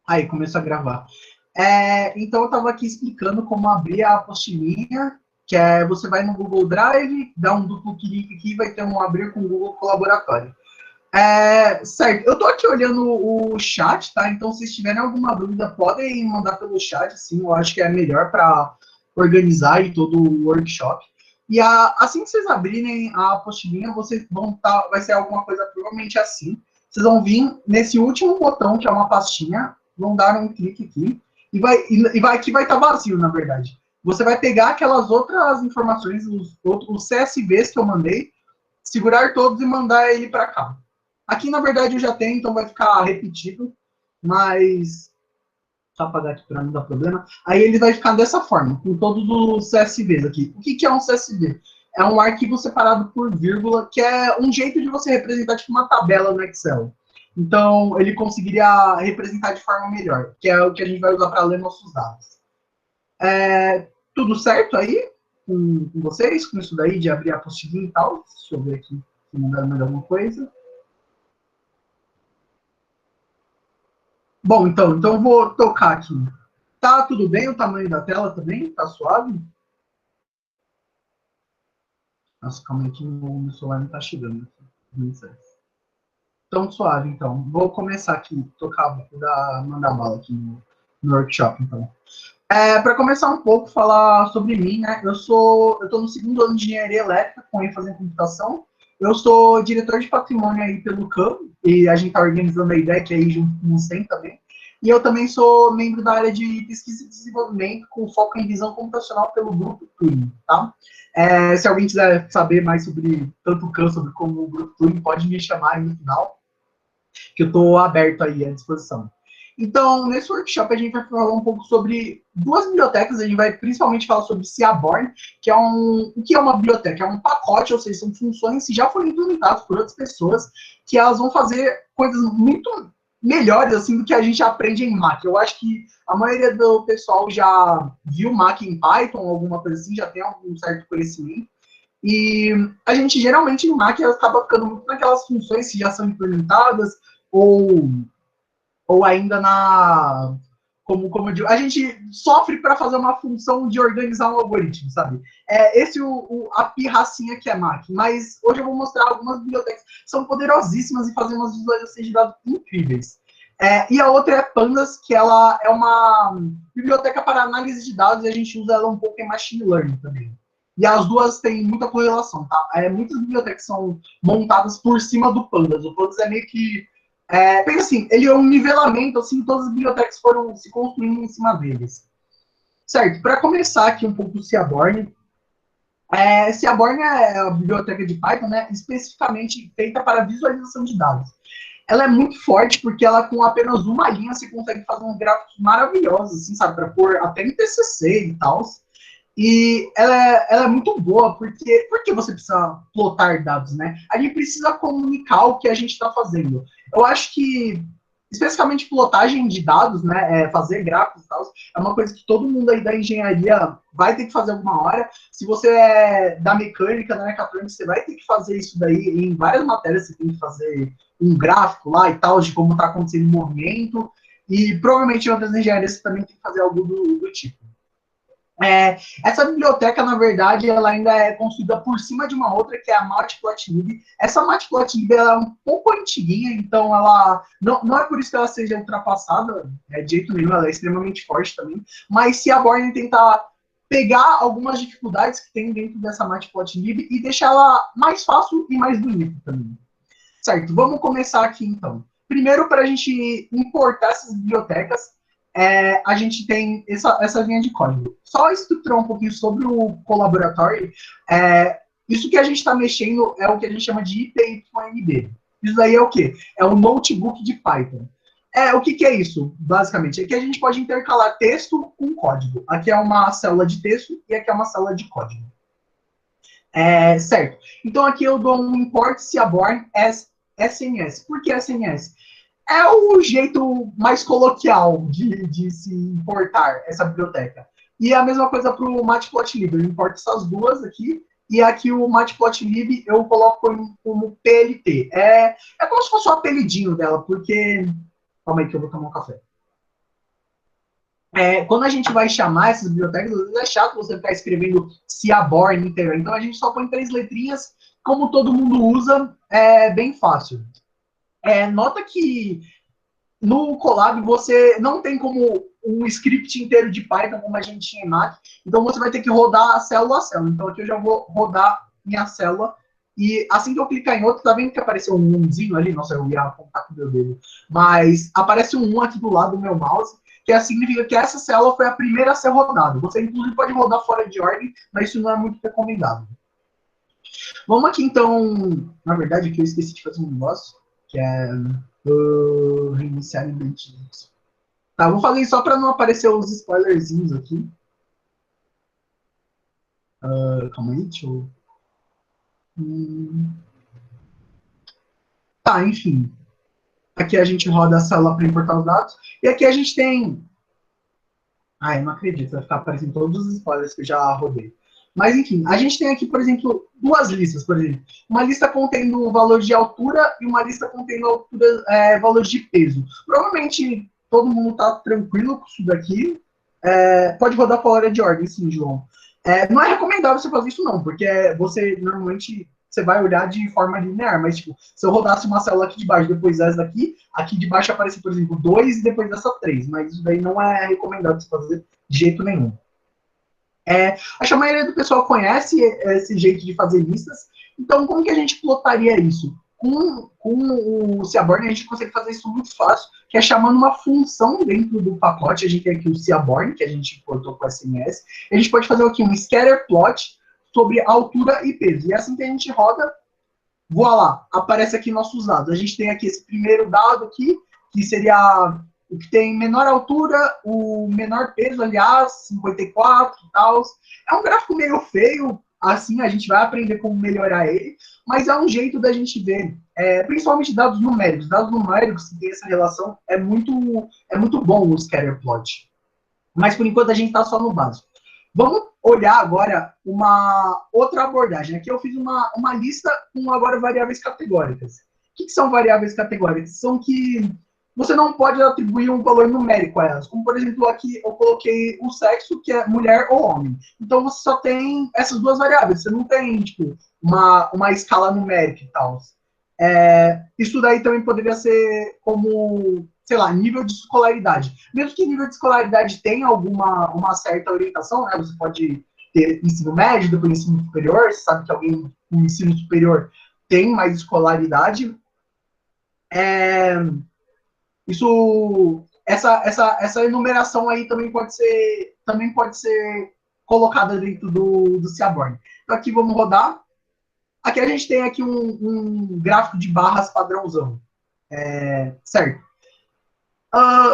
Aí, começou a gravar. Então, eu estava aqui explicando como abrir a apostilinha, que é você vai no Google Drive, dá um duplo clique aqui e vai ter um abrir com o Google Colaboratório. Certo, eu estou aqui olhando o chat, tá? Então, se tiverem alguma dúvida, podem mandar pelo chat, assim, eu acho que é melhor para organizar e todo o workshop. E assim que vocês abrirem a apostilinha, vocês vão vai ser alguma coisa provavelmente assim. Vocês vão vir nesse último botão, que é uma pastinha, vão dar um clique aqui, aqui vai estar vazio, na verdade. Você vai pegar aquelas outras informações, os CSVs que eu mandei, segurar todos e mandar ele para cá. Aqui, na verdade, eu já tenho, então vai ficar repetido, mas só apagar aqui para não dar problema. Aí ele vai ficar dessa forma, com todos os CSVs aqui. O que é um CSV? É um arquivo separado por vírgula, que é um jeito de você representar tipo uma tabela no Excel. Então, ele conseguiria representar de forma melhor, que é o que a gente vai usar para ler nossos dados. Tudo certo aí com vocês, com isso daí, de abrir a apostilinha e tal? Deixa eu ver aqui se mandaram mais alguma coisa. Bom, então eu vou tocar aqui. Tá tudo bem o tamanho da tela também? Tá suave? Nossa, calma aí que meu celular não tá chegando. Então, suave, então. Vou começar aqui, mandar bala aqui no workshop, então. Para começar um pouco, falar sobre mim, né? Eu estou no segundo ano de engenharia elétrica, com ênfase em computação. Eu sou diretor de patrimônio aí pelo CAM, e a gente está organizando a IDEC aí junto com o SEM também. E eu também sou membro da área de pesquisa e desenvolvimento, com foco em visão computacional pelo Grupo Turing, tá? Se alguém quiser saber mais sobre tanto o CAM sobre como o Grupo Turing, pode me chamar aí no final, que eu estou aberto aí à disposição. Então, nesse workshop, a gente vai falar um pouco sobre duas bibliotecas. A gente vai principalmente falar sobre Seaborn, que é o que é uma biblioteca? É um pacote, ou seja, são funções que já foram implementadas por outras pessoas, que elas vão fazer coisas muito melhores assim do que a gente aprende em Mac. Eu acho que a maioria do pessoal já viu Mac em Python, alguma coisa assim, já tem algum certo conhecimento. E a gente geralmente em Mac acaba ficando muito naquelas funções que já são implementadas, ou ainda como eu digo, a gente sofre para fazer uma função de organizar um algoritmo, sabe? Esse a pirracinha que é Mac. Mas hoje eu vou mostrar algumas bibliotecas que são poderosíssimas e fazem umas visualizações de dados incríveis. E a outra é Pandas, que ela é uma biblioteca para análise de dados e a gente usa ela um pouco em machine learning também. E as duas têm muita correlação, tá? Muitas bibliotecas são montadas por cima do Pandas. O Pandas é meio que pensa assim, ele é um nivelamento, assim, todas as bibliotecas foram se construindo em cima deles. Certo, para começar aqui um pouco do Seaborn, Seaborn é a biblioteca de Python, né, especificamente feita para visualização de dados. Ela é muito forte porque ela, com apenas uma linha, você consegue fazer uns gráficos maravilhosos, assim, sabe, para pôr até em TCC e tal. E ela é muito boa, porque você precisa plotar dados, né? A gente precisa comunicar o que a gente está fazendo. Eu acho que, especificamente plotagem de dados, né? Fazer gráficos e tal, é uma coisa que todo mundo aí da engenharia vai ter que fazer alguma hora. Se você é da mecânica, da mecatrônica, você vai ter que fazer isso daí em várias matérias, você tem que fazer um gráfico lá e tal, de como está acontecendo o movimento. E provavelmente em outras engenharias você também tem que fazer algo do tipo. Essa biblioteca, na verdade, ela ainda é construída por cima de uma outra, que é a Matplotlib. Essa Matplotlib ela é um pouco antiguinha, então ela não é por isso que ela seja ultrapassada, de jeito nenhum, ela é extremamente forte também. Mas se a Borne tentar pegar algumas dificuldades que tem dentro dessa Matplotlib e deixar ela mais fácil e mais bonita também. Certo, vamos começar aqui então. Primeiro, para a gente importar essas bibliotecas, a gente tem essa linha de código. Só estruturar um pouquinho sobre o colaboratório, isso que a gente está mexendo é o que a gente chama de IPYNB. Isso daí é o quê? É o notebook de Python. O que é isso, basicamente? É que a gente pode intercalar texto com código. Aqui é uma célula de texto e aqui é uma célula de código. Certo. Então aqui eu dou um import Seaborn SNS. Por que SNS? É o jeito mais coloquial de se importar essa biblioteca. E a mesma coisa para o Matplotlib. Eu importo essas duas aqui. E aqui o Matplotlib eu coloco como PLT. É como se fosse o apelidinho dela, porque... Calma aí que eu vou tomar um café. Quando a gente vai chamar essas bibliotecas, às vezes é chato você ficar escrevendo Seaborn inteiro. Então a gente só põe 3 letrinhas, como todo mundo usa, é bem fácil. Nota que no Colab você não tem como um script inteiro de Python como a gente tinha em Mac, então você vai ter que rodar a célula a célula. Então aqui eu já vou rodar minha célula e assim que eu clicar em outro, tá vendo que apareceu um 1zinho ali? Nossa, eu ia apontar com o meu dedo. Mas aparece um 1 aqui do lado do meu mouse, que significa que essa célula foi a primeira a ser rodada. Você inclusive pode rodar fora de ordem, mas isso não é muito recomendado. Vamos aqui então, na verdade aqui eu esqueci de fazer um negócio, que é reiniciar o ambiente. Tá, vou fazer isso só para não aparecer os spoilerzinhos aqui. Calma aí, deixa eu... Tá, enfim. Aqui a gente roda a célula para importar os dados. E aqui a gente tem... Ai, não acredito, vai ficar aparecendo todos os spoilers que eu já rodei. Mas, enfim, a gente tem aqui, por exemplo, 2 listas, por exemplo. Uma lista contendo o valor de altura e uma lista contendo altura, valor de peso. Provavelmente todo mundo está tranquilo com isso daqui. Pode rodar fora de ordem, sim, João. Não é recomendável você fazer isso, não, porque você normalmente você vai olhar de forma linear, mas tipo, se eu rodasse uma célula aqui de baixo, depois essa daqui, aqui de baixo aparece, por exemplo, 2 e depois essa 3, mas isso daí não é recomendado você fazer de jeito nenhum. Acho que a maioria do pessoal conhece esse jeito de fazer listas, então como que a gente plotaria isso? Com o Seaborn a gente consegue fazer isso muito fácil, que é chamando uma função dentro do pacote. A gente tem aqui o Seaborn, que a gente importou com o SMS. A gente pode fazer aqui um scatter plot sobre altura e peso. E assim que a gente roda, voilá, aparece aqui nossos dados. A gente tem aqui esse primeiro dado aqui, que seria o que tem menor altura, o menor peso, aliás, 54 e tal. É um gráfico meio feio, assim a gente vai aprender como melhorar ele, mas é um jeito da gente ver, principalmente dados numéricos. Dados numéricos, que tem essa relação, é muito bom o scatter plot. Mas por enquanto a gente está só no básico. Vamos olhar agora uma outra abordagem. Aqui eu fiz uma lista com agora variáveis categóricas. O que são variáveis categóricas? São que você não pode atribuir um valor numérico a elas. Como, por exemplo, aqui eu coloquei o sexo, que é mulher ou homem. Então você só tem essas 2 variáveis. Você não tem, tipo, uma escala numérica e tal. Isso daí também poderia ser como, sei lá, nível de escolaridade. Mesmo que nível de escolaridade tenha uma certa orientação, né? Você pode ter ensino médio, depois ensino superior, você sabe que alguém com ensino superior tem mais escolaridade. Essa enumeração aí também pode ser colocada dentro do Seaborn. Então aqui vamos rodar. Aqui a gente tem aqui um gráfico de barras padrãozão. Certo.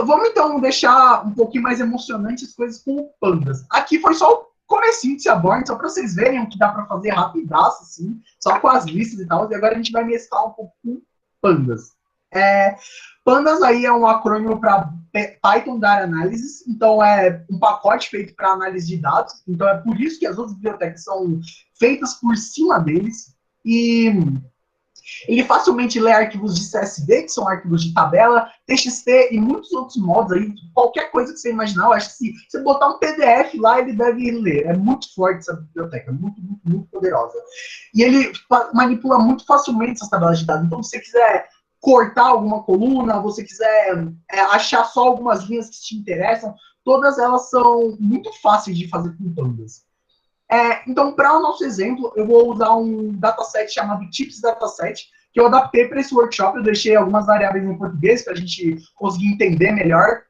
Vamos então deixar um pouquinho mais emocionante as coisas com o Pandas. Aqui foi só o comecinho de Seaborn, só para vocês verem o que dá para fazer rapidaço, assim, só com as listas e tal. E agora a gente vai mesclar um pouco com Pandas. Pandas aí é um acrônimo para Python Data Analysis, então é um pacote feito para análise de dados, então é por isso que as outras bibliotecas são feitas por cima deles, e ele facilmente lê arquivos de CSV, que são arquivos de tabela, TXT e muitos outros modos aí, qualquer coisa que você imaginar, eu acho que se você botar um PDF lá, ele deve ler. É muito forte essa biblioteca, muito, muito, muito poderosa. E ele manipula muito facilmente essas tabelas de dados. Então, se você quiser cortar alguma coluna, você quiser achar só algumas linhas que te interessam, todas elas são muito fáceis de fazer com pandas. Então, para o nosso exemplo, eu vou usar um dataset chamado Tips Dataset, que eu adaptei para esse workshop. Eu deixei algumas variáveis em português para a gente conseguir entender melhor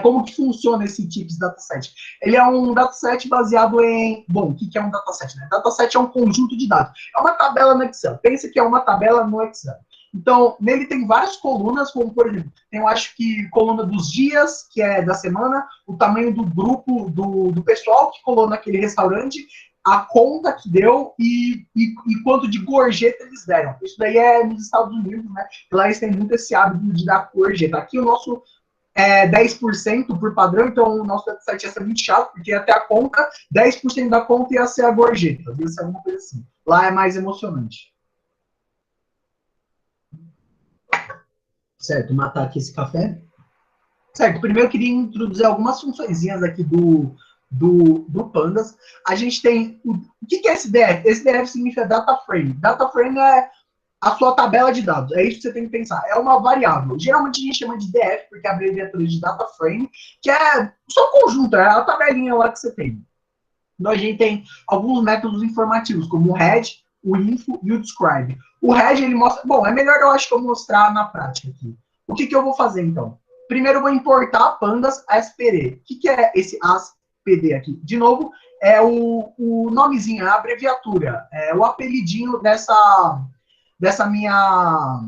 como que funciona esse Tips Dataset. Ele é um dataset baseado em... Bom, o que é um dataset? Né? Dataset é um conjunto de dados. É uma tabela no Excel. Pensa que é uma tabela no Excel. Então, nele tem várias colunas, como, por exemplo, tem, eu acho que coluna dos dias, que é da semana, o tamanho do grupo do pessoal que colou naquele restaurante, a conta que deu e quanto de gorjeta eles deram. Isso daí é nos Estados Unidos, né? Lá eles têm muito esse hábito de dar gorjeta. Aqui o nosso 10% por padrão, então o nosso site ia ser muito chato, porque até a conta, 10% da conta ia ser a gorjeta, ia ser alguma coisa assim. Lá é mais emocionante. Certo, matar aqui esse café. Certo, primeiro eu queria introduzir algumas funçõezinhas aqui do Pandas. A gente tem. O que é SDF? SDF significa Data Frame. Data Frame é a sua tabela de dados. É isso que você tem que pensar. É uma variável. Geralmente a gente chama de DF, porque é a abreviatura de Data Frame, que é só um conjunto, é a tabelinha lá que você tem. Então a gente tem alguns métodos informativos, como o head, o info e o describe. O head, ele mostra... Bom, é melhor eu acho que eu mostrar na prática aqui. O que eu vou fazer, então? Primeiro eu vou importar pandas ASPD. O que é esse ASPD aqui? De novo, é o nomezinho, a abreviatura, é o apelidinho dessa minha,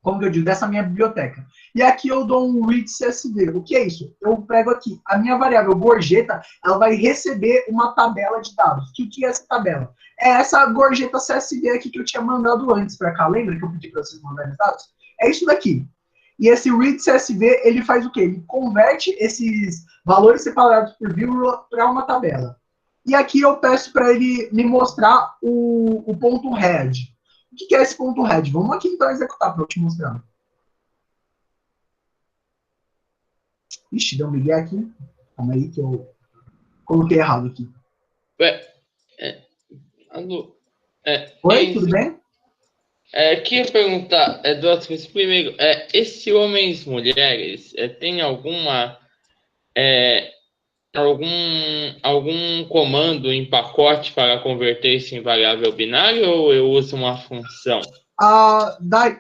como que eu digo, dessa minha biblioteca. E aqui eu dou um read CSV. O que é isso? Eu pego aqui, a minha variável gorjeta, ela vai receber uma tabela de dados. O que é essa tabela? É essa gorjeta CSV aqui que eu tinha mandado antes para cá. Lembra que eu pedi para vocês mandarem os dados? É isso daqui. E esse read CSV, ele faz o quê? Ele converte esses valores separados por vírgula para uma tabela. E aqui eu peço para ele me mostrar o ponto head. O que é esse ponto head? Vamos aqui então executar para eu te mostrar. Ixi, deu um migué aqui. Calma aí que eu coloquei errado aqui. Alô, Oi, tudo bem? queria perguntar duas coisas. Primeiro, esse homens e mulheres tem é, algum comando em pacote para converter isso em variável binária ou eu uso uma função? Daí,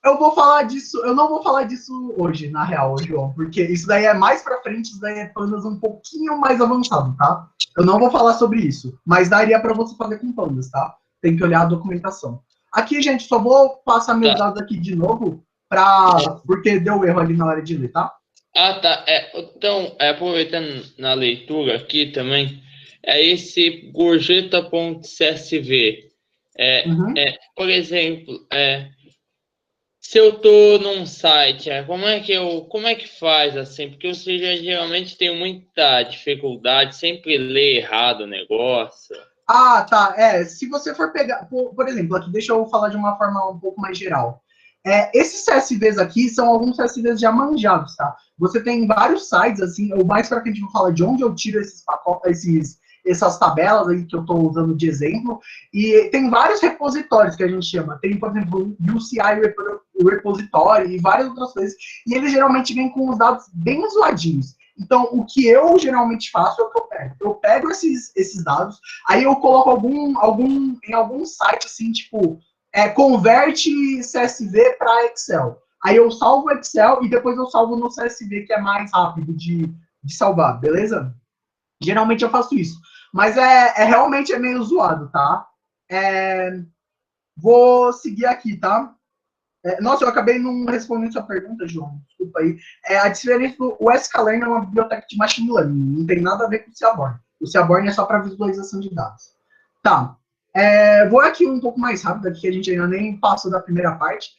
eu vou falar disso, eu não vou falar disso hoje, na real, João, porque isso daí é mais pra frente, isso daí é pandas um pouquinho mais avançado, tá? Eu não vou falar sobre isso, mas daria para você fazer com pandas, tá? Tem que olhar a documentação. Aqui, gente, só vou passar meus Tá. dados aqui de novo, porque deu erro ali na hora de ler, tá? Tá. Então, aproveitando na leitura aqui também, esse gorjeta.csv. Uhum. Por exemplo, se eu tô num site, como é que faz assim? Porque eu geralmente tenho muita dificuldade, sempre ler errado o negócio. Tá. Se você for pegar, por exemplo, aqui, deixa eu falar de uma forma um pouco mais geral. Esses CSVs aqui são alguns CSVs já manjados, tá? Você tem vários sites, assim, ou mais para frente eu vou falar de onde eu tiro esses pacotes, essas tabelas aí que eu estou usando de exemplo, e tem vários repositórios que a gente chama. Tem, por exemplo, o UCI Repository e várias outras coisas, e eles geralmente vêm com os dados bem zoadinhos. Então, o que eu geralmente faço é o que eu pego. Eu pego esses dados, aí eu coloco em algum site, assim, tipo, converte CSV para Excel. Aí eu salvo o Excel e depois eu salvo no CSV, que é mais rápido de salvar, beleza? Geralmente eu faço isso. Mas realmente é meio zoado, tá? Vou seguir aqui, tá? Nossa, eu acabei não respondendo sua pergunta, João. Desculpa aí. A diferença do o sklearn é uma biblioteca de machine learning. Não tem nada a ver com o Seaborn. O Seaborn é só para visualização de dados. Tá. Vou aqui um pouco mais rápido, aqui que a gente ainda nem passou da primeira parte.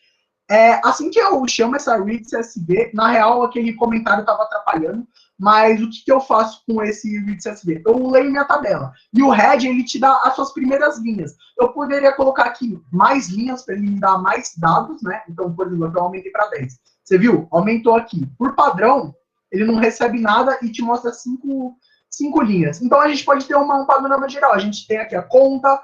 Assim que eu chamo essa read CSV, na real, aquele comentário estava atrapalhando, mas o que eu faço com esse read CSV? Eu leio minha tabela. E o head, ele te dá as suas primeiras linhas. Eu poderia colocar aqui mais linhas para ele me dar mais dados, né? Então, por exemplo, eu aumentei para 10. Você viu? Aumentou aqui. Por padrão, ele não recebe nada e te mostra cinco linhas. Então, a gente pode ter um panorama geral. A gente tem aqui a conta,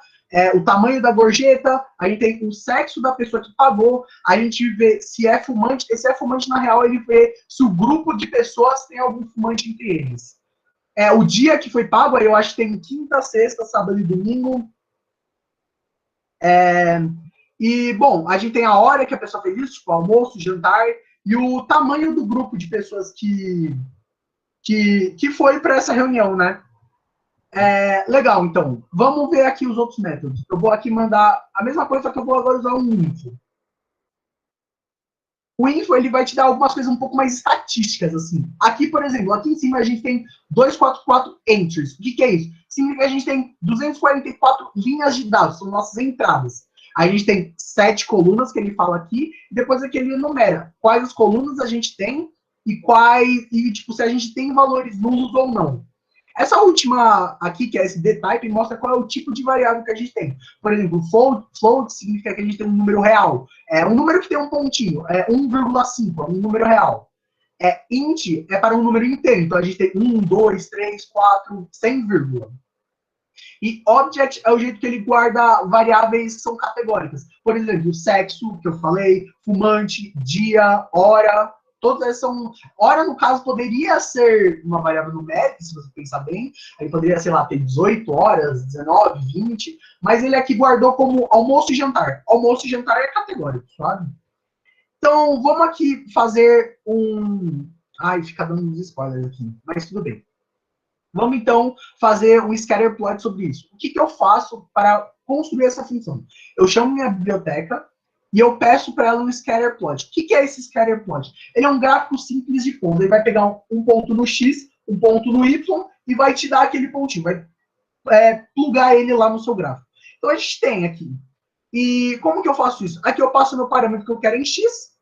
o tamanho da gorjeta, a gente tem o sexo da pessoa que pagou, a gente vê se é fumante, esse é fumante, na real, ele vê se o grupo de pessoas tem algum fumante entre eles. O dia que foi pago, aí eu acho que tem quinta, sexta, sábado e domingo. E, bom, a gente tem a hora que a pessoa fez isso, tipo, almoço, jantar, e o tamanho do grupo de pessoas que foi para essa reunião, né? Legal, então. Vamos ver aqui os outros métodos. Eu vou aqui mandar a mesma coisa, só que eu vou agora usar um info. O info, ele vai te dar algumas coisas um pouco mais estatísticas, assim. Aqui, por exemplo, aqui em cima a gente tem 244 entries. O que é isso? Significa que a gente tem 244 linhas de dados, são nossas entradas. A gente tem 7 colunas que ele fala aqui, e depois aqui ele enumera quais as colunas a gente tem e tipo, se a gente tem valores nulos ou não. Essa última aqui, que é esse dtype, mostra qual é o tipo de variável que a gente tem. Por exemplo, float significa que a gente tem um número real. Um número que tem um pontinho, 1,5, é um número real. Int é para um número inteiro. Então, a gente tem 1, 2, 3, 4, sem vírgula. E object é o jeito que ele guarda variáveis que são categóricas. Por exemplo, sexo, que eu falei, fumante, dia, hora. Todas essas são. Hora, no caso, poderia ser uma variável numérica, se você pensar bem. Aí poderia, sei lá, ter 18 horas, 19, 20. Mas ele aqui guardou como almoço e jantar. Almoço e jantar é categórico, sabe? Então, vamos aqui fazer um. Ai, fica dando uns spoilers aqui, mas tudo bem. Vamos então fazer um scatter plot sobre isso. O que, que eu faço para construir essa função? Eu chamo minha biblioteca e eu peço para ela um scatter plot. O que, que é esse scatter plot? Ele é um gráfico simples de ponto. Ele vai pegar um ponto no x, um ponto no y e vai te dar aquele pontinho. Vai plugar ele lá no seu gráfico. Então a gente tem aqui. E como que eu faço isso? Aqui eu passo o meu parâmetro que eu quero em x,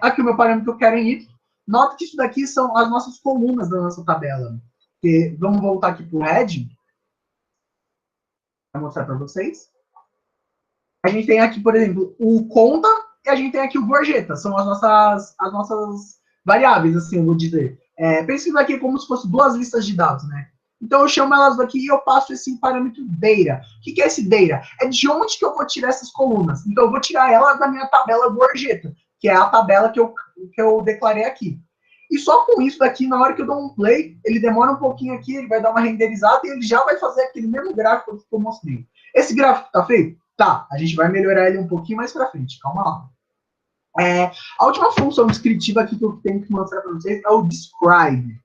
aqui o meu parâmetro que eu quero em y. Nota que isso daqui são as nossas colunas da nossa tabela. Porque, vamos voltar aqui para o Red, para mostrar para vocês. A gente tem aqui, por exemplo, o conta e a gente tem aqui o gorjeta. São as nossas variáveis, assim, eu vou dizer. Pense aqui como se fossem duas listas de dados, né? Então eu chamo elas daqui e eu passo esse parâmetro data. O que é esse data? É de onde que eu vou tirar essas colunas. Então eu vou tirar ela da minha tabela gorjeta, que é a tabela que eu declarei aqui. E só com isso daqui, na hora que eu dou um play, ele demora um pouquinho aqui, ele vai dar uma renderizada e ele já vai fazer aquele mesmo gráfico que eu mostrei. Esse gráfico tá feito? Tá, a gente vai melhorar ele um pouquinho mais para frente, calma lá. A última função descritiva aqui que eu tenho que mostrar para vocês é o describe.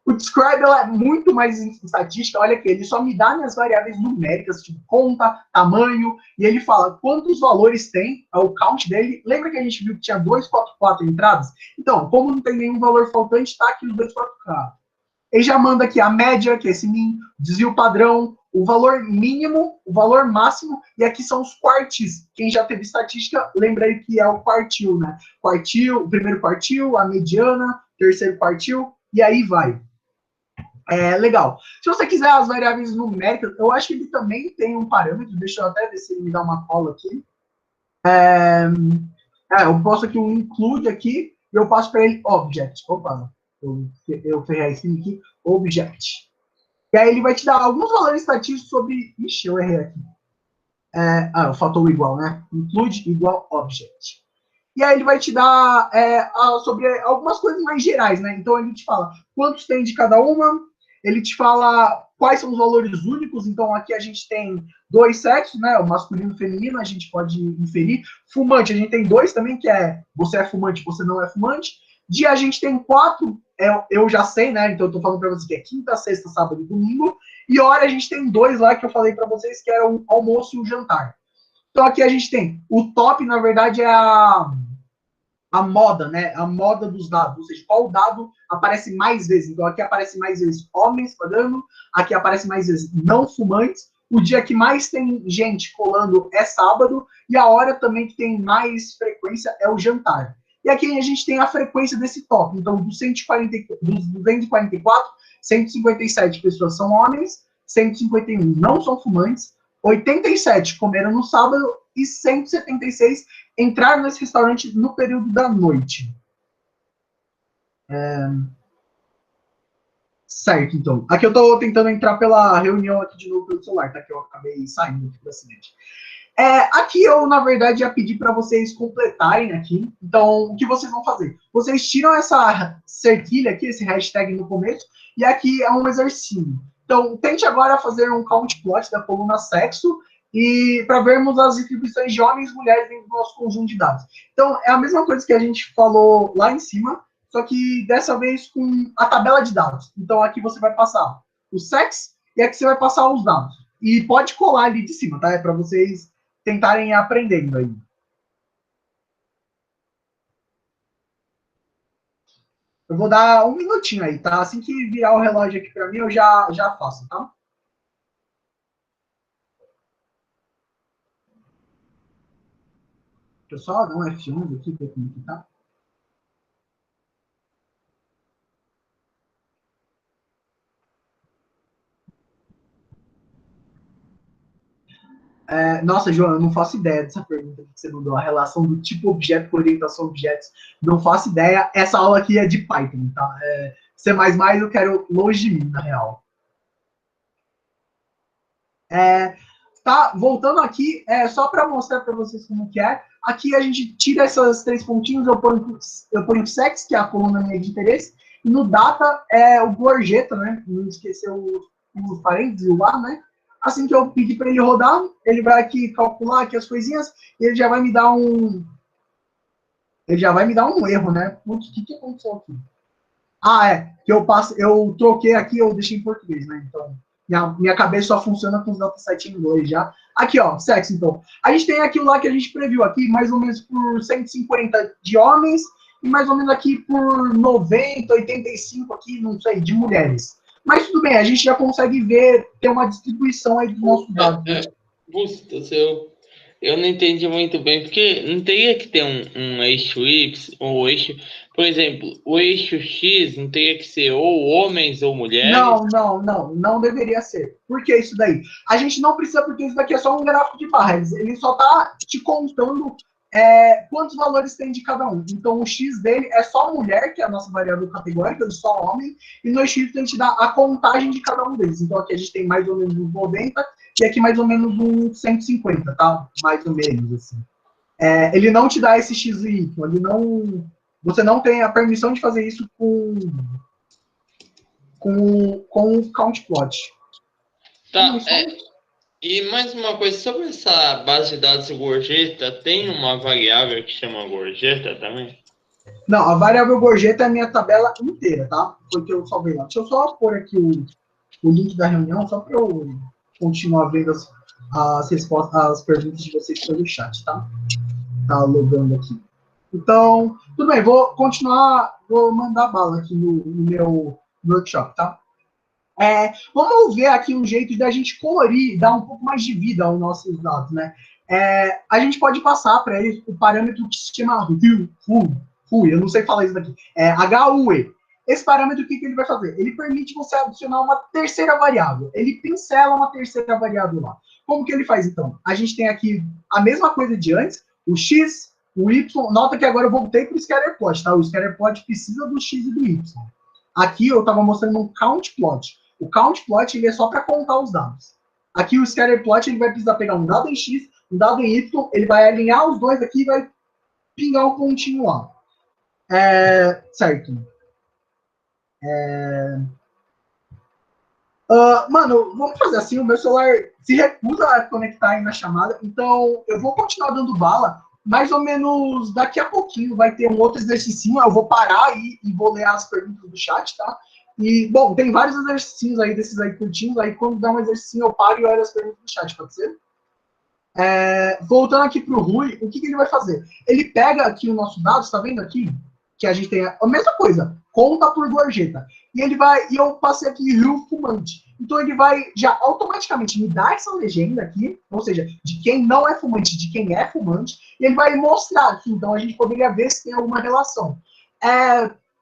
O describe ela é muito mais estatística. Olha aqui, ele só me dá minhas variáveis numéricas, tipo conta, tamanho, e ele fala quantos valores tem, é o count dele. Lembra que a gente viu que tinha 244 entradas? Então, como não tem nenhum valor faltante, está aqui os 244. Ele já manda aqui a média, que é esse min, desvio padrão, o valor mínimo, o valor máximo, e aqui são os quartis. Quem já teve estatística, lembra aí que é o quartil, né? Quartil, o primeiro quartil, a mediana, terceiro quartil, e aí vai. Legal. Se você quiser as variáveis numéricas, eu acho que ele também tem um parâmetro, deixa eu até ver se ele me dá uma cola aqui. Eu posso aqui um include aqui, e eu passo para ele object. Opa, eu ferrei esse aqui, object. E aí ele vai te dar alguns valores estatísticos sobre. Ixi, eu errei aqui. Faltou o igual, né? Include igual object. E aí ele vai te dar sobre algumas coisas mais gerais, né? Então ele te fala quantos tem de cada uma, ele te fala quais são os valores únicos. Então aqui a gente tem dois sexos, né? O masculino e o feminino, a gente pode inferir. Fumante, a gente tem dois também, que é você é fumante, você não é fumante. Dia a gente tem quatro, eu já sei, né? Então eu tô falando para vocês que é quinta, sexta, sábado e domingo. E hora a gente tem dois lá que eu falei para vocês, que era o almoço e o jantar. Então aqui a gente tem o top, na verdade, é a moda, né? A moda dos dados, ou seja, qual dado aparece mais vezes. Então, aqui aparece mais vezes homens pagando, aqui aparece mais vezes não fumantes. O dia que mais tem gente colando é sábado, e a hora também que tem mais frequência é o jantar. E aqui a gente tem a frequência desse top. Então, dos 244, 157 pessoas são homens, 151 não são fumantes, 87 comeram no sábado e 176 entraram nesse restaurante no período da noite. Certo, então. Aqui eu estou tentando entrar pela reunião aqui de novo pelo celular, tá? Que eu acabei saindo aqui do acidente. Aqui eu, na verdade, ia pedir para vocês completarem aqui. Então, o que vocês vão fazer? Vocês tiram essa cerquilha aqui, esse hashtag no começo, e aqui é um exercício. Então, tente agora fazer um count plot da coluna sexo e para vermos as distribuições de homens e mulheres dentro do nosso conjunto de dados. Então, é a mesma coisa que a gente falou lá em cima, só que dessa vez com a tabela de dados. Então, aqui você vai passar o sexo e aqui você vai passar os dados. E pode colar ali de cima, tá? É para vocês tentarem ir aprendendo aí. Eu vou dar um minutinho aí, tá? Assim que virar o relógio aqui para mim, eu já faço, tá? Deixa eu só dar um F11 aqui, ver como que tá. Nossa, João, eu não faço ideia dessa pergunta que você mandou, a relação do tipo objeto com orientação a objetos. Não faço ideia. Essa aula aqui é de Python, tá? C++ eu quero longe de mim, na real. Tá, voltando aqui, só para mostrar para vocês como que é. Aqui a gente tira esses 3 pontinhos, eu ponho o sex, que é a coluna minha de interesse, e no data é o gorjeta, né? Não esquecer os parênteses, o A, né? Assim que eu pedir para ele rodar, ele vai aqui calcular aqui as coisinhas e ele já vai me dar um erro, né? O que aconteceu aqui? Que eu troquei aqui, eu deixei em português, né? Então, minha cabeça só funciona com os datasets em inglês já. Aqui, ó, sexo, então. A gente tem aquilo lá que a gente previu aqui, mais ou menos por 150 de homens e mais ou menos aqui por 90, 85 aqui, não sei, de mulheres. Mas tudo bem, a gente já consegue ver, ter uma distribuição aí dos nossos dados. Bustos, eu não entendi muito bem, porque não teria que ter um eixo Y, ou eixo, por exemplo, o eixo X não teria que ser ou homens ou mulheres? Não deveria ser. Por que isso daí? A gente não precisa, porque isso daqui é só um gráfico de barras. Ele só está te contando quantos valores tem de cada um. Então, o X dele é só mulher, que é a nossa variável categórica, só homem, e no X a gente dá a contagem de cada um deles. Então, aqui a gente tem mais ou menos uns 90, e aqui mais ou menos uns 150, tá? Mais ou menos, assim. Ele não te dá esse X e Y, você não tem a permissão de fazer isso com o count plot. Tá, e mais uma coisa, sobre essa base de dados gorjeta, tem uma variável que chama gorjeta também? Não, a variável gorjeta é a minha tabela inteira, tá? Foi que eu salvei lá. Deixa eu só pôr aqui o link da reunião, só para eu continuar vendo as respostas, as perguntas de vocês pelo chat, tá? Tá logando aqui. Então, tudo bem, vou mandar bala aqui no meu workshop, tá? Vamos ver aqui um jeito da gente colorir, dar um pouco mais de vida aos nossos dados, né? A gente pode passar para eles o parâmetro que se chama HUE, eu não sei falar isso daqui, HUE. Esse parâmetro, o que ele vai fazer? Ele permite você adicionar uma terceira variável. Ele pincela uma terceira variável lá. Como que ele faz, então? A gente tem aqui a mesma coisa de antes, o X, o Y. Nota que agora eu voltei para o scatterplot, tá? O scatterplot precisa do X e do Y. Aqui eu estava mostrando um count plot. O count plot ele é só para contar os dados. Aqui o scatter plot ele vai precisar pegar um dado em X, um dado em Y, ele vai alinhar os dois aqui e vai pingar um pontinho lá. Certo. Mano, vamos fazer assim, o meu celular se recusa a conectar aí na chamada, então eu vou continuar dando bala, mais ou menos daqui a pouquinho vai ter um outro exercício, eu vou parar aí e vou ler as perguntas do chat, tá? E, bom, tem vários exercícios aí, desses aí curtinhos, aí quando dá um exercício eu paro e olho as perguntas do chat, pode ser? Voltando aqui para o Rui, o que ele vai fazer? Ele pega aqui o nosso dado, está vendo aqui? Que a gente tem a mesma coisa, conta por gorjeta. E eu passei aqui rio fumante. Então ele vai já automaticamente me dar essa legenda aqui, ou seja, de quem não é fumante, de quem é fumante, e ele vai mostrar aqui. Então a gente poderia ver se tem alguma relação.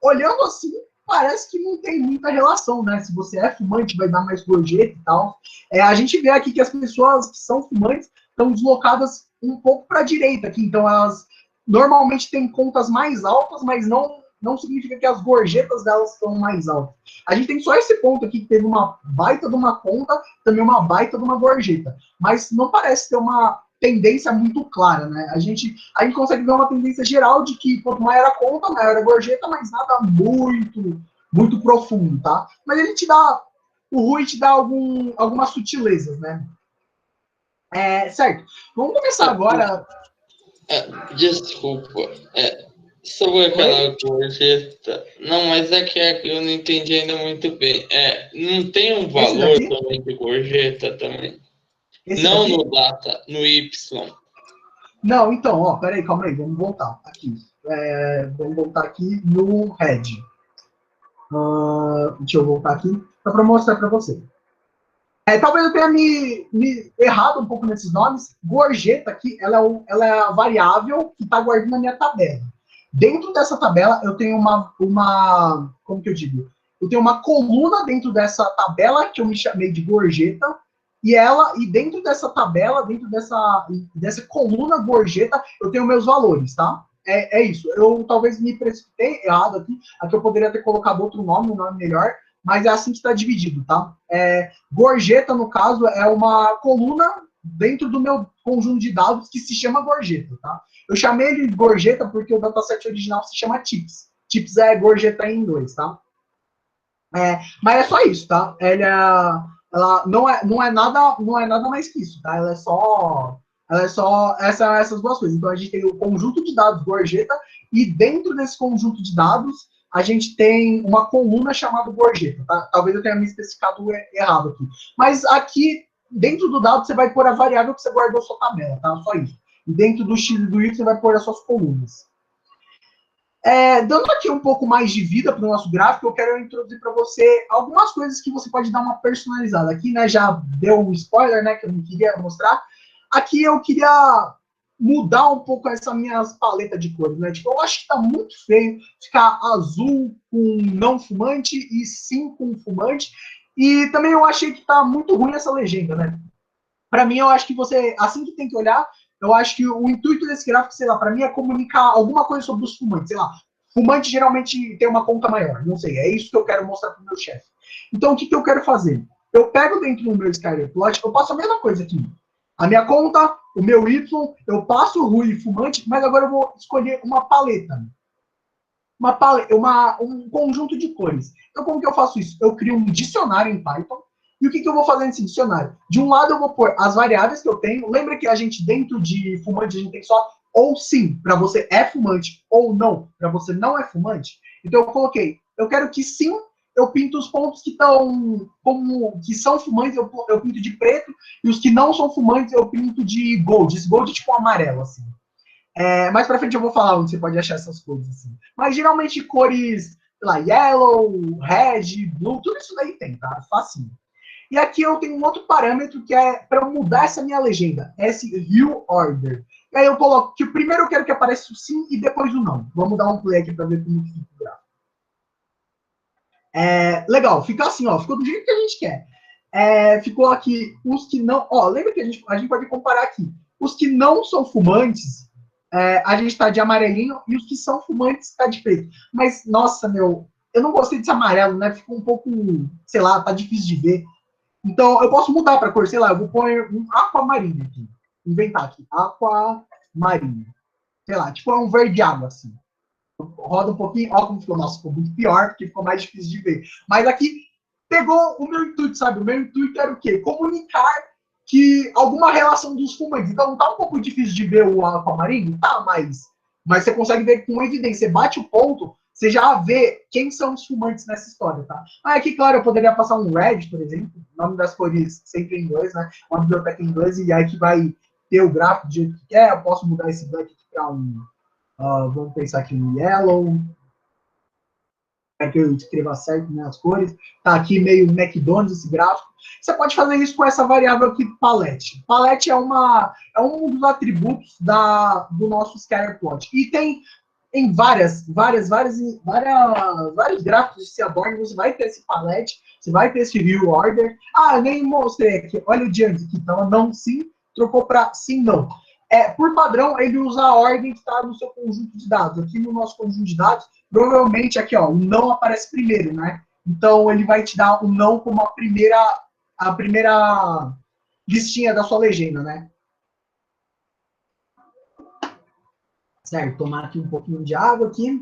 Olhando assim, parece que não tem muita relação, né? Se você é fumante, vai dar mais gorjeta e tal. A gente vê aqui que as pessoas que são fumantes estão deslocadas um pouco para a direita aqui. Então elas normalmente têm contas mais altas, mas não significa que as gorjetas delas estão mais altas. A gente tem só esse ponto aqui que teve uma baita de uma conta, também uma baita de uma gorjeta. Mas não parece ter uma tendência muito clara, né? A gente consegue ver uma tendência geral de que quanto maior a conta, maior a gorjeta, mas nada muito, muito profundo, tá? Mas ele te dá, o Rui te dá algumas sutilezas, né? Certo. Vamos começar agora. Desculpa. Sobre aquela gorjeta. Não, mas é que eu não entendi ainda muito bem. Não tem um valor também de gorjeta também? Não no data, no Y. Não, então, ó, peraí, calma aí, vamos voltar aqui. Vamos voltar aqui no head. Deixa eu voltar aqui para mostrar para você. Talvez eu tenha me errado um pouco nesses nomes. Gorjeta aqui, ela é a variável que está guardando a minha tabela. Dentro dessa tabela, eu tenho como que eu digo? Eu tenho uma coluna dentro dessa tabela que eu me chamei de gorjeta, E dentro dessa tabela, dentro dessa coluna gorjeta, eu tenho meus valores, tá? É isso. Eu talvez me precipitei errado aqui. Aqui eu poderia ter colocado outro nome, um nome melhor, mas é assim que está dividido, tá? Gorjeta, no caso, é uma coluna dentro do meu conjunto de dados que se chama gorjeta, tá? Eu chamei ele de gorjeta porque o dataset original se chama TIPS. TIPS é gorjeta em inglês, tá? Mas é só isso, tá? Ela não é nada mais que isso, tá? Essas duas coisas. Então a gente tem o conjunto de dados gorjeta e dentro desse conjunto de dados a gente tem uma coluna chamada gorjeta, tá? Talvez eu tenha me especificado errado aqui. Mas aqui dentro do dado você vai pôr a variável que você guardou sua tabela, tá? Só isso. E dentro do x e do y você vai pôr as suas colunas. Dando aqui um pouco mais de vida para o nosso gráfico, eu quero introduzir para você algumas coisas que você pode dar uma personalizada. Aqui, né, já deu um spoiler, né, que eu não queria mostrar. Aqui eu queria mudar um pouco essa minhas paletas de cores, né? Tipo, eu acho que está muito feio ficar azul com não fumante e sim com fumante. E também eu achei que está muito ruim essa legenda, né? Para mim, eu acho que você, assim que tem que olhar, eu acho que o intuito desse gráfico, sei lá, para mim é comunicar alguma coisa sobre os fumantes, sei lá. Fumante geralmente tem uma conta maior, não sei, é isso que eu quero mostrar para o meu chefe. Então, o que eu quero fazer? Eu pego dentro do meu Skyplot, eu passo a mesma coisa aqui. A minha conta, o meu Y, eu passo o Rui e fumante, mas agora eu vou escolher uma paleta. Um conjunto de cores. Então, como que eu faço isso? Eu crio um dicionário em Python. E o que eu vou fazer nesse dicionário? De um lado, eu vou pôr as variáveis que eu tenho. Lembra que a gente, dentro de fumante, a gente tem só ou sim, para você é fumante, ou não, para você não é fumante. Então, eu coloquei, eu quero que sim, eu pinto os pontos que estão que são fumantes, eu pinto de preto, e os que não são fumantes, eu pinto de gold. Esse gold é tipo um amarelo, assim. Mais pra frente eu vou falar onde você pode achar essas coisas, assim. Mas geralmente cores, sei lá, yellow, red, blue, tudo isso daí tem, tá? Facinho. E aqui eu tenho um outro parâmetro que é para eu mudar essa minha legenda, esse view order. E aí eu coloco que primeiro eu quero que apareça o sim e depois o não. Vamos dar um play aqui para ver como fica o gráfico. Legal, fica assim, ó, ficou do jeito que a gente quer. Ficou aqui os que não. Ó, lembra que a gente pode comparar aqui. Os que não são fumantes, a gente está de amarelinho e os que são fumantes está de preto. Mas, nossa, meu, eu não gostei desse amarelo, né? Ficou um pouco, sei lá, tá difícil de ver. Então, eu posso mudar para cor, sei lá, eu vou pôr um aquamarino aqui. Inventar aqui, aquamarino. Sei lá, tipo um verde água, assim. Roda um pouquinho, ó como ficou, nossa, ficou muito pior, porque ficou mais difícil de ver. Mas aqui pegou o meu intuito, sabe? O meu intuito era o quê? Comunicar que alguma relação dos fumantes. Então, tá um pouco difícil de ver o aquamarino? Tá, mas você consegue ver com evidência. Você bate o ponto, você já vê quem são os fumantes nessa história, tá? Aqui, claro, eu poderia passar um red, por exemplo, o nome das cores sempre em inglês, né? Uma biblioteca em inglês, e aí que vai ter o gráfico do jeito que quer. Eu posso mudar esse black aqui para um. Vamos pensar aqui no yellow. Para que eu escreva certo, né, as cores. Tá aqui meio McDonald's esse gráfico. Você pode fazer isso com essa variável aqui, palette. Palette é um dos atributos do nosso scatterplot. E tem em vários gráficos de Seaborn, você vai ter esse palette, você vai ter esse view order. Eu nem mostrei aqui. Olha o de antes aqui. Então, não sim, trocou para sim, não. Por padrão, ele usa a ordem que está no seu conjunto de dados. Aqui no nosso conjunto de dados, provavelmente aqui, ó, o não aparece primeiro, né? Então, ele vai te dar o não como a primeira listinha da sua legenda, né? Certo, tomar aqui um pouquinho de água aqui.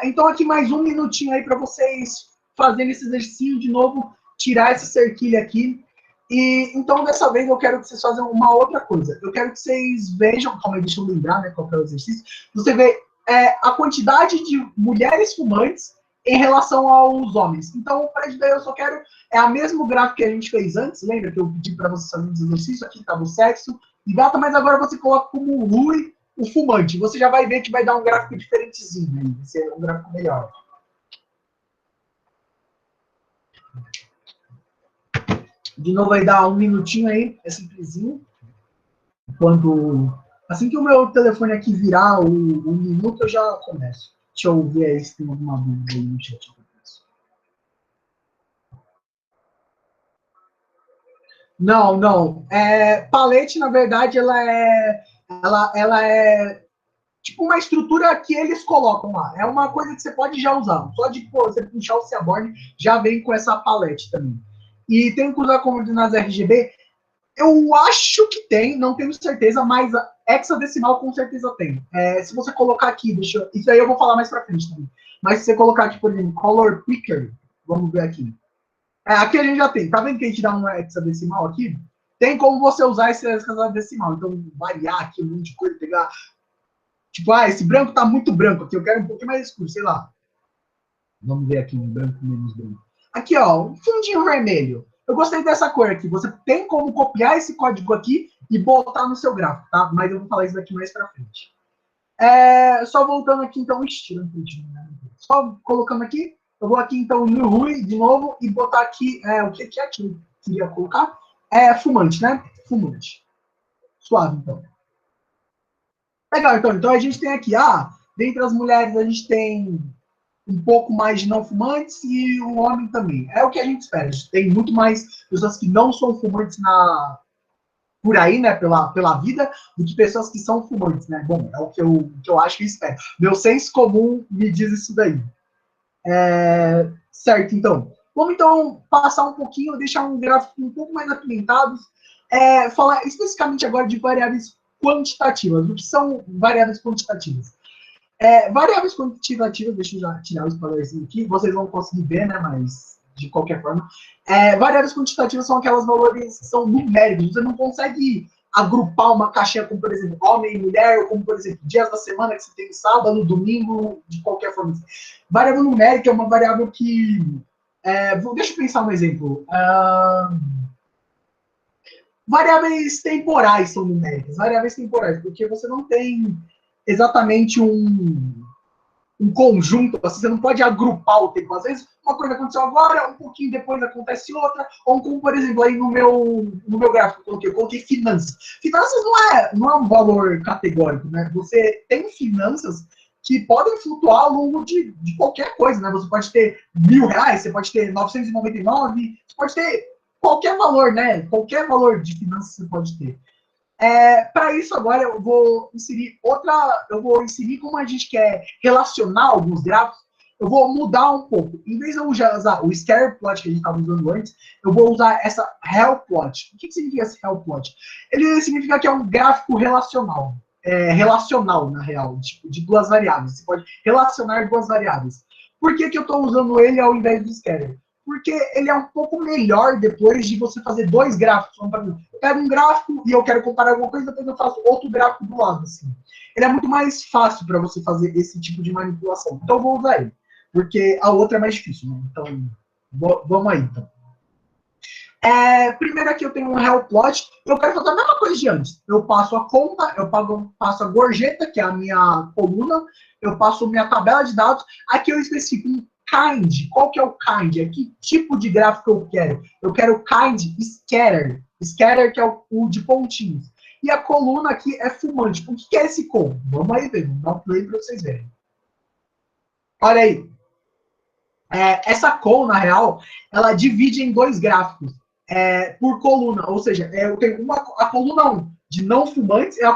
Então, aqui mais um minutinho aí para vocês fazerem esse exercício de novo, tirar essa cerquilha aqui. E então, dessa vez, eu quero que vocês façam uma outra coisa. Eu quero que vocês vejam, calma aí, deixa eu lembrar, né, qual que é o exercício. Você vê a quantidade de mulheres fumantes em relação aos homens. Então, para isso daí, eu só quero. É a mesmo gráfico que a gente fez antes. Lembra que eu pedi para vocês fazerem os exercícios? Aqui estava o sexo e data, mas agora você coloca como Rui o fumante. Você já vai ver que vai dar um gráfico diferentezinho. Né? Vai ser um gráfico melhor. De novo, vai dar um minutinho aí, é simplesinho. Assim que o meu telefone aqui virar o minuto, eu já começo. Deixa eu ver aí se tem alguma dúvida aí no chat. Não, não. Palete, na verdade, ela é tipo uma estrutura que eles colocam lá. É uma coisa que você pode já usar. Só de você puxar o Seaborn, já vem com essa palete também. E tem que usar coordenadas RGB. Eu acho que tem, não tenho certeza, mas a hexadecimal com certeza tem. Se você colocar aqui, isso aí eu vou falar mais pra frente também. Mas se você colocar aqui, por exemplo, Color Picker, vamos ver aqui. Aqui a gente já tem. Tá vendo que a gente dá uma hexadecimal aqui? Tem como você usar esse hexadecimal. Então, variar aqui um monte de coisa, pegar. Tipo, esse branco tá muito branco aqui, eu quero um pouquinho mais escuro, sei lá. Vamos ver aqui um branco menos branco. Aqui, ó, um fundinho vermelho. Eu gostei dessa cor aqui. Você tem como copiar esse código aqui e botar no seu gráfico, tá? Mas eu vou falar isso daqui mais pra frente. Só voltando aqui, então, estilo. Só colocando aqui, eu vou aqui, então, no RUI de novo e botar aqui, o que é que eu queria colocar? Fumante, né? Fumante. Suave, então. Legal, então a gente tem aqui, dentre as mulheres a gente tem um pouco mais de não fumantes e o homem também. É o que a gente espera. A gente tem muito mais pessoas que não são fumantes por aí, né, pela vida, do que pessoas que são fumantes, né? Bom, é o que eu acho e espero. Meu senso comum me diz isso daí. Certo, então. Vamos então passar um pouquinho, deixar um gráfico um pouco mais apimentado, falar especificamente agora de variáveis quantitativas. O que são variáveis quantitativas? Variáveis quantitativas, deixa eu já tirar o spoilerzinho aqui, vocês vão conseguir ver, né, mas de qualquer forma. Variáveis quantitativas são aquelas valores que são numéricos, você não consegue agrupar uma caixinha como, por exemplo, homem e mulher, ou como, por exemplo, dias da semana que você tem sábado, domingo, de qualquer forma. Variável numérica é uma variável que... deixa eu pensar um exemplo. Variáveis temporais são numéricas, variáveis temporais, porque você não tem exatamente um conjunto, assim, você não pode agrupar o tempo. Às vezes, uma coisa aconteceu agora, um pouquinho depois acontece outra, ou como, por exemplo, aí no meu gráfico, eu coloquei finanças. Finanças não é um valor categórico, né? Você tem finanças que podem flutuar ao longo de qualquer coisa, né? Você pode ter R$1.000, você pode ter 999, você pode ter qualquer valor, né? Qualquer valor de finanças você pode ter. Para isso, agora eu vou inserir como a gente quer relacionar alguns gráficos, eu vou mudar um pouco. Em vez de eu usar o scatter plot que a gente estava usando antes, eu vou usar essa hell plot. O que significa esse hell plot? Ele significa que é um gráfico relacional. Relacional, na real, tipo, de duas variáveis. Você pode relacionar duas variáveis. Por que eu estou usando ele ao invés do scatter? Porque ele é um pouco melhor depois de você fazer dois gráficos. Eu pego um gráfico e eu quero comparar alguma coisa, depois eu faço outro gráfico do lado. Assim. Ele é muito mais fácil para você fazer esse tipo de manipulação. Então eu vou usar ele, porque a outra é mais difícil. Né? Então, vamos aí. Então. Primeiro aqui eu tenho um hell plot. Eu quero fazer a mesma coisa de antes. Eu passo a conta, passo a gorjeta, que é a minha coluna, eu passo a minha tabela de dados. Aqui eu especifico um kind. Qual que é o kind? É que tipo de gráfico eu quero? Eu quero kind scatter. Scatter que é o de pontinhos. E a coluna aqui é fumante. O que é esse com? Vamos aí ver. Vamos dar um play para vocês verem. Olha aí. Essa call, na real, ela divide em dois gráficos por coluna. Ou seja, eu tenho a coluna 1 de não fumantes e a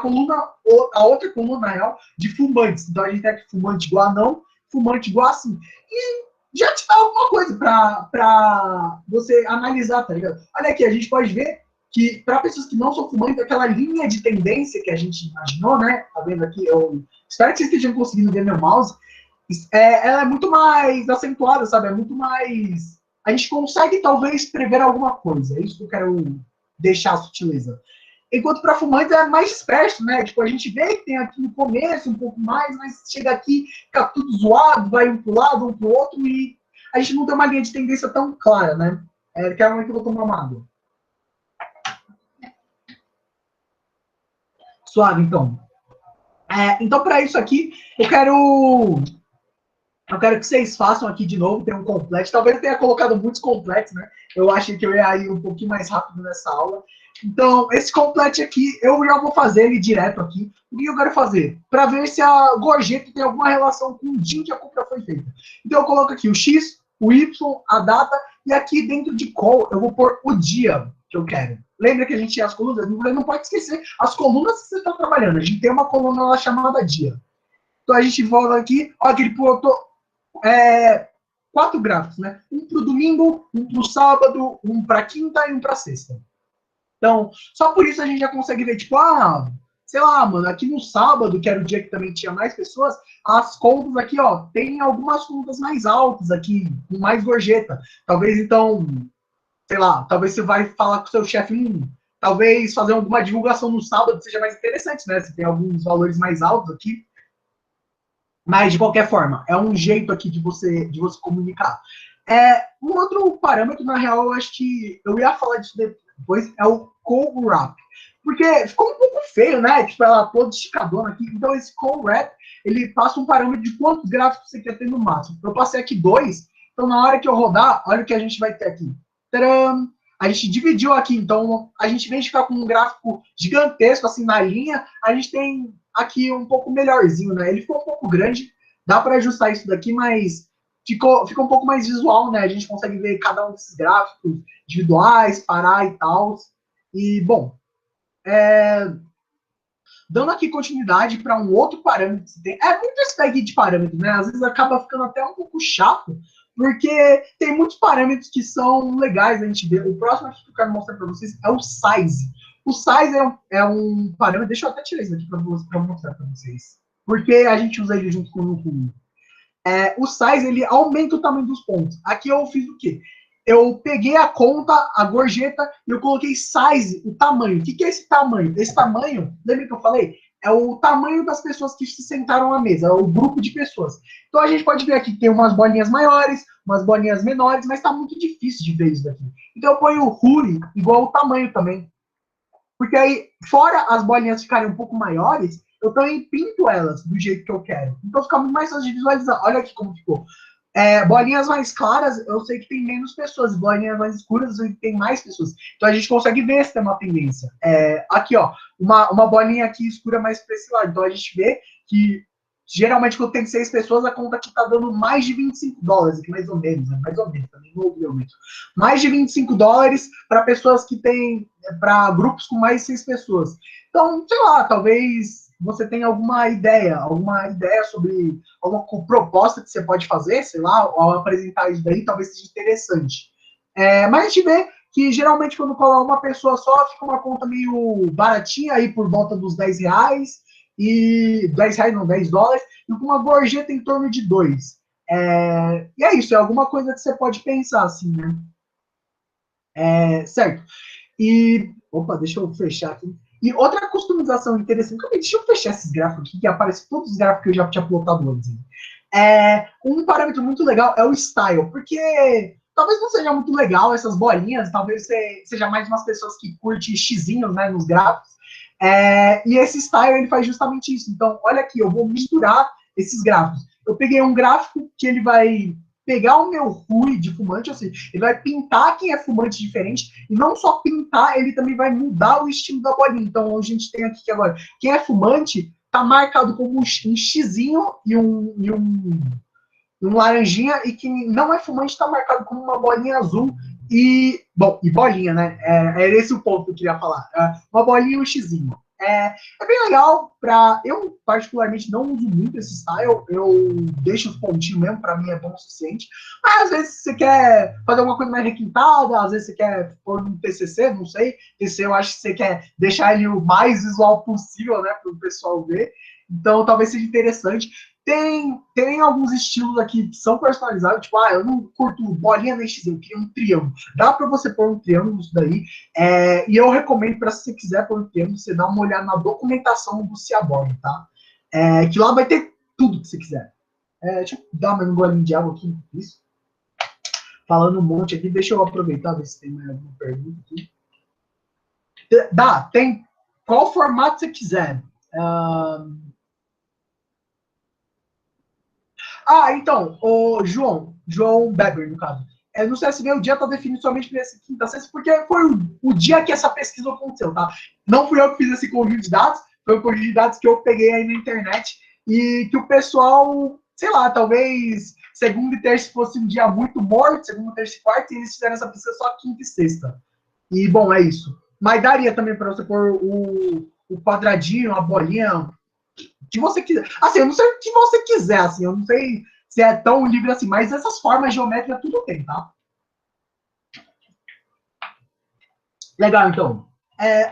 outra coluna, na real, de fumantes. Então a gente tem aqui fumante igual a não, fumante igual a sim. E já te dá alguma coisa para você analisar, tá ligado? Olha aqui, a gente pode ver que para pessoas que não são fumantes, aquela linha de tendência que a gente imaginou, né? Tá vendo aqui? Eu espero que vocês estejam conseguindo ver meu mouse. Ela é muito mais acentuada, sabe? É muito mais... A gente consegue, talvez, prever alguma coisa. É isso que eu quero deixar a sutileza. Enquanto para fumantes é mais disperso, né? Tipo, a gente vê que tem aqui no começo um pouco mais, mas chega aqui, fica tudo zoado, vai um para o lado, um para o outro, e a gente não tem uma linha de tendência tão clara, né? Daqui a pouco eu vou tomar uma água. Suave, então. Então, para isso aqui, eu quero que vocês façam aqui de novo, tem um complete. Talvez eu tenha colocado muitos completos, né? Eu achei que eu ia ir um pouquinho mais rápido nessa aula. Então, esse complete aqui, eu já vou fazer ele direto aqui. O que eu quero fazer? Para ver se a gorjeta tem alguma relação com o dia que a compra foi feita. Então, eu coloco aqui o X, o Y, a data, e aqui dentro de call eu vou pôr o dia que eu quero. lembra que a gente tinha as colunas? Você não pode esquecer as colunas que você está trabalhando. A gente tem uma coluna lá chamada dia. Então a gente volta aqui, ó, que ele botou 4 gráficos, né? Um para o domingo, um para o sábado, um para quinta e um para sexta. Então, só por isso a gente já consegue ver, tipo, sei lá, mano, aqui no sábado, que era o dia que também tinha mais pessoas, as contas aqui, ó, tem algumas contas mais altas aqui, com mais gorjeta. Talvez, então, sei lá, talvez você vai falar com o seu chefe, talvez fazer alguma divulgação no sábado seja mais interessante, né? Você tem alguns valores mais altos aqui. Mas, de qualquer forma, é um jeito aqui de você comunicar. Um outro parâmetro, na real, eu acho que eu ia falar disso depois, é o call wrap. Porque ficou um pouco feio, né? Tipo, ela toda esticadona aqui. Então, esse call wrap, ele passa um parâmetro de quantos gráficos você quer ter no máximo. Eu passei aqui 2, então na hora que eu rodar, olha o que a gente vai ter aqui. Tcharam! A gente dividiu aqui, então a gente, em vez de ficar com um gráfico gigantesco, assim, na linha, a gente tem aqui um pouco melhorzinho, né? Ele ficou um pouco grande, dá para ajustar isso daqui, mas fica um pouco mais visual, né? A gente consegue ver cada um desses gráficos individuais, parar e tal. E, bom, dando aqui continuidade para um outro parâmetro que você tem. É muito esse daqui de parâmetro, né? Às vezes acaba ficando até um pouco chato, porque tem muitos parâmetros que são legais a gente ver. O próximo aqui que eu quero mostrar para vocês é o size. O size é um parâmetro, deixa eu até tirar isso aqui para mostrar para vocês, porque a gente usa ele junto com o núcleo. O size, ele aumenta o tamanho dos pontos. Aqui eu fiz o quê? Eu peguei a conta, a gorjeta, e eu coloquei size, o tamanho. O que é esse tamanho? Esse tamanho, lembra que eu falei? É o tamanho das pessoas que se sentaram à mesa, é o grupo de pessoas. Então a gente pode ver aqui que tem umas bolinhas maiores, umas bolinhas menores, mas está muito difícil de ver isso daqui. Então eu ponho o RURI igual o tamanho também. Porque aí, fora as bolinhas ficarem um pouco maiores, eu também pinto elas do jeito que eu quero. Então fica muito mais fácil de visualizar. Olha aqui como ficou. Bolinhas mais claras, eu sei que tem menos pessoas. Bolinhas mais escuras, eu sei que tem mais pessoas. Então a gente consegue ver se tem uma tendência. Aqui, ó, uma bolinha aqui escura mais para esse lado. Então a gente vê que, geralmente, quando tem 6 pessoas, a conta aqui tá dando mais de $25, aqui mais ou menos, né? Mais ou menos, também não ouvi muito. Mais de $25 para pessoas que têm, para grupos com mais de 6 pessoas. Então, sei lá, talvez você tenha alguma ideia sobre alguma proposta que você pode fazer, sei lá, ao apresentar isso daí, talvez seja interessante. Mas a gente vê que geralmente quando cola uma pessoa só, fica uma conta meio baratinha aí por volta dos R$10, e R$10 não, $10, e com uma gorjeta em torno de 2. E é isso, é alguma coisa que você pode pensar, assim, né? Certo. E, opa, deixa eu fechar aqui. E outra customização interessante, deixa eu fechar esses gráficos aqui, que aparecem todos os gráficos que eu já tinha plotado antes. Um parâmetro muito legal é o style, porque talvez não seja muito legal essas bolinhas, talvez seja mais umas pessoas que curtem xizinhos, né, nos gráficos. E esse style, ele faz justamente isso. Então, olha aqui, eu vou misturar esses gráficos. Eu peguei um gráfico que ele vai pegar o meu RUI de fumante, ou seja, ele vai pintar quem é fumante diferente, e não só pintar, ele também vai mudar o estilo da bolinha. Então, a gente tem aqui que agora, quem é fumante tá marcado como um xizinho e um laranjinha, e quem não é fumante tá marcado como uma bolinha azul e bolinha, né? Era esse o ponto que eu queria falar. Uma bolinha e um xizinho. É bem legal. Eu, particularmente, não uso muito esse style. Eu deixo os pontinhos mesmo, para mim é bom o suficiente. Mas às vezes você quer fazer alguma coisa mais requintada, às vezes você quer pôr um TCC, não sei. TCC eu acho que você quer deixar ele o mais visual possível, né, para o pessoal ver. Então talvez seja interessante. Tem alguns estilos aqui que são personalizados, tipo, eu não curto bolinha nem X, eu queria um triângulo. Dá para você pôr um triângulo nisso daí, e eu recomendo, para se você quiser pôr um triângulo, você dá uma olhada na documentação do Seaborn, tá? Que lá vai ter tudo que você quiser. Deixa eu dar mais um golinho de água aqui, isso. Falando um monte aqui, deixa eu aproveitar, ver se tem mais alguma pergunta aqui. Tem qual formato você quiser. Então, o João Beber, no caso. No CSV, o dia está definido somente para esse quinta sexta, porque foi o dia que essa pesquisa aconteceu, tá? Não fui eu que fiz esse conjunto de dados, foi um conjunto de dados que eu peguei aí na internet e que o pessoal, sei lá, talvez segunda e terça fosse um dia muito morto, segunda, terça e quarta, e eles fizeram essa pesquisa só quinta e sexta. E, bom, é isso. Mas daria também para você pôr o quadradinho, a bolinha, que você quiser. Assim, eu não sei o que você quiser, assim, eu não sei se é tão livre assim, mas essas formas geométricas tudo tem, tá? Legal, então.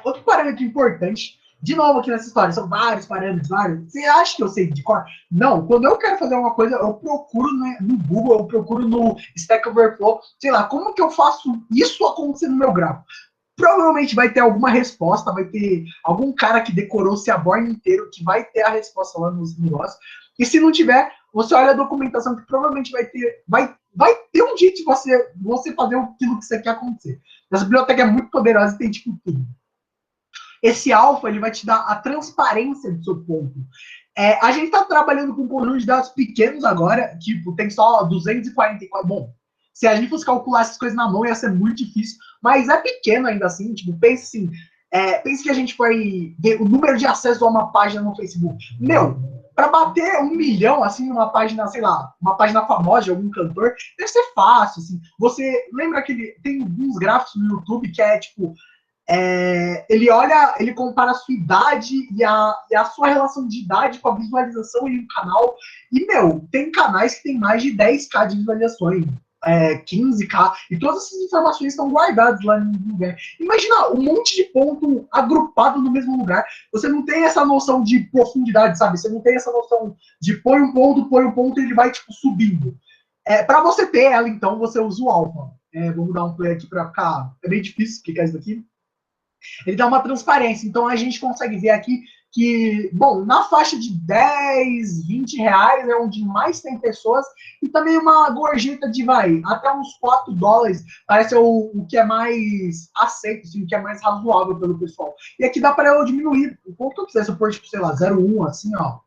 Outro parâmetro importante, de novo aqui nessa história, são vários parâmetros, vários. Você acha que eu sei de cor? Não, quando eu quero fazer uma coisa, eu procuro no Google, eu procuro no Stack Overflow, sei lá, como que eu faço isso acontecer no meu gráfico? Provavelmente vai ter alguma resposta, vai ter algum cara que decorou o Seaborn inteiro que vai ter a resposta lá nos negócios. E se não tiver, você olha a documentação que provavelmente vai ter um jeito de você fazer aquilo que você quer acontecer. Essa biblioteca é muito poderosa e tem tipo tudo. Esse alfa ele vai te dar a transparência do seu ponto. A gente está trabalhando com um conjunto de dados pequenos agora, tipo, tem só 244. Bom, se a gente fosse calcular essas coisas na mão, ia ser muito difícil, mas é pequeno ainda assim. Tipo, pense assim, pense que a gente vai ver o número de acessos a uma página no Facebook. Meu, para bater 1 milhão, assim, numa página, sei lá, uma página famosa de algum cantor, deve ser fácil, assim. Você lembra que tem alguns gráficos no YouTube que é, tipo, ele olha, ele compara a sua idade e a sua relação de idade com a visualização em um canal. E, meu, tem canais que tem mais de 10k de visualizações, 15k, e todas essas informações estão guardadas lá no lugar. Imagina um monte de ponto agrupado no mesmo lugar. Você não tem essa noção de profundidade, sabe? Você não tem essa noção de põe um ponto e ele vai, tipo, subindo. Para você ter ela, então, você usa o alfa. Vamos dar um play aqui para ficar. É bem difícil explicar isso daqui. Ele dá uma transparência. Então a gente consegue ver aqui que, bom, na faixa de 10, 20 reais é onde mais tem pessoas, e também uma gorjeta de, até uns 4 dólares, parece o que é mais aceito, assim, o que é mais razoável pelo pessoal. E aqui dá para eu diminuir o quanto que eu quiser, se eu pôr, tipo, sei lá, 0,1, assim, ó,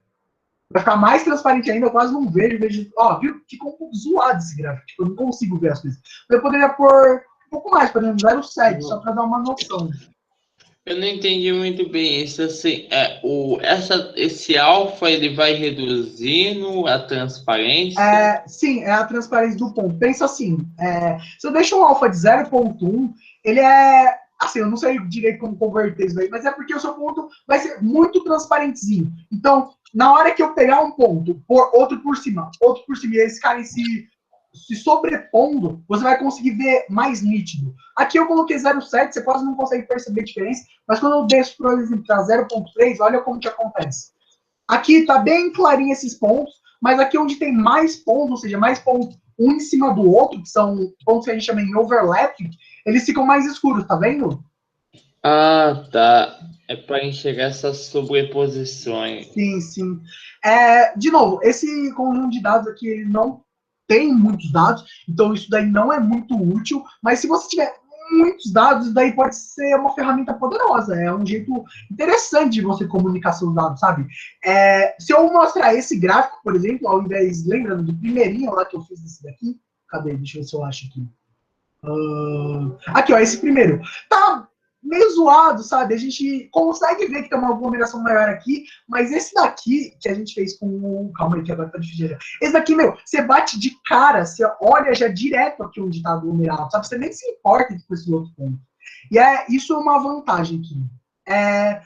vai ficar mais transparente ainda, eu quase não vejo, ó, viu? Ficou um pouco zoado esse gráfico, tipo, eu não consigo ver as coisas. Eu poderia pôr um pouco mais, por exemplo, 0,7, só para dar uma noção. Eu não entendi muito bem isso. Assim, esse alfa ele vai reduzindo a transparência. Sim, é a transparência do ponto. Pensa assim, se eu deixo um alfa de 0,1, ele é, assim, eu não sei direito como converter isso aí, mas é porque o seu ponto vai ser muito transparentezinho. Então, na hora que eu pegar um ponto, por outro por cima, e eles ficarem se sobrepondo, você vai conseguir ver mais nítido. Aqui eu coloquei 0,7, você quase não consegue perceber a diferença, mas quando eu desço, por exemplo, para 0,3, olha como que acontece. Aqui está bem clarinho esses pontos, mas aqui onde tem mais pontos, ou seja, mais pontos um em cima do outro, que são pontos que a gente chama de overlapping, eles ficam mais escuros, tá vendo? Ah, tá. É para enxergar essas sobreposições. Sim, sim. De novo, esse conjunto de dados aqui ele não tem muitos dados, então isso daí não é muito útil, mas se você tiver muitos dados, isso daí pode ser uma ferramenta poderosa, é um jeito interessante de você comunicar seus dados, sabe? Se eu mostrar esse gráfico, por exemplo, ao invés, lembrando do primeirinho lá que eu fiz desse daqui, cadê? Deixa eu ver se eu acho aqui. Aqui, ó, esse primeiro. Tá meio zoado, sabe? A gente consegue ver que tem uma aglomeração maior aqui, mas esse daqui que a gente fez com. Calma aí, que agora tá difícil. Esse daqui, meu, você bate de cara, você olha já direto aqui onde tá aglomerado, sabe? Você nem se importa com esse outro ponto. E isso é uma vantagem aqui.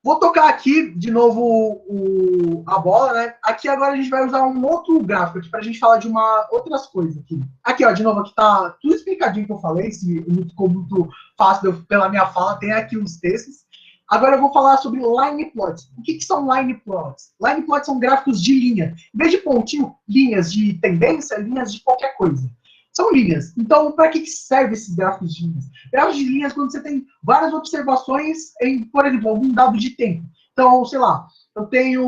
Vou tocar aqui de novo a bola, né? Aqui agora a gente vai usar um outro gráfico aqui para a gente falar de outras coisas aqui. Aqui, ó, de novo, aqui tá tudo explicadinho que eu falei, se não ficou muito fácil pela minha fala, tem aqui os textos. Agora eu vou falar sobre line plots. O que são line plots? Line plots são gráficos de linha. Em vez de pontinho, linhas de tendência, linhas de qualquer coisa. São linhas. Então, para que serve esses gráficos de linhas? Gráficos de linhas quando você tem várias observações em, por exemplo, algum dado de tempo. Então, sei lá, eu tenho...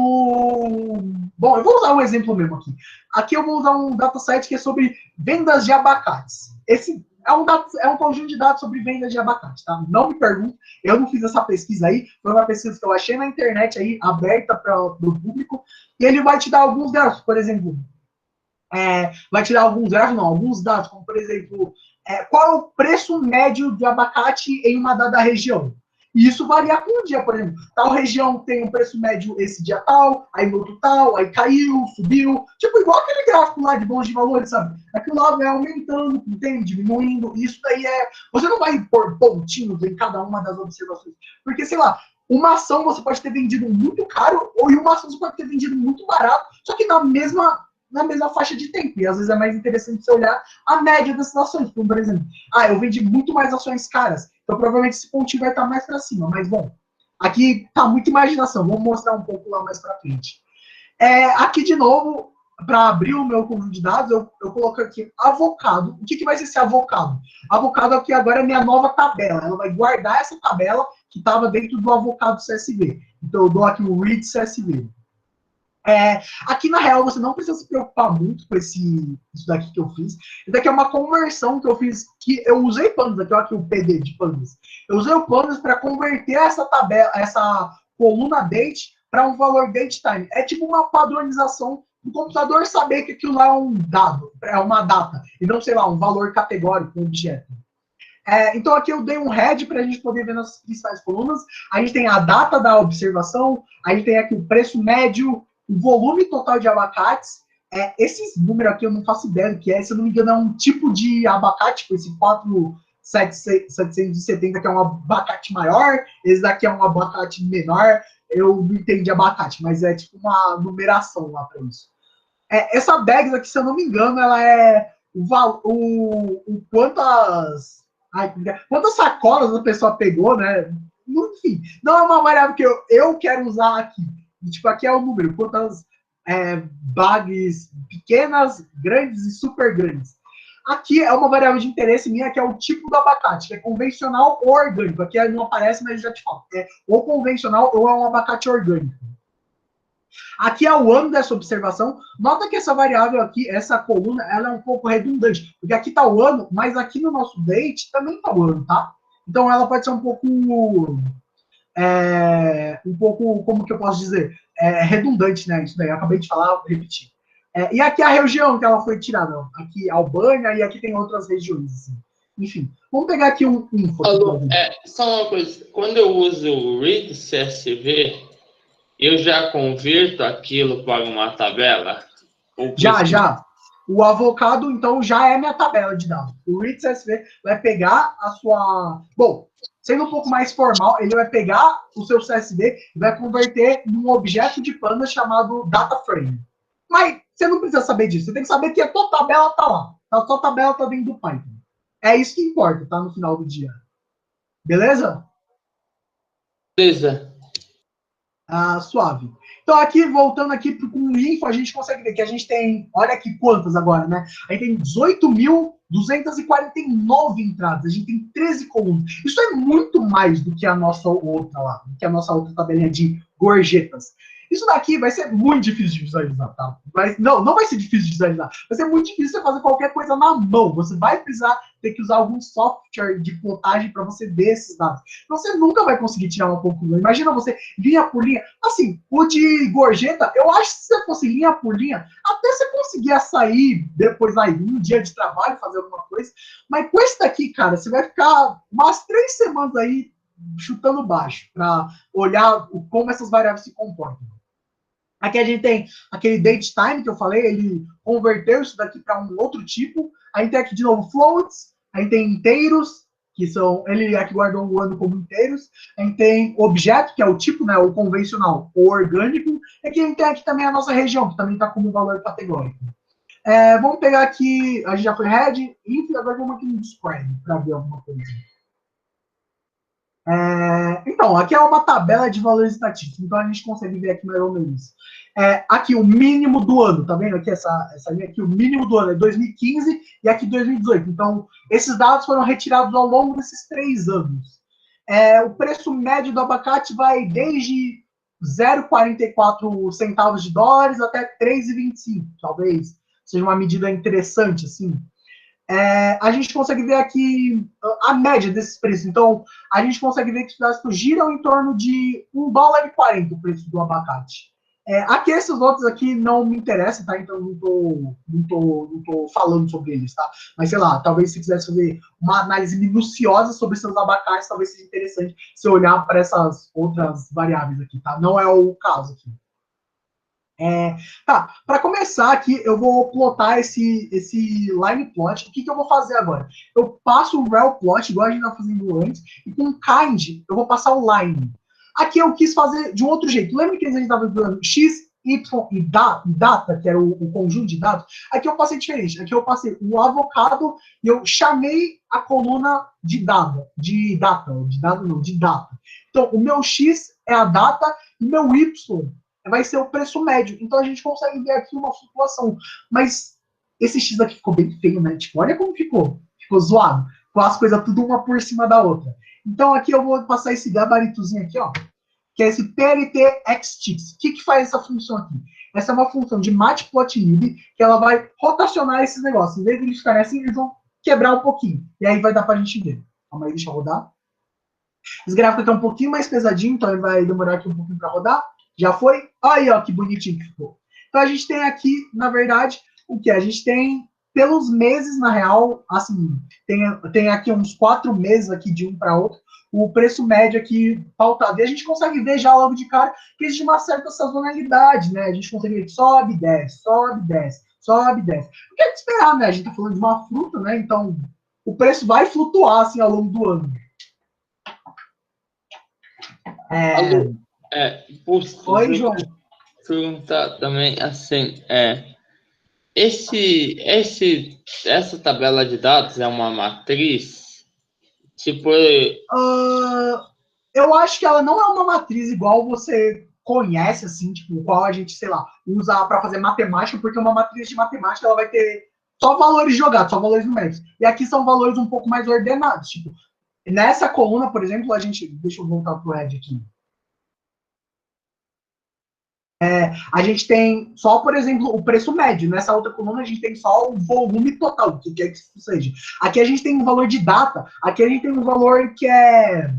Bom, eu vou usar um exemplo mesmo aqui. Aqui eu vou usar um dataset que é sobre vendas de abacates. Esse é um conjunto de dados sobre vendas de abacate, tá? Não me pergunte, eu não fiz essa pesquisa aí, foi uma pesquisa que eu achei na internet aí, aberta para o público, e ele vai te dar alguns dados, por exemplo, vai te dar alguns dados, como por exemplo, qual é o preço médio de abacate em uma dada região. E isso varia com o dia, por exemplo. Tal região tem um preço médio esse dia tal, aí no outro tal, aí caiu, subiu. Tipo, igual aquele gráfico lá de bolsa de valores, sabe? Aquilo lá vai aumentando, entende? Diminuindo. Isso daí é... Você não vai pôr pontinhos em cada uma das observações. Porque, sei lá, uma ação você pode ter vendido muito caro, ou uma ação você pode ter vendido muito barato, só que na mesma faixa de tempo. E às vezes é mais interessante você olhar a média dessas ações. Como, por exemplo, eu vendi muito mais ações caras, então provavelmente esse pontinho vai estar mais para cima. Mas, bom, aqui tá muita imaginação. Vamos mostrar um pouco lá mais para frente. Aqui, de novo, para abrir o meu conjunto de dados, eu coloquei aqui avocado. O que vai ser esse avocado? Avocado aqui agora é minha nova tabela. Ela vai guardar essa tabela que estava dentro do avocado CSV. Então, eu dou aqui o read CSV. Aqui, na real, você não precisa se preocupar muito com isso daqui que eu fiz. Isso daqui é uma conversão que eu fiz, que eu usei Pandas, aqui, ó, aqui o PD de Pandas. Eu usei o Pandas para converter essa tabela, essa coluna date para um valor date time. É tipo uma padronização do computador saber que aquilo lá é um dado, é uma data, e não, sei lá, um valor categórico, um objeto. Então aqui eu dei um head para a gente poder ver nas principais colunas. A gente tem a data da observação, a gente tem aqui o preço médio, o volume total de abacates. Esses números aqui eu não faço ideia do que é, se eu não me engano é um tipo de abacate, tipo esse 4.770 que é um abacate maior, esse daqui é um abacate menor, eu não entendi abacate, mas é tipo uma numeração lá para isso. Essa bags aqui, se eu não me engano, ela é quantas sacolas a pessoa pegou, né? Enfim, não é uma variável que eu quero usar aqui. Tipo, aqui é o número, quantas bags pequenas, grandes e super grandes. Aqui é uma variável de interesse minha, que é o tipo do abacate, que é convencional ou orgânico. Aqui não aparece, mas eu já te falo. É ou convencional ou é um abacate orgânico. Aqui é o ano dessa observação. Nota que essa variável aqui, essa coluna, ela é um pouco redundante, porque aqui está o ano, mas aqui no nosso date também está o ano, tá? Então ela pode ser um pouco, como que eu posso dizer? Redundante, né? Isso daí, eu acabei de falar, vou repetir. E aqui a região que ela foi tirada, ó. Aqui Albânia e aqui tem outras regiões, assim. Enfim, vamos pegar aqui um info. Alô, só uma coisa, quando eu uso o read CSV, eu já converto aquilo para uma tabela? Já. O avocado, então, já é minha tabela de dados. O read CSV vai pegar a sua... Bom, sendo um pouco mais formal, ele vai pegar o seu CSV e vai converter num objeto de Panda chamado data frame. Mas você não precisa saber disso. Você tem que saber que a tua tabela tá lá. A tua tabela tá dentro do Python. É isso que importa, tá? No final do dia. Beleza? Beleza. Suave. Então, aqui, voltando aqui com o info, a gente consegue ver que a gente tem, olha aqui quantas agora, né? A gente tem 18.249 entradas, a gente tem 13 colunas. Isso é muito mais do que a nossa outra lá, do que a nossa outra tabelinha de gorjetas. Isso daqui vai ser muito difícil de visualizar, tá? Não vai ser difícil de visualizar. Vai ser muito difícil você fazer qualquer coisa na mão. Você vai precisar ter que usar algum software de plotagem para você ver esses dados. Então, você nunca vai conseguir tirar uma conclusão. Imagina você linha por linha. Assim, o de gorjeta, eu acho que se você fosse linha por linha, até você conseguia sair depois aí, um dia de trabalho, fazer alguma coisa. Mas com esse daqui, cara, você vai ficar umas 3 semanas aí chutando baixo para olhar como essas variáveis se comportam. Aqui a gente tem aquele date time que eu falei, ele converteu isso daqui para um outro tipo. A gente tem aqui de novo floats, a gente tem inteiros, que são, ele aqui guardou o ano como inteiros. A gente tem objeto, que é o tipo, né, o convencional, o orgânico. E aqui a gente tem aqui também a nossa região, que também está como valor categórico. Vamos pegar aqui, a gente já foi head, info, agora vamos aqui no describe para ver alguma coisa. Então, aqui é uma tabela de valores estatísticos, então a gente consegue ver aqui mais ou menos. Aqui o mínimo do ano, tá vendo aqui essa linha aqui, o mínimo do ano é 2015 e aqui 2018. Então, esses dados foram retirados ao longo desses 3 anos. O preço médio do abacate vai desde 0,44 centavos de dólares até 3,25, talvez seja uma medida interessante, assim. A gente consegue ver aqui a média desses preços. Então, a gente consegue ver que os gastos giram em torno de $1,40 o preço do abacate. Aqui, esses outros aqui não me interessam, tá? Então não tô falando sobre eles, tá? Mas sei lá, talvez se quisesse fazer uma análise minuciosa sobre seus abacates, talvez seja interessante você olhar para essas outras variáveis aqui, tá? Não é o caso aqui. Tá, para começar aqui, eu vou plotar esse line plot. O que eu vou fazer agora? Eu passo o rel plot, igual a gente estava fazendo antes, e com kind eu vou passar o line. Aqui eu quis fazer de um outro jeito. Lembra que a gente estava usando x, y e data, que era o conjunto de dados? Aqui eu passei diferente. Aqui eu passei o avocado e eu chamei a coluna de data. De data. Então, o meu x é a data e meu y vai ser o preço médio. Então a gente consegue ver aqui uma flutuação. Mas esse X aqui ficou bem feio, né? Tipo, olha como ficou. Ficou zoado. Com as coisas tudo uma por cima da outra. Então aqui eu vou passar esse gabaritozinho aqui, ó. Que é esse PLT-XTix. O que faz essa função aqui? Essa é uma função de matplotlib que ela vai rotacionar esses negócios. Em vez de eles ficarem assim, eles vão quebrar um pouquinho. E aí vai dar pra gente ver. Calma aí, deixa eu rodar. Esse gráfico aqui é um pouquinho mais pesadinho, então ele vai demorar aqui um pouquinho para rodar. Já foi? Aí, ó, que bonitinho que ficou. Então a gente tem aqui, na verdade, o que? A gente tem, pelos meses, na real, assim, tem aqui uns 4 meses aqui de um para outro, o preço médio aqui pautado. E a gente consegue ver já logo de cara que existe uma certa sazonalidade, né? A gente consegue ver que sobe, desce, sobe, desce, sobe, desce. O que é de esperar, né? A gente tá falando de uma fruta, né? Então o preço vai flutuar, assim, ao longo do ano. Oi, João. Perguntar também assim, essa tabela de dados é uma matriz? Tipo, eu acho que ela não é uma matriz igual você conhece, assim, tipo, qual a gente, sei lá, usa para fazer matemática, porque uma matriz de matemática ela vai ter só valores jogados, só valores numéricos. E aqui são valores um pouco mais ordenados. Tipo, nessa coluna, por exemplo, a gente. Deixa eu voltar pro Ed aqui. A gente tem só, por exemplo, o preço médio. Nessa outra coluna, a gente tem só o volume total, o que quer que isso seja. Aqui a gente tem um valor de data, aqui a gente tem um valor que é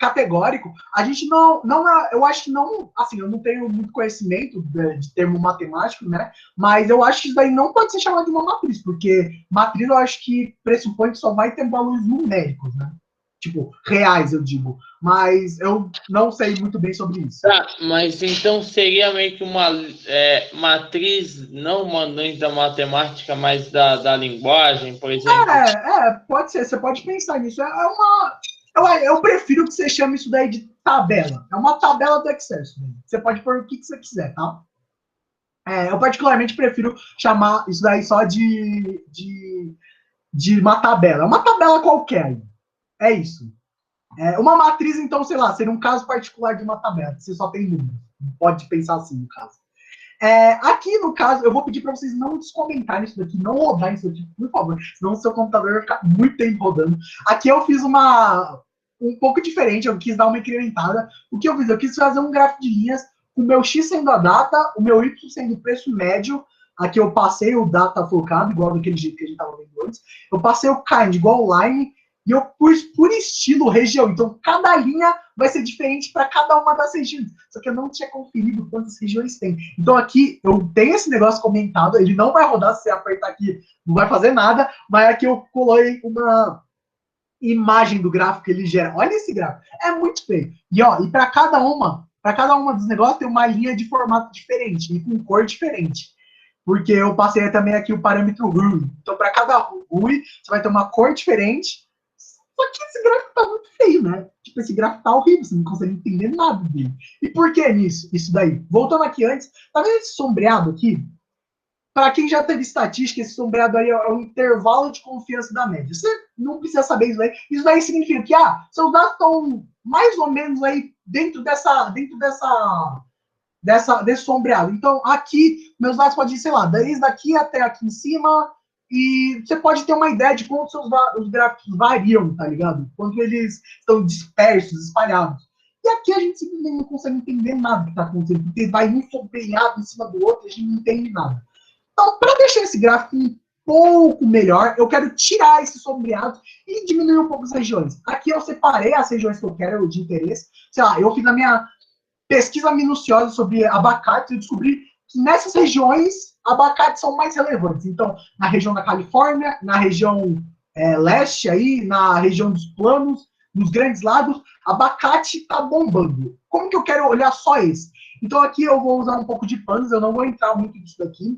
categórico. A gente não eu acho que não, assim, eu não tenho muito conhecimento de termo matemático, né? Mas eu acho que isso daí não pode ser chamado de uma matriz, porque matriz eu acho que pressupõe que só vai ter valores numéricos, né? Tipo, reais, eu digo. Mas eu não sei muito bem sobre isso. Tá, mas então seria meio que uma matriz, não manuais da matemática, mas da linguagem, por exemplo? Pode ser. Você pode pensar nisso. Eu prefiro que você chame isso daí de tabela. É uma tabela do Excel. Você pode pôr o que você quiser, tá? Eu particularmente prefiro chamar isso daí só de uma tabela. É uma tabela qualquer. É isso. Uma matriz, então, sei lá, seria um caso particular de uma tabela. Você só tem números. Pode pensar assim, no caso. Aqui, no caso, eu vou pedir para vocês não descomentarem isso daqui, não rodar isso aqui, por favor. Senão o seu computador vai ficar muito tempo rodando. Aqui eu fiz um pouco diferente, eu quis dar uma incrementada. O que eu fiz? Eu quis fazer um gráfico de linhas, com o meu X sendo a data, o meu Y sendo o preço médio. Aqui eu passei o data focado, igual daquele jeito que a gente estava vendo antes. Eu passei o kind igual o line, e eu pus por estilo região. Então, cada linha vai ser diferente para cada uma das regiões. Só que eu não tinha conferido quantas regiões tem. Então, aqui eu tenho esse negócio comentado. Ele não vai rodar se você apertar aqui, não vai fazer nada. Mas aqui eu coloquei uma imagem do gráfico que ele gera. Olha esse gráfico. É muito feio. E para cada uma dos negócios tem uma linha de formato diferente e com cor diferente. Porque eu passei também aqui o parâmetro RUI. Então, para cada RUI, você vai ter uma cor diferente. Só que esse gráfico tá muito feio, né? Tipo, esse gráfico tá horrível, você não consegue entender nada dele. E por que nisso? Isso daí? Voltando aqui antes, tá vendo esse sombreado aqui? Para quem já teve estatística, esse sombreado aí é o intervalo de confiança da média. Você não precisa saber isso daí. Isso daí significa que, seus dados estão mais ou menos aí dentro desse sombreado. Então, aqui, meus dados podem ir, sei lá, desde aqui até aqui em cima, e você pode ter uma ideia de quanto os gráficos variam, tá ligado? Quanto eles estão dispersos, espalhados. E aqui a gente simplesmente não consegue entender nada que está acontecendo, porque vai um sombreado em cima do outro e a gente não entende nada. Então, para deixar esse gráfico um pouco melhor, eu quero tirar esse sombreado e diminuir um pouco as regiões. Aqui eu separei as regiões que eu quero de interesse. Sei lá, eu fiz a minha pesquisa minuciosa sobre abacates, eu descobri que nessas regiões abacates são mais relevantes. Então, na região da Califórnia, na região leste aí, na região dos planos, nos grandes lagos, abacate está bombando. Como que eu quero olhar só esse? Então aqui eu vou usar um pouco de panos, eu não vou entrar muito nisso daqui.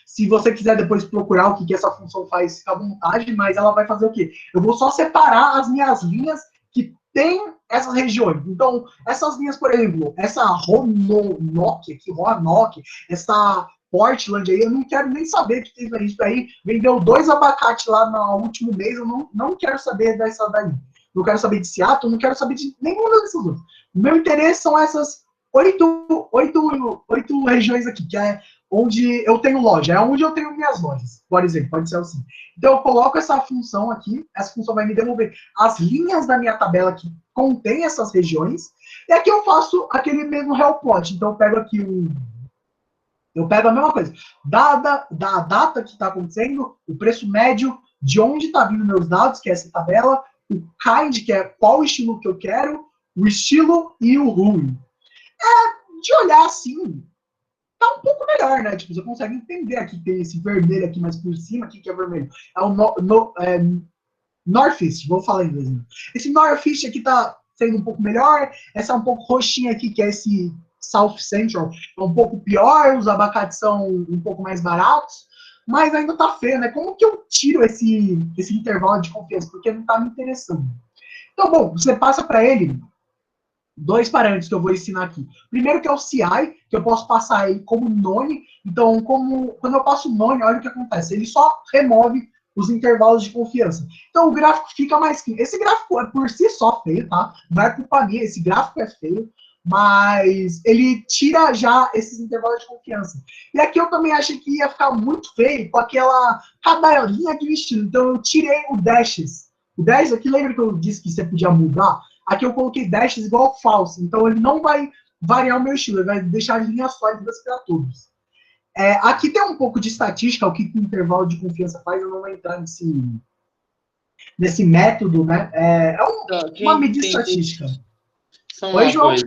Se você quiser depois procurar o que essa função faz, fica à vontade, mas ela vai fazer o quê? Eu vou só separar as minhas linhas que tem essas regiões. Então, essas linhas, por exemplo, essa Roanoke, aqui, Roanoke, essa Portland aí, eu não quero nem saber que tem isso aí. Vendeu 2 abacates lá no último mês, eu não quero saber dessa daí. Não quero saber de Seattle, não quero saber de nenhuma dessas outras. O meu interesse são essas oito regiões aqui, que é onde eu tenho loja, é onde eu tenho minhas lojas, por exemplo, pode ser assim. Então eu coloco essa função aqui, essa função vai me devolver as linhas da minha tabela que contém essas regiões, e aqui eu faço aquele mesmo helplot. Então eu pego aqui eu pego a mesma coisa, da data que está acontecendo, o preço médio, de onde está vindo meus dados, que é essa tabela, o kind, que é qual estilo que eu quero, o estilo e o ruim. De olhar assim, tá um pouco melhor, né? Tipo, você consegue entender aqui que tem esse vermelho aqui mais por cima, aqui que é vermelho. É o Northeast, vou falar em inglês. Né? Esse Northeast aqui tá sendo um pouco melhor, essa é um pouco roxinha aqui, que é esse South Central, é um pouco pior, os abacates são um pouco mais baratos, mas ainda tá feio, né? Como que eu tiro esse intervalo de confiança? Porque não tá me interessando. Então, bom, você passa para ele 2 parâmetros que eu vou ensinar aqui. Primeiro que é o CI, que eu posso passar ele como none. Então, quando eu passo none, olha o que acontece. Ele só remove os intervalos de confiança. Então, o gráfico fica mais clean. Esse gráfico é por si só feio, tá? Não é culpa minha, esse gráfico é feio. Mas ele tira já esses intervalos de confiança. E aqui eu também achei que ia ficar muito feio com aquela cadelinha de vestido. Então, eu tirei o dashes. O dash aqui, lembra que eu disse que você podia mudar? Aqui eu coloquei dashes igual falso, então ele não vai variar o meu estilo, ele vai deixar linhas sólidas para todos. Aqui tem um pouco de estatística, o que o intervalo de confiança faz, eu não vou entrar nesse método, né? Uma medida estatística. Só Oi, uma João? coisa.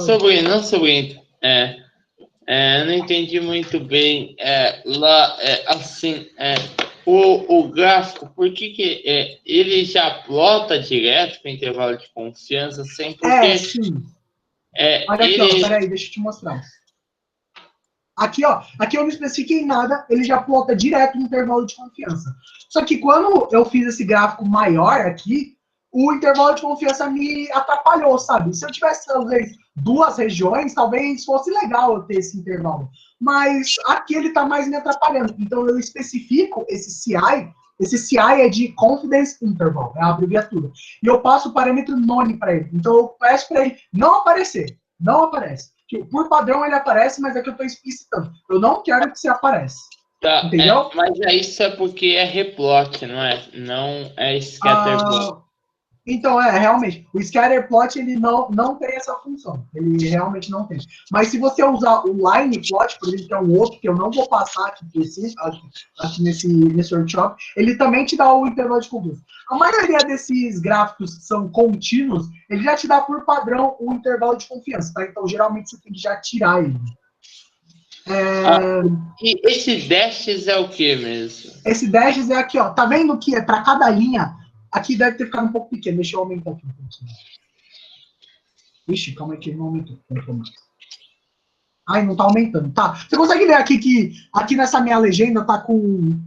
Sobre isso. Eu não entendi muito bem lá, assim, o gráfico, por que ele já plota direto com intervalo de confiança, sem porque Sim. Olha aqui, ele... peraí, deixa eu te mostrar. Aqui, aqui eu não especifiquei nada, ele já plota direto no intervalo de confiança. Só que quando eu fiz esse gráfico maior aqui, o intervalo de confiança me atrapalhou, sabe? Se eu tivesse, talvez, 2 regiões, talvez fosse legal eu ter esse intervalo. Mas aqui ele está mais me atrapalhando. Então eu especifico esse CI. Esse CI é de Confidence Interval, é a abreviatura. E eu passo o parâmetro none para ele. Então eu peço para ele não aparecer. Não aparece. Por padrão ele aparece, mas é que eu estou explicitando. Eu não quero que você apareça. Tá, entendeu? Mas isso é porque é replot, não é? Não é scatterplot. Então, realmente, o scatterplot ele não tem essa função. Ele realmente não tem. Mas se você usar o line plot, por exemplo, que é um outro que eu não vou passar aqui nesse workshop, ele também te dá o intervalo de confiança. A maioria desses gráficos que são contínuos, ele já te dá por padrão o intervalo de confiança, tá? Então, geralmente, você tem que já tirar ele. E esse dashes é o que mesmo? Esse dashes é aqui, ó. Tá vendo que é para cada linha? Aqui deve ter ficado um pouco pequeno. Deixa eu aumentar aqui um pouco. Ixi, calma aí que ele não aumentou. Ai, não tá aumentando. Tá. Você consegue ver aqui que aqui nessa minha legenda tá com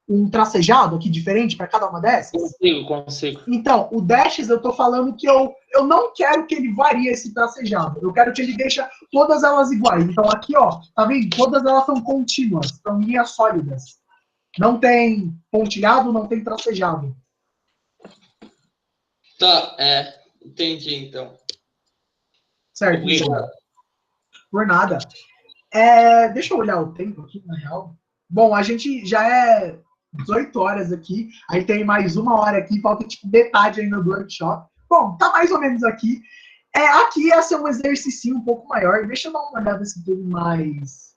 um tracejado aqui diferente para cada uma dessas? Consigo. Então, o dashes eu tô falando que eu não quero que ele varie esse tracejado. Eu quero que ele deixe todas elas iguais. Então aqui, ó, tá vendo? Todas elas são contínuas, são linhas sólidas. Não tem pontilhado, não tem tracejado. Tá, entendi então. Certo, Obrigado. então. Por nada. Deixa eu olhar o tempo aqui, na real. Bom, a gente já é 18 horas aqui, aí tem mais 1 hora aqui, falta tipo metade ainda do workshop. Bom, tá mais ou menos aqui. Aqui ia ser um exercício um pouco maior. Deixa eu dar uma olhada se teve mais.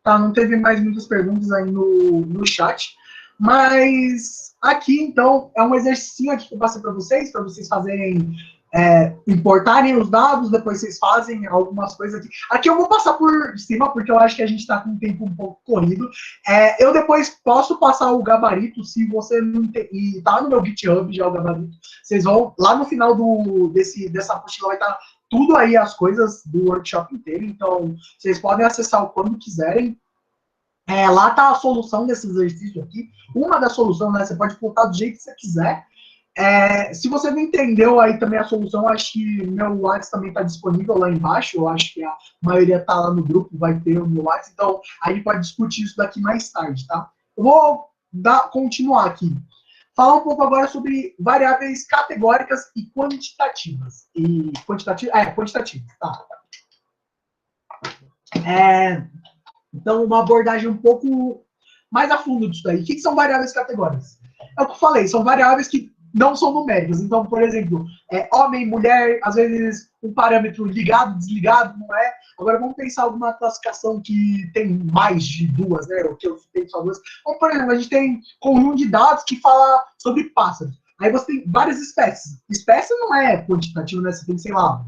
Tá, não teve mais muitas perguntas aí no chat. Mas aqui, então, é um exercício aqui que eu passei para vocês fazerem, importarem os dados, depois vocês fazem algumas coisas aqui. Aqui eu vou passar por cima, porque eu acho que a gente está com um tempo um pouco corrido. Eu depois posso passar o gabarito, se você não tem, e tá no meu GitHub já o gabarito. Vocês vão, lá no final dessa apostila vai estar tudo aí, as coisas do workshop inteiro, então vocês podem acessar o quando quiserem. Lá tá a solução desse exercício aqui. Uma das soluções, né? Você pode colocar do jeito que você quiser. Se você não entendeu aí também a solução, acho que meu WhatsApp também está disponível lá embaixo. Eu acho que a maioria está lá no grupo, vai ter o meu WhatsApp. Então, a gente pode discutir isso daqui mais tarde, tá? Eu vou continuar aqui. Falar um pouco agora sobre variáveis categóricas e quantitativas. Quantitativas, tá. Então, uma abordagem um pouco mais a fundo disso daí. O que são variáveis categóricas? É o que eu falei, são variáveis que não são numéricas. Então, por exemplo, homem, mulher, às vezes um parâmetro ligado, desligado, não é? Agora vamos pensar alguma classificação que tem mais de duas, né? O que eu tenho só duas. Como, por exemplo, a gente tem conjunto de dados que fala sobre pássaros. Aí você tem várias espécies. Espécie não é quantitativo, né? Você tem, sei lá,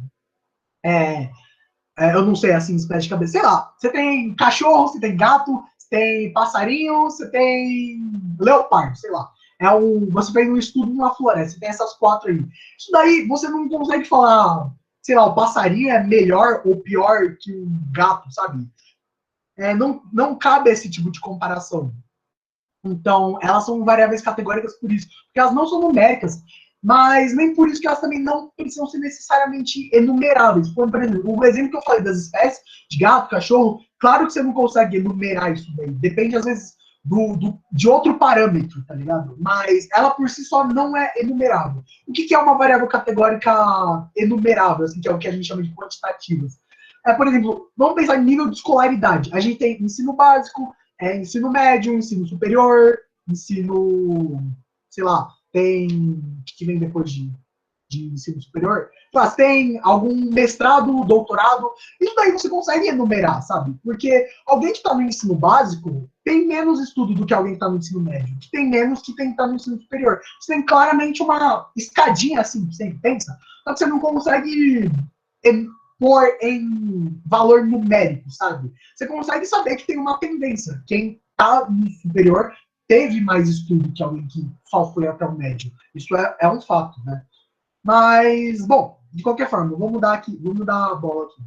eu não sei assim, espécie de cabeça. Sei lá, você tem cachorro, você tem gato, você tem passarinho, você tem leopardo, sei lá. Você fez um estudo numa floresta, você tem essas quatro aí. Isso daí você não consegue falar, sei lá, o passarinho é melhor ou pior que um gato, sabe? Não cabe esse tipo de comparação. Então, elas são variáveis categóricas por isso, porque elas não são numéricas, mas nem por isso que elas também não precisam ser necessariamente enumeráveis. Por exemplo, o exemplo que eu falei das espécies, de gato, cachorro, claro que você não consegue enumerar isso daí. Depende, às vezes, de outro parâmetro, tá ligado? Mas ela por si só não é enumerável. O que é uma variável categórica enumerável, assim, que é o que a gente chama de quantitativas? Por exemplo, vamos pensar em nível de escolaridade. A gente tem ensino básico, ensino médio, ensino superior, ensino, sei lá, tem o que vem depois de ensino superior? Mas tem algum mestrado, doutorado, isso daí você consegue enumerar, sabe? Porque alguém que está no ensino básico tem menos estudo do que alguém que está no ensino médio, que tem menos que tem que estar no ensino superior. Você tem claramente uma escadinha assim, você pensa, só que você não consegue pôr em valor numérico, sabe? Você consegue saber que tem uma tendência. Quem está no superior teve mais estudo que alguém que só foi até o médio. Isso é um fato, né? Mas, bom, de qualquer forma, vou mudar a bola aqui.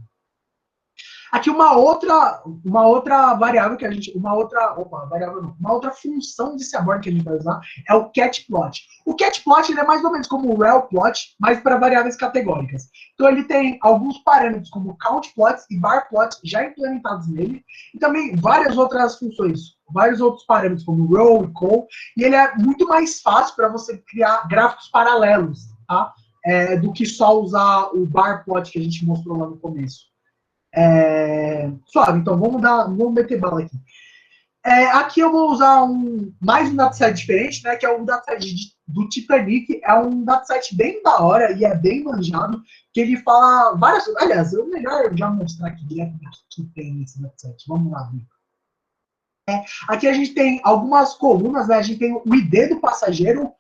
Aqui uma outra variável que a gente, uma outra função desse aborto que a gente vai usar é o catplot. O catplot ele é mais ou menos como o relplot, mas para variáveis categóricas. Então ele tem alguns parâmetros como countplots e barplots já implementados nele, e também várias outras funções, vários outros parâmetros como row e col, e ele é muito mais fácil para você criar gráficos paralelos, tá? Do que só usar o barplot que a gente mostrou lá no começo. Suave, então vamos meter bala aqui. Aqui eu vou usar mais um dataset diferente, né, que é um dataset do Titanic. É um dataset bem da hora e é bem manjado, que ele fala várias coisas. Aliás, é melhor já mostrar aqui direto que tem esse dataset. Vamos lá, ver. Aqui a gente tem algumas colunas, né? A gente tem o ID do passageiro,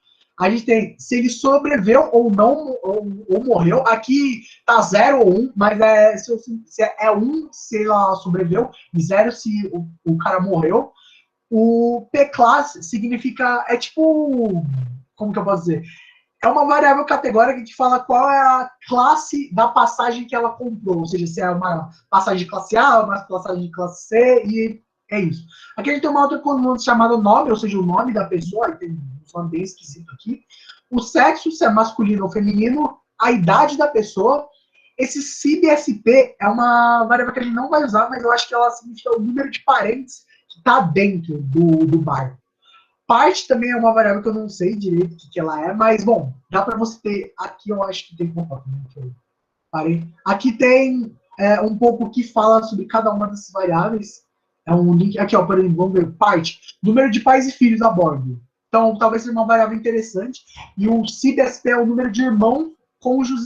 a gente tem se ele sobreviveu ou não, ou morreu. Aqui tá 0 ou 1, mas se é 1 se ela sobreviveu, e 0 se o cara morreu. O P-class significa, tipo, como que eu posso dizer? É uma variável categórica que fala qual é a classe da passagem que ela comprou, ou seja, se é uma passagem de classe A, uma passagem de classe C, e é isso. Aqui a gente tem uma outra coluna chamada nome, ou seja, o nome da pessoa, tem um nome bem esquisito aqui. O sexo, se é masculino ou feminino, a idade da pessoa. Esse CBSP é uma variável que a gente não vai usar, mas eu acho que ela significa o número de parentes que está dentro do bar. Parte também é uma variável que eu não sei direito o que ela é, mas, bom, dá para você ter. Aqui eu acho que tem. Opa, parei. Aqui tem um pouco que fala sobre cada uma dessas variáveis. É um link. Aqui, ó, por exemplo, vamos ver. Parte. Número de pais e filhos a bordo. Então, talvez seja uma variável interessante. E o CBSP é o número de irmãos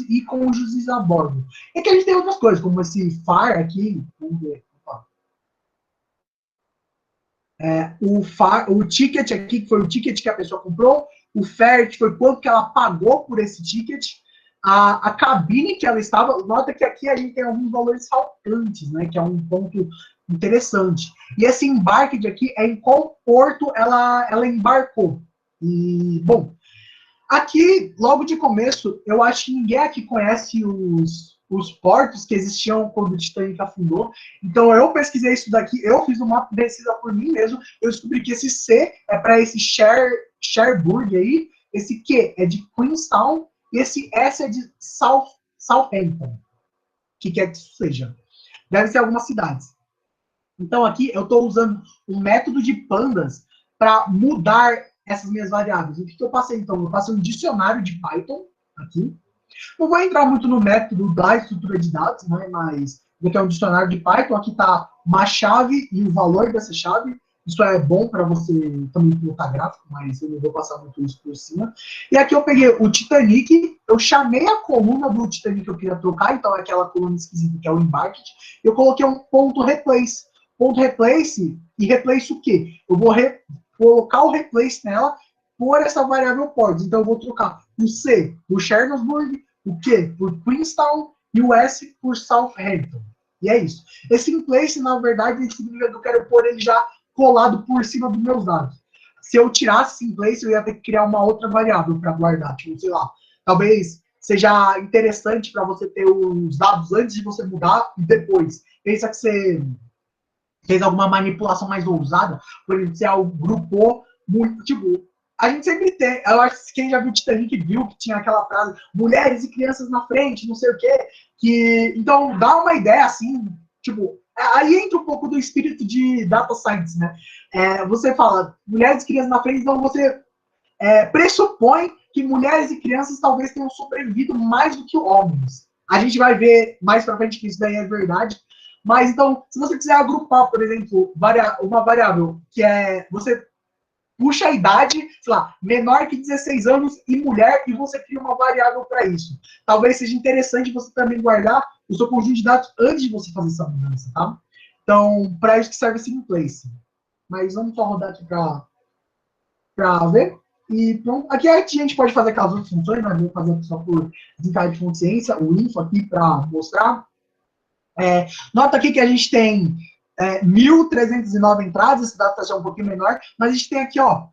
e cônjuges a bordo. É que a gente tem outras coisas, como esse FAR aqui. Vamos ver. O ticket aqui, que foi o ticket que a pessoa comprou, o fare, que foi quanto que ela pagou por esse ticket, a cabine que ela estava, nota que aqui a gente tem alguns valores faltantes, né, que é um ponto interessante. E esse embarque de aqui é em qual porto ela embarcou. E, bom, aqui, logo de começo, eu acho que ninguém aqui conhece os portos que existiam quando o Titanic afundou. Então, eu pesquisei isso daqui, eu fiz uma pesquisa por mim mesmo, eu descobri que esse C é para esse Cherbourg aí, esse Q é de Queenstown, e esse S é de Southampton, que quer que isso seja. Deve ser algumas cidades. Então, aqui, eu estou usando um método de pandas para mudar essas minhas variáveis. O que eu passei, então? Eu passei um dicionário de Python aqui. Não vou entrar muito no método da estrutura de dados, né? Mas aqui é um dicionário de Python. Aqui está uma chave e o valor dessa chave. Isso é bom para você também pilotar gráfico, mas eu não vou passar muito isso por cima. E aqui eu peguei o Titanic, eu chamei a coluna do Titanic que eu queria trocar, então é aquela coluna esquisita que é o embarque. Eu coloquei um ponto replace. Ponto replace, e replace o quê? Eu vou colocar o replace nela por essa variável port. Então eu vou trocar o C por Chernobyl, o Q por Queenstown e o S por Southampton. E é isso. Esse in place, na verdade, significa que eu quero pôr ele já colado por cima dos meus dados. Se eu tirasse esse in place, eu ia ter que criar uma outra variável para guardar. Tipo, sei lá, talvez seja interessante para você ter os dados antes de você mudar e depois. Pensa que você fez alguma manipulação mais ousada, por exemplo, você agrupou muito, tipo, a gente sempre tem, eu acho que quem já viu o Titanic viu que tinha aquela frase, mulheres e crianças na frente, não sei o quê, que, então, dá uma ideia, assim, tipo, aí entra um pouco do espírito de data science, né? Você fala, mulheres e crianças na frente, então você pressupõe que mulheres e crianças talvez tenham sobrevivido mais do que homens. A gente vai ver mais pra frente que isso daí é verdade, mas, então, se você quiser agrupar, por exemplo, uma variável que é... Você puxa a idade, sei lá, menor que 16 anos e mulher, e você cria uma variável para isso. Talvez seja interessante você também guardar o seu conjunto de dados antes de você fazer essa mudança, tá? Então, para isso que serve esse in place. Mas vamos só rodar aqui para ver. E pronto. Aqui a gente pode fazer aquelas outras funções, mas vou fazer só por desencargo de consciência, o info aqui para mostrar. Nota aqui que a gente tem 1.309 entradas, esse dado está um pouquinho menor, mas a gente tem aqui, ó,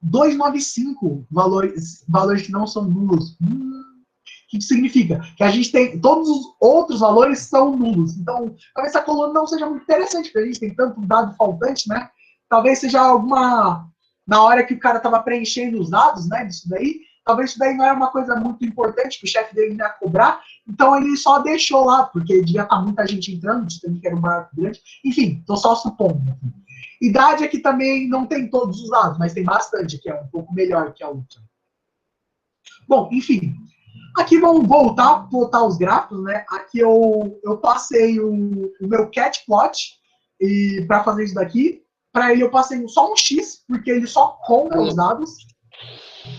295 valores que não são nulos. O que significa? Que a gente tem, todos os outros valores são nulos. Então, talvez essa coluna não seja muito interessante, porque a gente tem tanto dado faltante, né? Talvez seja alguma... Na hora que o cara estava preenchendo os dados, né, disso daí, talvez isso daí não era uma coisa muito importante, que o chefe dele ia cobrar, então ele só deixou lá, porque devia estar muita gente entrando, que era um barco grande. Enfim, estou só supondo. Idade aqui também não tem todos os dados, mas tem bastante, que é um pouco melhor que a outra. Bom, enfim. Aqui vamos voltar os gráficos, né? Aqui eu passei o meu cat plot para fazer isso daqui. Para ele eu passei só um X, porque ele só conta os dados.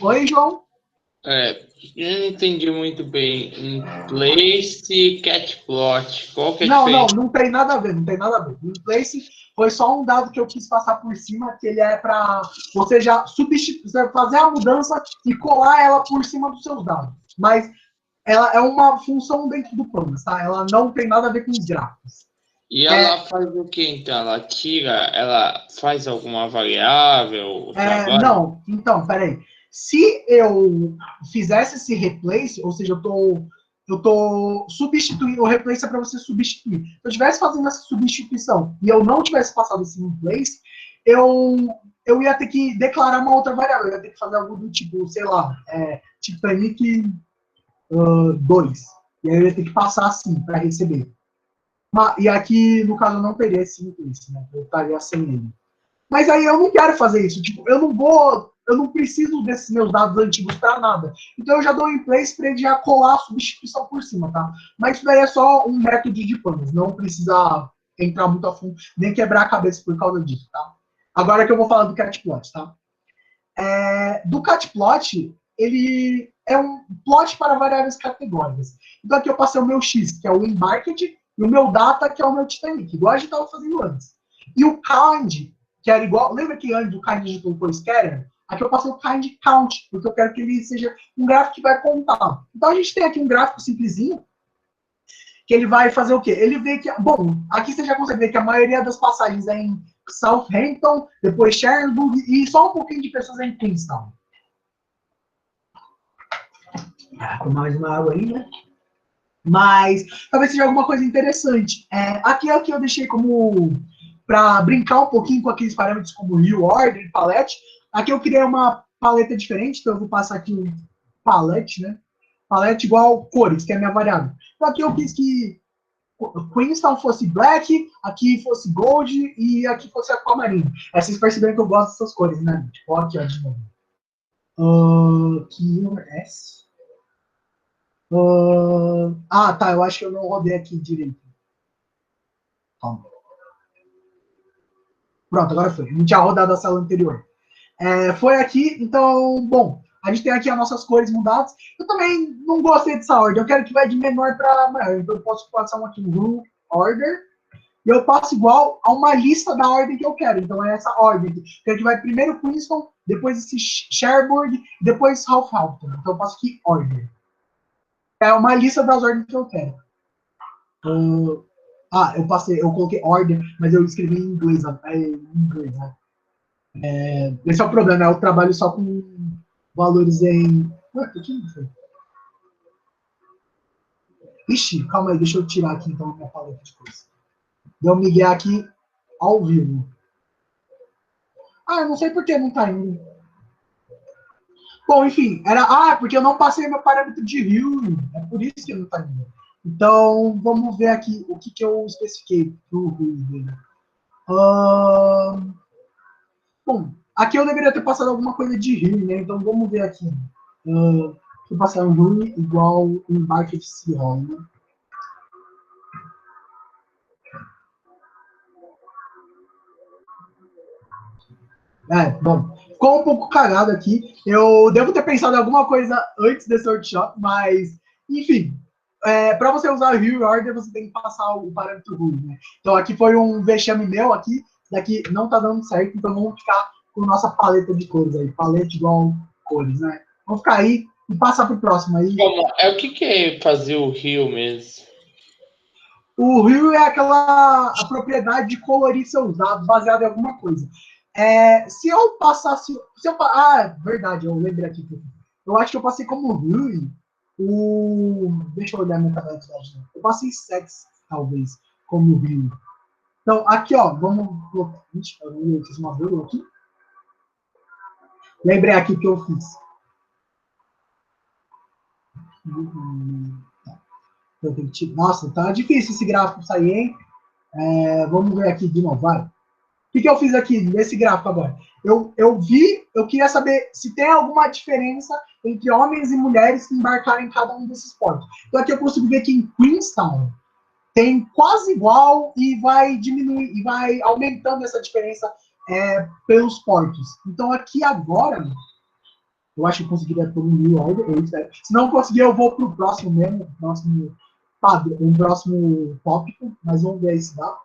Oi, João? Eu não entendi muito bem. In place e cat plot. Qual que é a diferença? Não tem nada a ver, não tem nada a ver. In place foi só um dado que eu quis passar por cima, que ele é para você já fazer a mudança e colar ela por cima dos seus dados. Mas ela é uma função dentro do Pandas, tá? Ela não tem nada a ver com os gráficos. E ela faz o que, então? Ela faz alguma variável? Não, então, peraí. Se eu fizesse esse replace, ou seja, eu tô substituindo, o replace é para você substituir. Se eu estivesse fazendo essa substituição e eu não tivesse passado esse replace, eu ia ter que declarar uma outra variável, eu ia ter que fazer algo do tipo, sei lá, Titanic 2. E aí eu ia ter que passar assim para receber. E aqui, no caso, eu não teria esse replace, né? Eu estaria sem ele. Mas aí eu não quero fazer isso. Tipo, eu não preciso desses meus dados antigos para nada. Então eu já dou em place para ele já colar a substituição por cima, tá? Mas isso daí é só um método de panos. Não precisa entrar muito a fundo, nem quebrar a cabeça por causa disso, tá? Agora que eu vou falar do catplot, tá? Do catplot, ele é um plot para variáveis categóricas. Então aqui eu passei o meu X, que é o embarked, e o meu data, que é o meu Titanic, igual a gente estava fazendo antes. E o kind que era igual, lembra que antes do kind de colocou scatter? Aqui eu passei o kind count, porque eu quero que ele seja um gráfico que vai contar. Então a gente tem aqui um gráfico simplesinho, que ele vai fazer o quê? Ele vê que, bom, aqui você já consegue ver que a maioria das passagens é em Southampton, depois Cherbourg, e só um pouquinho de pessoas é em Queenstown. Com mais uma água aí, né? Mas talvez seja alguma coisa interessante. Aqui é o que eu deixei como para brincar um pouquinho com aqueles parâmetros como Hue, Order e Palette. Aqui eu criei uma paleta diferente, então eu vou passar aqui um palette, né? Palette igual cores, que é a minha variável. Então aqui eu quis que Queenstown fosse black, aqui fosse gold e aqui fosse aquamarino. Vocês perceberam que eu gosto dessas cores, né? Tipo, aqui, ó, de novo. Aqui, S. Tá, eu acho que eu não rodei aqui direito. Calma. Pronto, agora foi. A gente tinha rodado a sala anterior. Foi aqui, então, bom, a gente tem aqui as nossas cores mudadas. Eu também não gostei dessa ordem, eu quero que vai de menor para maior, então eu posso passar um aqui no Rule Order, e eu passo igual a uma lista da ordem que eu quero, então é essa ordem aqui. Eu quero que vai primeiro Queenstown, depois esse Cherbourg, depois Southampton, então eu passo aqui Order. É uma lista das ordens que eu quero. Eu coloquei Order, mas eu escrevi em inglês, né? Esse é o problema, eu trabalho só com valores em. Ué, o que foi? Ixi, calma aí, deixa eu tirar aqui então a minha paleta de cores. Deu um migué aqui ao vivo. Eu não sei por que não tá indo. Bom, enfim, porque eu não passei meu parâmetro de Hue, é por isso que não tá indo. Então, vamos ver aqui o que eu especifiquei pro Hue dele. Bom, aqui eu deveria ter passado alguma coisa de Hue, né? Então vamos ver aqui. Vou passar um Hue igual um Bucket Sea, né? Bom, ficou um pouco cagado aqui. Eu devo ter pensado em alguma coisa antes desse workshop, mas, enfim. Para você usar o Hue Order, você tem que passar o parâmetro Hue, né? Então aqui foi um vexame meu aqui. Daqui não tá dando certo, então vamos ficar com nossa paleta de cores aí. Paleta igual cores, né? Vamos ficar aí e passar pro próximo aí. O que é fazer o rio mesmo? O Hue é a propriedade de colorir seus dados baseado em alguma coisa. Se eu passasse. Verdade, eu lembrei aqui. Eu acho que eu passei como Hue deixa eu olhar minha tabela de dados. Eu passei sex, talvez, como Hue. Então, aqui, ó, vamos. Ixi, eu fiz uma vírgula aqui. Lembrei aqui o que eu fiz. Nossa, tá difícil esse gráfico sair, hein? Vamos ver aqui de novo, vai. O que eu fiz aqui nesse gráfico agora? Eu queria saber se tem alguma diferença entre homens e mulheres que embarcaram em cada um desses portos. Então aqui eu consigo ver que em Queenstown tem quase igual e vai diminuir e vai aumentando essa diferença pelos portos. Então aqui agora, eu acho que eu conseguiria pôr um new order. Se não conseguir, eu vou para o próximo mesmo, um próximo tópico, mas vamos ver se dá.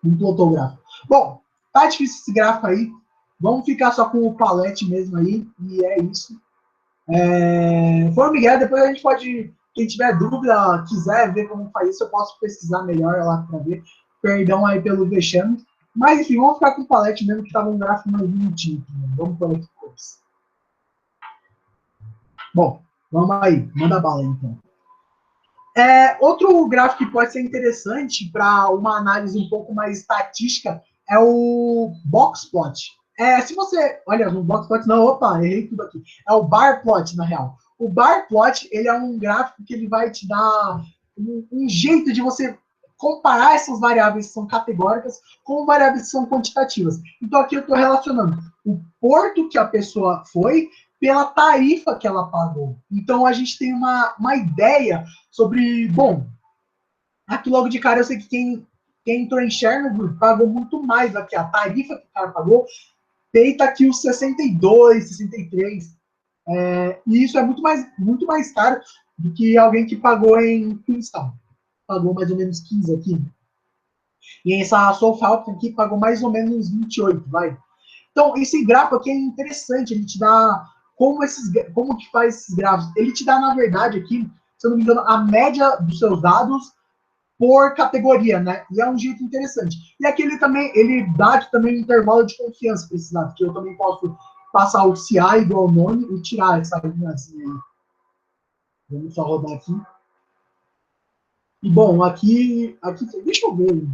Não plotou o gráfico. Bom, tá difícil esse gráfico aí. Vamos ficar só com o palette mesmo aí. E é isso. Foi o Miguel. Depois a gente pode, quem tiver dúvida, quiser ver como faz isso, eu posso pesquisar melhor lá para ver. Perdão aí pelo vexame. Mas enfim, vamos ficar com o palette mesmo, que estava um gráfico mais bonitinho. Vamos por aqui depois. Bom, vamos aí. Manda bala então. Outro gráfico que pode ser interessante para uma análise um pouco mais estatística é o boxplot. Se você... Olha, no boxplot não, opa, errei tudo aqui. É o bar plot, na real. O bar plot, ele é um gráfico que ele vai te dar um jeito de você comparar essas variáveis que são categóricas com variáveis que são quantitativas. Então, aqui eu estou relacionando o porto que a pessoa foi pela tarifa que ela pagou. Então, a gente tem uma ideia sobre... Bom, aqui logo de cara eu sei que quem entrou em Chernobyl pagou muito mais aqui. A tarifa que o cara pagou, feita aqui os 62, 63. E isso é muito mais caro do que alguém que pagou em Queenstown. Pagou mais ou menos 15 aqui. E essa Southampton aqui pagou mais ou menos uns 28, vai. Então, esse gráfico aqui é interessante, ele te dá como que faz esses gráficos. Ele te dá, na verdade, aqui, se eu não me engano, a média dos seus dados por categoria, né? E é um jeito interessante. E aqui ele dá aqui também um intervalo de confiança para esses dados, que eu também posso passar o CI igual ao nome e tirar essa linha assim aí. Vamos só rodar aqui. E bom, aqui deixa eu ver.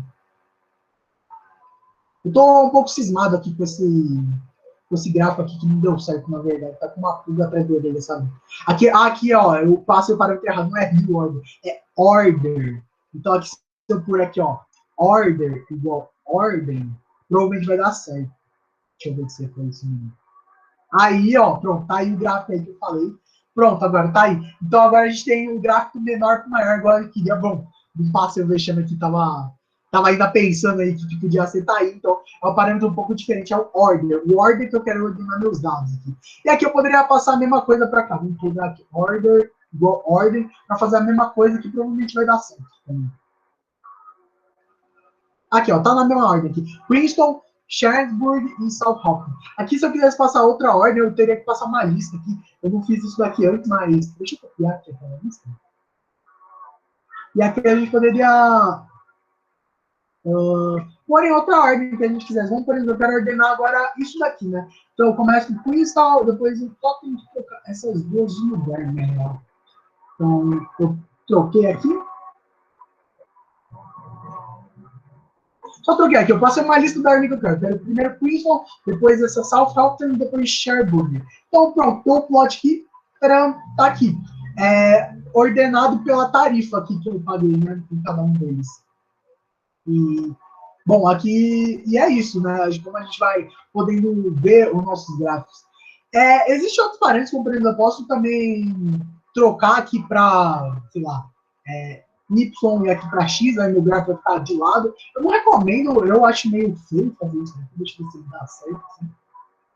Eu tô um pouco cismado aqui com esse gráfico aqui que não deu certo, na verdade. Tá com uma pulga atrás da orelha, sabe? Aqui, ó, eu passei o parâmetro errado. Não é reorder, é order. Então, aqui, se eu pôr aqui, ó, order igual ordem, provavelmente vai dar certo. Deixa eu ver se foi isso mesmo. Aí, ó, pronto, tá aí o gráfico aí que eu falei. Pronto, agora tá aí. Então, agora a gente tem um gráfico menor para maior. Agora eu queria, bom, não passei o vexame aqui, tava ainda pensando aí que podia ser, tá aí. Então, é um parâmetro um pouco diferente, é o order. O order que eu quero ordenar meus dados aqui. E aqui eu poderia passar a mesma coisa para cá. Vamos colocar aqui, order igual ordem, para fazer a mesma coisa que provavelmente vai dar certo. Aqui, ó, tá na mesma ordem aqui. Princeton, Sharpsburg e Southampton. Aqui, se eu quisesse passar outra ordem, eu teria que passar uma lista aqui. Eu não fiz isso daqui antes, mas deixa eu copiar aqui aquela lista. E aqui a gente poderia pôr em outra ordem que a gente quisesse. Vamos, por exemplo, eu quero ordenar agora isso daqui, né? Então, eu começo com Princeton, depois eu só tenho que trocar essas duas de lugar, né? Então, eu troquei aqui. Só troquei aqui, eu passei uma lista da ordem que eu quero. Quero primeiro Princeton, depois essa Southampton e depois Sherbrooke. Então, pronto, o plot aqui, tá aqui. Ordenado pela tarifa aqui que eu paguei, né, em cada um deles. E, bom, aqui, e é isso, né, como a gente vai podendo ver os nossos gráficos. Existem outros parênteses, como por exemplo, eu posso também trocar aqui para, sei lá, Y e aqui para X, aí meu gráfico vai ficar de lado. Eu não recomendo, eu acho meio feio fazer isso. Deixa eu ver se dá certo. Assim.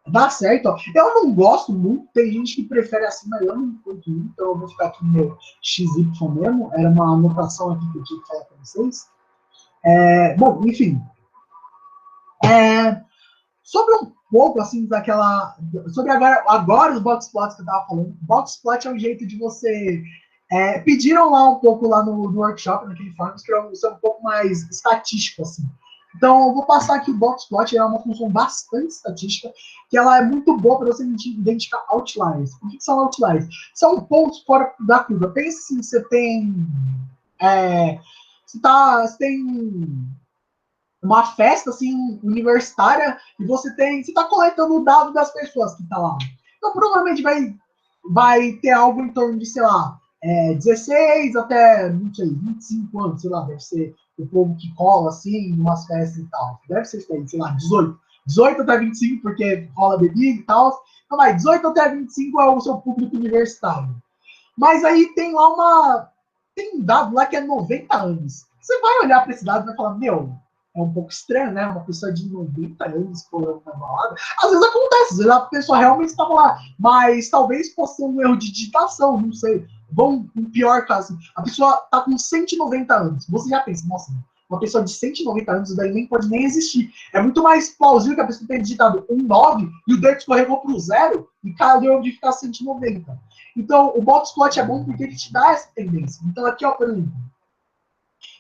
Dá certo, ó. Eu não gosto muito, tem gente que prefere assim, mas eu não curto muito, então eu vou ficar aqui no meu XY mesmo. Era uma anotação aqui que eu tinha que falar para vocês. Bom, enfim. Sobre um pouco, assim, sobre agora os box plots que eu estava falando. Box plot é um jeito de você. Pediram lá um pouco lá no workshop, naquele Farms, que é um pouco mais estatístico, assim. Então, eu vou passar aqui o box plot, é uma função bastante estatística, que ela é muito boa para você identificar outliers. O que são outliers? São pontos fora da curva. Pense assim, você tem. Você tem uma festa assim universitária e você está coletando o dado das pessoas que estão lá. Então provavelmente vai ter algo em torno de, sei lá, 16 até, não sei, 25 anos, sei lá, deve ser o povo que cola assim, em umas festas e tal. Deve ser isso aí, sei lá, 18. 18 até 25, porque rola bebida e tal. Então vai, 18 até 25 é o seu público universitário. Mas aí tem lá tem um dado lá que é 90 anos. Você vai olhar para esse dado e vai falar, meu, é um pouco estranho, né? Uma pessoa de 90 anos colando na balada. Às vezes acontece, às vezes a pessoa realmente estava lá, mas talvez fosse ser um erro de digitação, não sei. Bom, um pior caso, a pessoa está com 190 anos. Você já pensa, nossa, uma pessoa de 190 anos daí nem pode nem existir. É muito mais plausível que a pessoa tenha digitado 9 e o dedo escorregou para o 0 e caiu de ficar 190. Então, o boxplot é bom porque ele te dá essa tendência. Então, aqui, ó, por exemplo,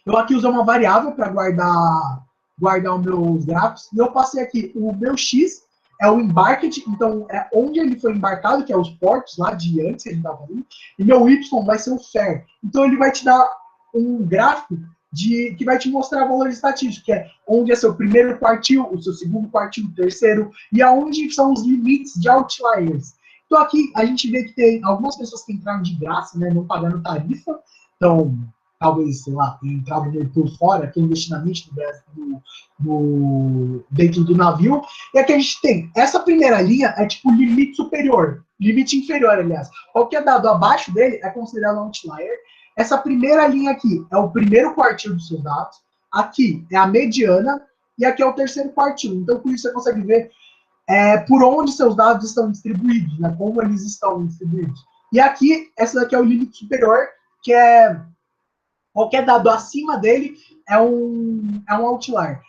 eu aqui usei uma variável para guardar os meus gráficos, e eu passei aqui, o meu X é o embarque, então é onde ele foi embarcado, que é os portos lá de antes que a gente estava falando, e meu Y vai ser o FAIR. Então ele vai te dar um gráfico que vai te mostrar valores estatísticos, que é onde é seu primeiro quartil, o seu segundo quartil, o terceiro, e aonde são os limites de outliers. Então aqui a gente vê que tem algumas pessoas que entraram de graça, né, não pagando tarifa, então talvez, sei lá, tenha entrado por fora, que é investimento dentro do navio. E aqui a gente tem, essa primeira linha é tipo limite superior, limite inferior, aliás. Qualquer dado abaixo dele é considerado um outlier. Essa primeira linha aqui é o primeiro quartil dos seus dados, aqui é a mediana, e aqui é o terceiro quartil. Então, com isso você consegue ver por onde seus dados estão distribuídos, né, como eles estão distribuídos. E aqui, essa daqui é o limite superior, que é qualquer dado acima dele é um outlier.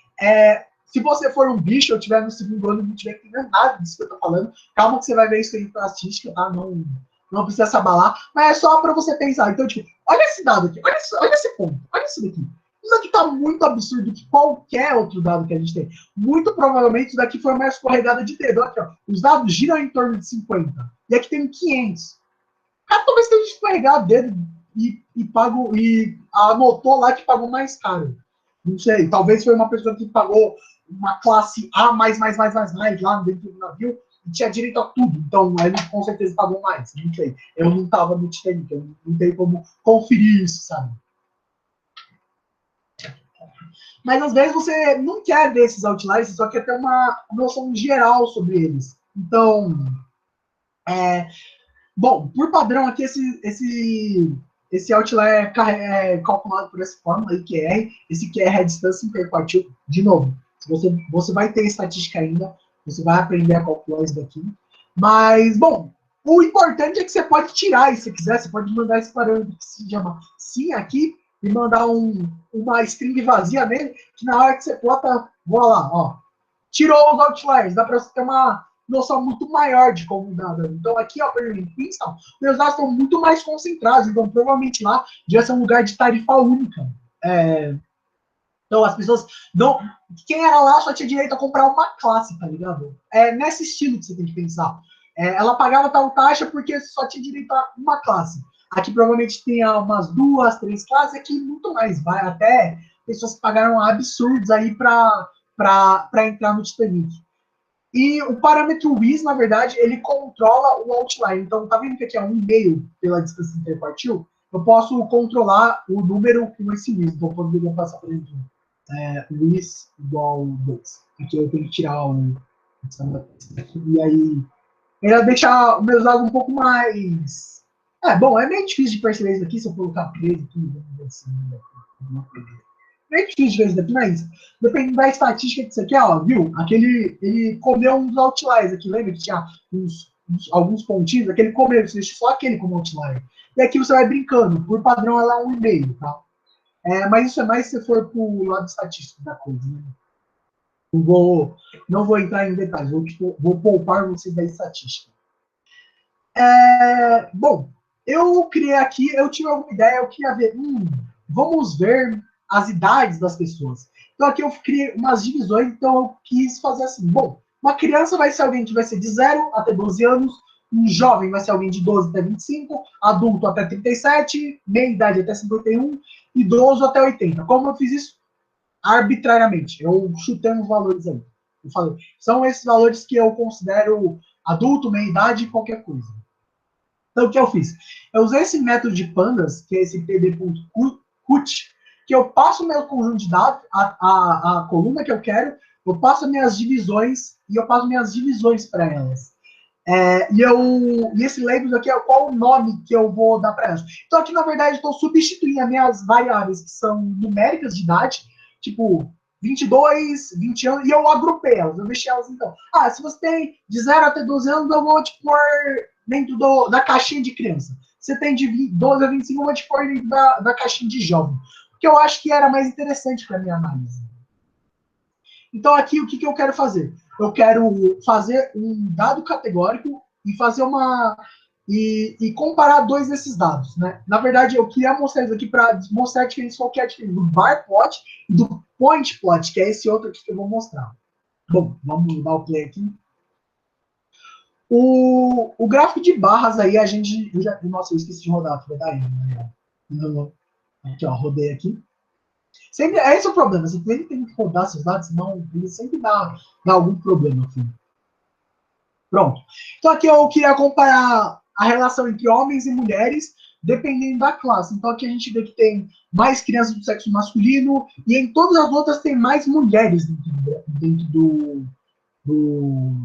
Se você for um bicho, eu estiver no segundo ano e não tiver entendendo nada disso que eu tô falando, calma que você vai ver isso aí pra estatística, tá? Não precisa se abalar, mas é só para você pensar. Então, tipo, olha esse dado aqui, olha esse ponto, olha isso daqui. Isso aqui tá muito absurdo que qualquer outro dado que a gente tem. Muito provavelmente isso daqui foi uma escorregada de dedo. Aqui, ó. Os dados giram em torno de 50. E aqui tem 500. Cara, talvez tenha escorregado dedo e anotou lá que pagou mais caro. Não sei. Talvez foi uma pessoa que pagou uma classe A mais lá dentro do navio e tinha direito a tudo. Então, ele com certeza pagou mais. Não sei. Eu não tava no Titanic. Eu não tenho como conferir isso, sabe? Mas às vezes você não quer ver esses outliers, você só quer ter uma noção geral sobre eles. Então, bom, por padrão aqui, esse outlier é calculado por essa fórmula, IQR. Esse QR é a distância interquartil. De novo, você vai ter estatística ainda, você vai aprender a calcular isso daqui. Mas, bom, o importante é que você pode tirar, se você quiser, você pode mandar esse parâmetro que se chama sim aqui, e mandar uma string vazia nele, que na hora que você plota, vou lá, ó, tirou os outliers, dá para você ter uma noção muito maior de como dado. Então aqui, ó, por exemplo, Princeton, meus dados estão muito mais concentrados, então provavelmente lá devia ser um lugar de tarifa única. Então as pessoas não... Quem era lá só tinha direito a comprar uma classe, tá ligado? É nesse estilo que você tem que pensar. Ela pagava tal taxa porque só tinha direito a uma classe. Aqui provavelmente tem umas 2, 3 classes, aqui muito mais. Vai até pessoas que pagaram absurdos aí para entrar no Titanic. E o parâmetro WIS, na verdade, ele controla o outlier. Então, tá vendo que aqui é 1,5 pela distância interpartil? Eu posso controlar o número com esse WIS. Então, eu poderia passar, por exemplo, WIS igual 2. Aqui eu tenho que tirar o... E aí, ele deixa os meus dados um pouco mais... bom, é meio difícil de perceber isso aqui, se eu colocar preso, tudo, meio difícil de ver isso daqui, mas dependendo da estatística que você quer, ó, viu? Ele comeu uns outliers aqui, lembra que tinha alguns pontinhos? Aquele comeu, você deixa só aquele como outlier. E aqui você vai brincando, por padrão ela é 1,5, tá? Mas isso é mais se você for pro lado estatístico da coisa, né? Não vou entrar em detalhes, vou poupar vocês da estatística. Bom, eu criei aqui, eu tive alguma ideia, eu queria ver, vamos ver as idades das pessoas. Então aqui eu criei umas divisões, então eu quis fazer assim, bom, uma criança vai ser alguém que vai ser de 0 até 12 anos, um jovem vai ser alguém de 12 até 25, adulto até 37, meia idade até 51, idoso até 80. Como eu fiz isso? Arbitrariamente, eu chutei uns valores aí. Eu falei, são esses valores que eu considero adulto, meia idade e qualquer coisa. Então, o que eu fiz? Eu usei esse método de pandas, que é esse pd.cut, que eu passo o meu conjunto de dados, a coluna que eu quero, eu passo minhas divisões, e eu passo minhas divisões para elas. E esse labels aqui é qual o nome que eu vou dar para elas. Então, aqui, na verdade, estou substituindo as minhas variáveis, que são numéricas de idade, tipo 22, 20 anos, e eu agrupei elas, eu deixei elas, então. Se você tem de 0 até 12 anos, eu vou te pôr dentro da caixinha de criança. Você tem de 12 a 25, eu vou te pôr dentro da caixinha de jovem. Porque eu acho que era mais interessante para a minha análise. Então, aqui, o que eu quero fazer? Eu quero fazer um dado categórico e fazer e comparar dois desses dados, né? Na verdade, eu queria mostrar isso aqui para mostrar a diferença, qual que é a diferença do bar plot e do point plot, que é esse outro aqui que eu vou mostrar. Bom, vamos dar o play aqui. O gráfico de barras aí, nossa, eu esqueci de rodar, foi da né? Aqui, ó, rodei aqui. Sempre, esse é o problema, você sempre tem que rodar seus dados, senão ele sempre dá algum problema aqui. Pronto. Então aqui eu queria comparar a relação entre homens e mulheres, dependendo da classe. Então aqui a gente vê que tem mais crianças do sexo masculino, e em todas as outras tem mais mulheres dentro do...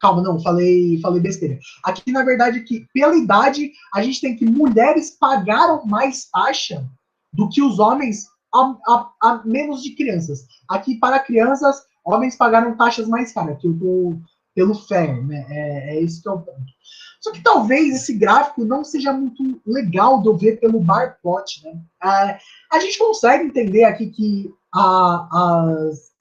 Calma, não, falei besteira. Aqui, na verdade, aqui, pela idade, a gente tem que mulheres pagaram mais taxa do que os homens a menos de crianças. Aqui, para crianças, homens pagaram taxas mais caras. Aqui eu estou pelo fair, né? É isso que é o ponto. Só que talvez esse gráfico não seja muito legal de eu ver pelo bar plot, né? A gente consegue entender aqui que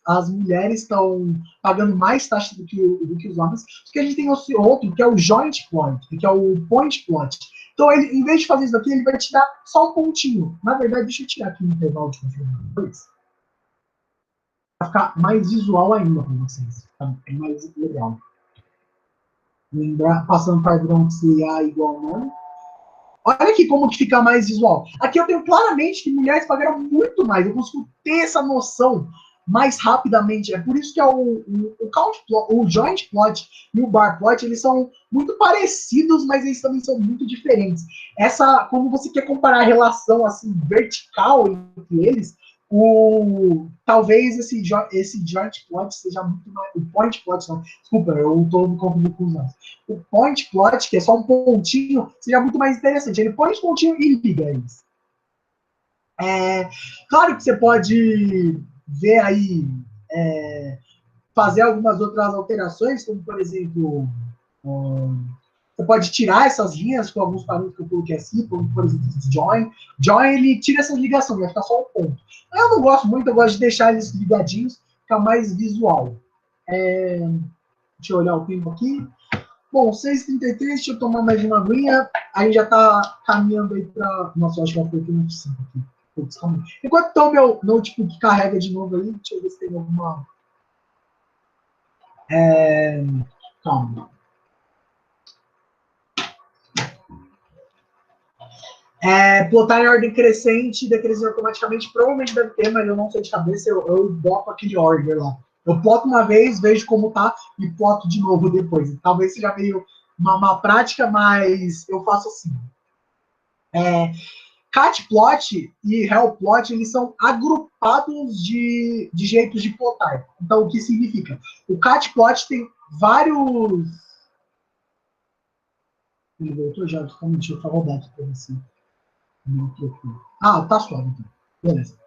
as mulheres estão pagando mais taxa do que os homens, porque a gente tem esse outro, que é o joint plot, que é o point plot. Então, ele, em vez de fazer isso aqui, ele vai te dar só um pontinho. Na verdade, deixa eu tirar aqui o intervalo de confirmação para ficar mais visual ainda para vocês. Tá? É mais legal. Lembrar, passando padrão CA igual a não. Olha aqui como que fica mais visual. Aqui eu tenho claramente que mulheres pagaram muito mais. Eu consigo ter essa noção mais rapidamente. É por isso que é o count plot, o joint plot e o bar plot, eles são muito parecidos, mas eles também são muito diferentes. Quando você quer comparar a relação assim vertical entre eles, talvez esse joint plot seja muito mais. O point plot, não. Desculpa, eu estou me confundindo com os nomes. O point plot, que é só um pontinho, seria muito mais interessante. Ele põe os pontinhos e liga eles. Claro que você pode ver aí, fazer algumas outras alterações, como por exemplo, você pode tirar essas linhas com alguns parâmetros que eu coloquei assim, como por exemplo, join. Join, ele tira essa ligação, vai ficar só um ponto. Eu não gosto muito, eu gosto de deixar eles ligadinhos, ficar mais visual. Deixa eu olhar o tempo aqui. Bom, 6h33, deixa eu tomar mais uma aguinha. A gente já tá caminhando aí para. Nossa, eu acho que já foi aqui no 5 aqui. Putz, calma aí. Enquanto o meu notebook carrega de novo aí, deixa eu ver se tem alguma. Calma. Plotar em ordem crescente, decrescente automaticamente, provavelmente deve ter, mas eu não sei de cabeça, eu boto aquele order lá. Eu ploto uma vez, vejo como tá e ploto de novo depois. Talvez seja meio uma prática, mas eu faço assim. Catplot e hellplot, eles são agrupados de jeitos de plotar. Então, o que significa? O catplot tem vários... Ele voltou já, deixa eu rodar aqui para você. Tá suave, então. Beleza.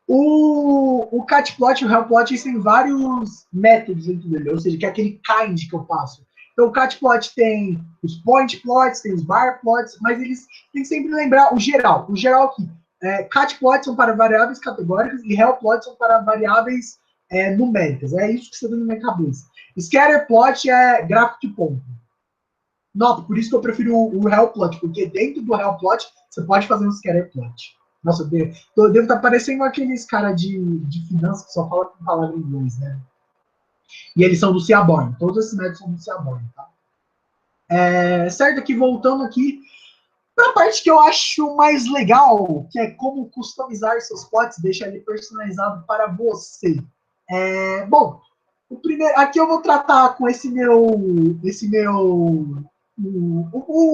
O catplot e o hellplot têm vários métodos dentro dele, ou seja, que é aquele kind que eu faço. Então, o catplot tem os point plots, tem os bar plots, mas eles têm que sempre lembrar o geral. O geral aqui, catplots são para variáveis categóricas e hellplots são para variáveis numéricas. É isso que você tem na minha cabeça. Scatterplot é gráfico de ponto. Nota, por isso que eu prefiro o hellplot, porque dentro do hellplot você pode fazer um scatterplot. Nossa, eu devo estar parecendo aqueles caras de finanças que só falam com palavra em inglês, né? E eles são do Seaborn. Todos esses métodos são do Seaborn, tá? Certo, aqui voltando aqui para a parte que eu acho mais legal, que é como customizar seus plots, deixar ele personalizado para você. Bom, aqui eu vou tratar com o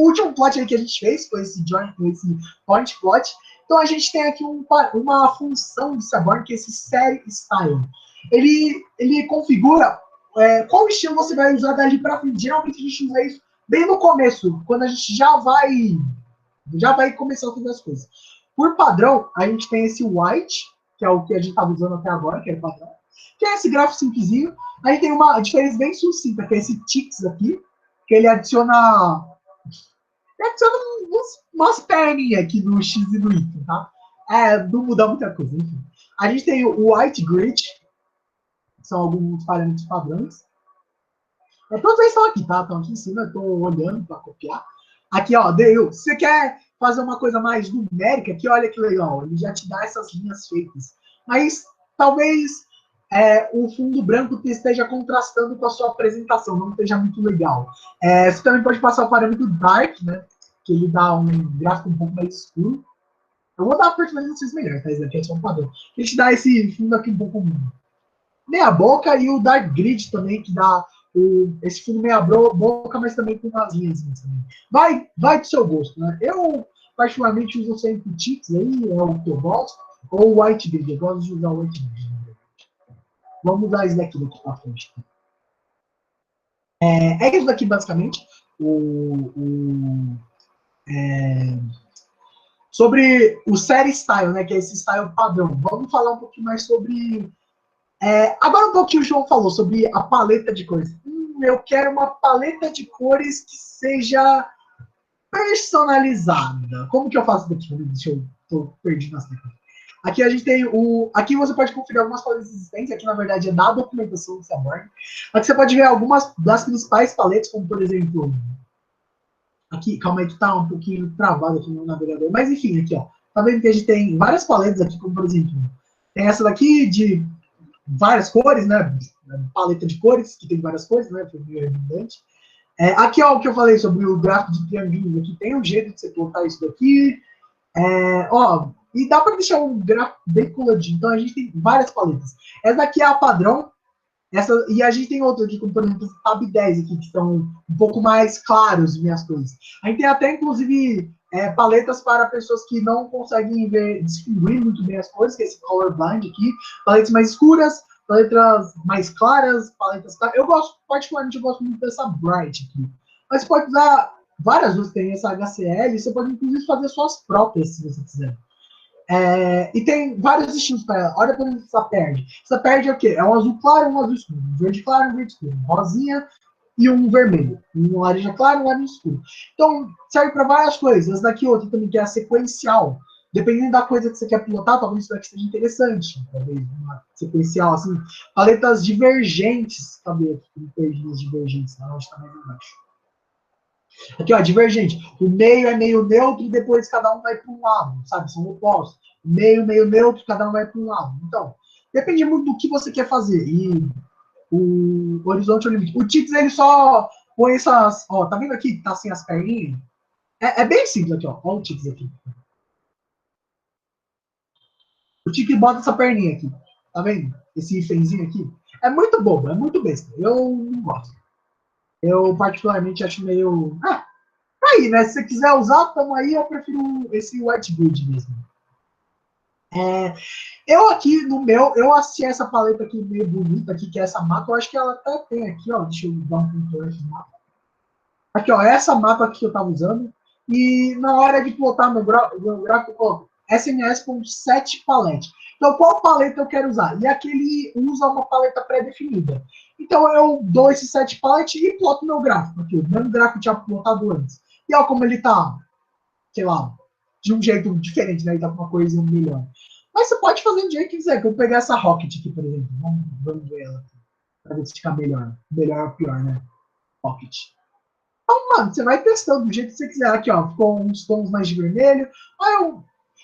último plot aí que a gente fez foi esse point plot. Então a gente tem aqui uma função do Seaborn, que é esse set style. Ele configura qual estilo você vai usar dali para frente. Geralmente a gente usa isso bem no começo, quando a gente já vai começar a fazer as coisas. Por padrão, a gente tem esse white, que é o que a gente estava usando até agora, que é o padrão, que é esse gráfico simplesinho. A gente tem uma diferença bem sucinta, que é esse ticks aqui, que ele adiciona umas perninhas aqui no X e no Y, tá? Não muda muita coisa, enfim. A gente tem o white grid, que são alguns parâmetros padrões. Todos eles estão aqui, tá? Estão aqui em cima, eu estou olhando para copiar. Aqui, ó, se você quer fazer uma coisa mais numérica, aqui, olha que legal, ele já te dá essas linhas feitas. Mas talvez o fundo branco esteja contrastando com a sua apresentação, não esteja muito legal. Você também pode passar o parâmetro dark, né? Que ele dá um gráfico um pouco mais escuro. Eu vou dar a personalizações melhor, tá? Esse aqui é só um padrão. Ele te dá esse fundo aqui um pouco meia boca e o dark grid também, que dá esse fundo meia boca, mas também com umas linhas. Vai do seu gosto, né? Eu, particularmente, uso sempre o Ticks aí, é o que eu gosto, ou o white grid. Eu gosto de usar o white grid. Vamos usar esse daqui para frente. Isso daqui, basicamente. Sobre o set style, né? Que é esse style padrão. Vamos falar um pouquinho mais sobre Agora um pouquinho o João falou sobre a paleta de cores. Eu quero uma paleta de cores que seja personalizada. Como que eu faço daqui? Deixa eu tô perdido nas teclas. Aqui a gente tem o. Aqui você pode conferir algumas paletas existentes. Aqui, na verdade, é da documentação do Saborn. Aqui você pode ver algumas das principais paletas, como por exemplo. Aqui, calma aí que tá um pouquinho travado aqui no navegador. Mas enfim, aqui, ó. Tá vendo que a gente tem várias paletas aqui, como por exemplo. Tem essa daqui de várias cores, né? Paleta de cores, que tem várias cores, né? Foi meio redundante. Aqui, ó, o que eu falei sobre o gráfico de triângulo. Aqui tem um jeito de você colocar isso daqui. E dá para deixar um gráfico bem coloridinho. Então a gente tem várias paletas. Essa daqui é a padrão. E a gente tem outra aqui, como por exemplo, Tab 10 aqui, que são um pouco mais claros minhas coisas. A gente tem até, inclusive, paletas para pessoas que não conseguem distinguir muito bem as cores, que é esse colorblind aqui. Paletas mais escuras, paletas mais claras, paletas claras. Eu gosto, particularmente, eu gosto muito dessa Bright aqui. Mas você pode usar várias vezes, tem essa HCL, você pode, inclusive, fazer suas próprias, se você quiser. E tem vários estilos para ela. Olha como essa perde. Essa perde é o quê? É um azul claro e um azul escuro. Um verde claro e um verde escuro. Um rosinha e um vermelho. Um laranja claro e um laranja escuro. Então, serve para várias coisas. Essa daqui outra também, que é a sequencial. Dependendo da coisa que você quer pilotar, talvez isso aqui seja interessante. Talvez uma sequencial, assim. Paletas divergentes. Cadê aqui? Perdi as divergentes. Não, acho que tá mais embaixo. Aqui, ó, divergente. O meio é meio neutro e depois cada um vai para um lado, sabe? São opostos. Meio neutro, cada um vai para um lado. Então, depende muito do que você quer fazer. E o horizonte é o limite. O Tix, ele só põe essas... Ó, tá vendo aqui que tá sem as perninhas? É bem simples aqui, ó. Olha o Tix aqui. O Tix bota essa perninha aqui. Tá vendo? Esse ifenzinho aqui. É muito bobo, é muito besta. Eu não gosto. Eu, particularmente, acho meio... Aí, né? Se você quiser usar, tamo aí, eu prefiro esse white grid mesmo. Eu aqui, no meu, eu assisti essa paleta aqui meio bonita aqui, que é essa mapa. Eu acho que ela até tem aqui, ó. Deixa eu dar um controle nesse mapa. Aqui, ó, essa mapa aqui que eu tava usando. E na hora de plotar meu gráfico, eu coloco SMS.set palette. Então, qual paleta eu quero usar? E aqui ele usa uma paleta pré-definida. Então, eu dou esse set palette e ploto meu gráfico aqui. O mesmo gráfico que tinha plotado antes. E olha como ele tá, sei lá, de um jeito diferente, né? Ele tá com uma coisa melhor. Mas você pode fazer do jeito que quiser. Que eu vou pegar essa Rocket aqui, por exemplo. Vamos ver ela aqui. Pra ver se fica melhor. Melhor ou pior, né? Rocket. Então, mano, você vai testando do jeito que você quiser. Aqui, ó. Ficou uns tons mais de vermelho.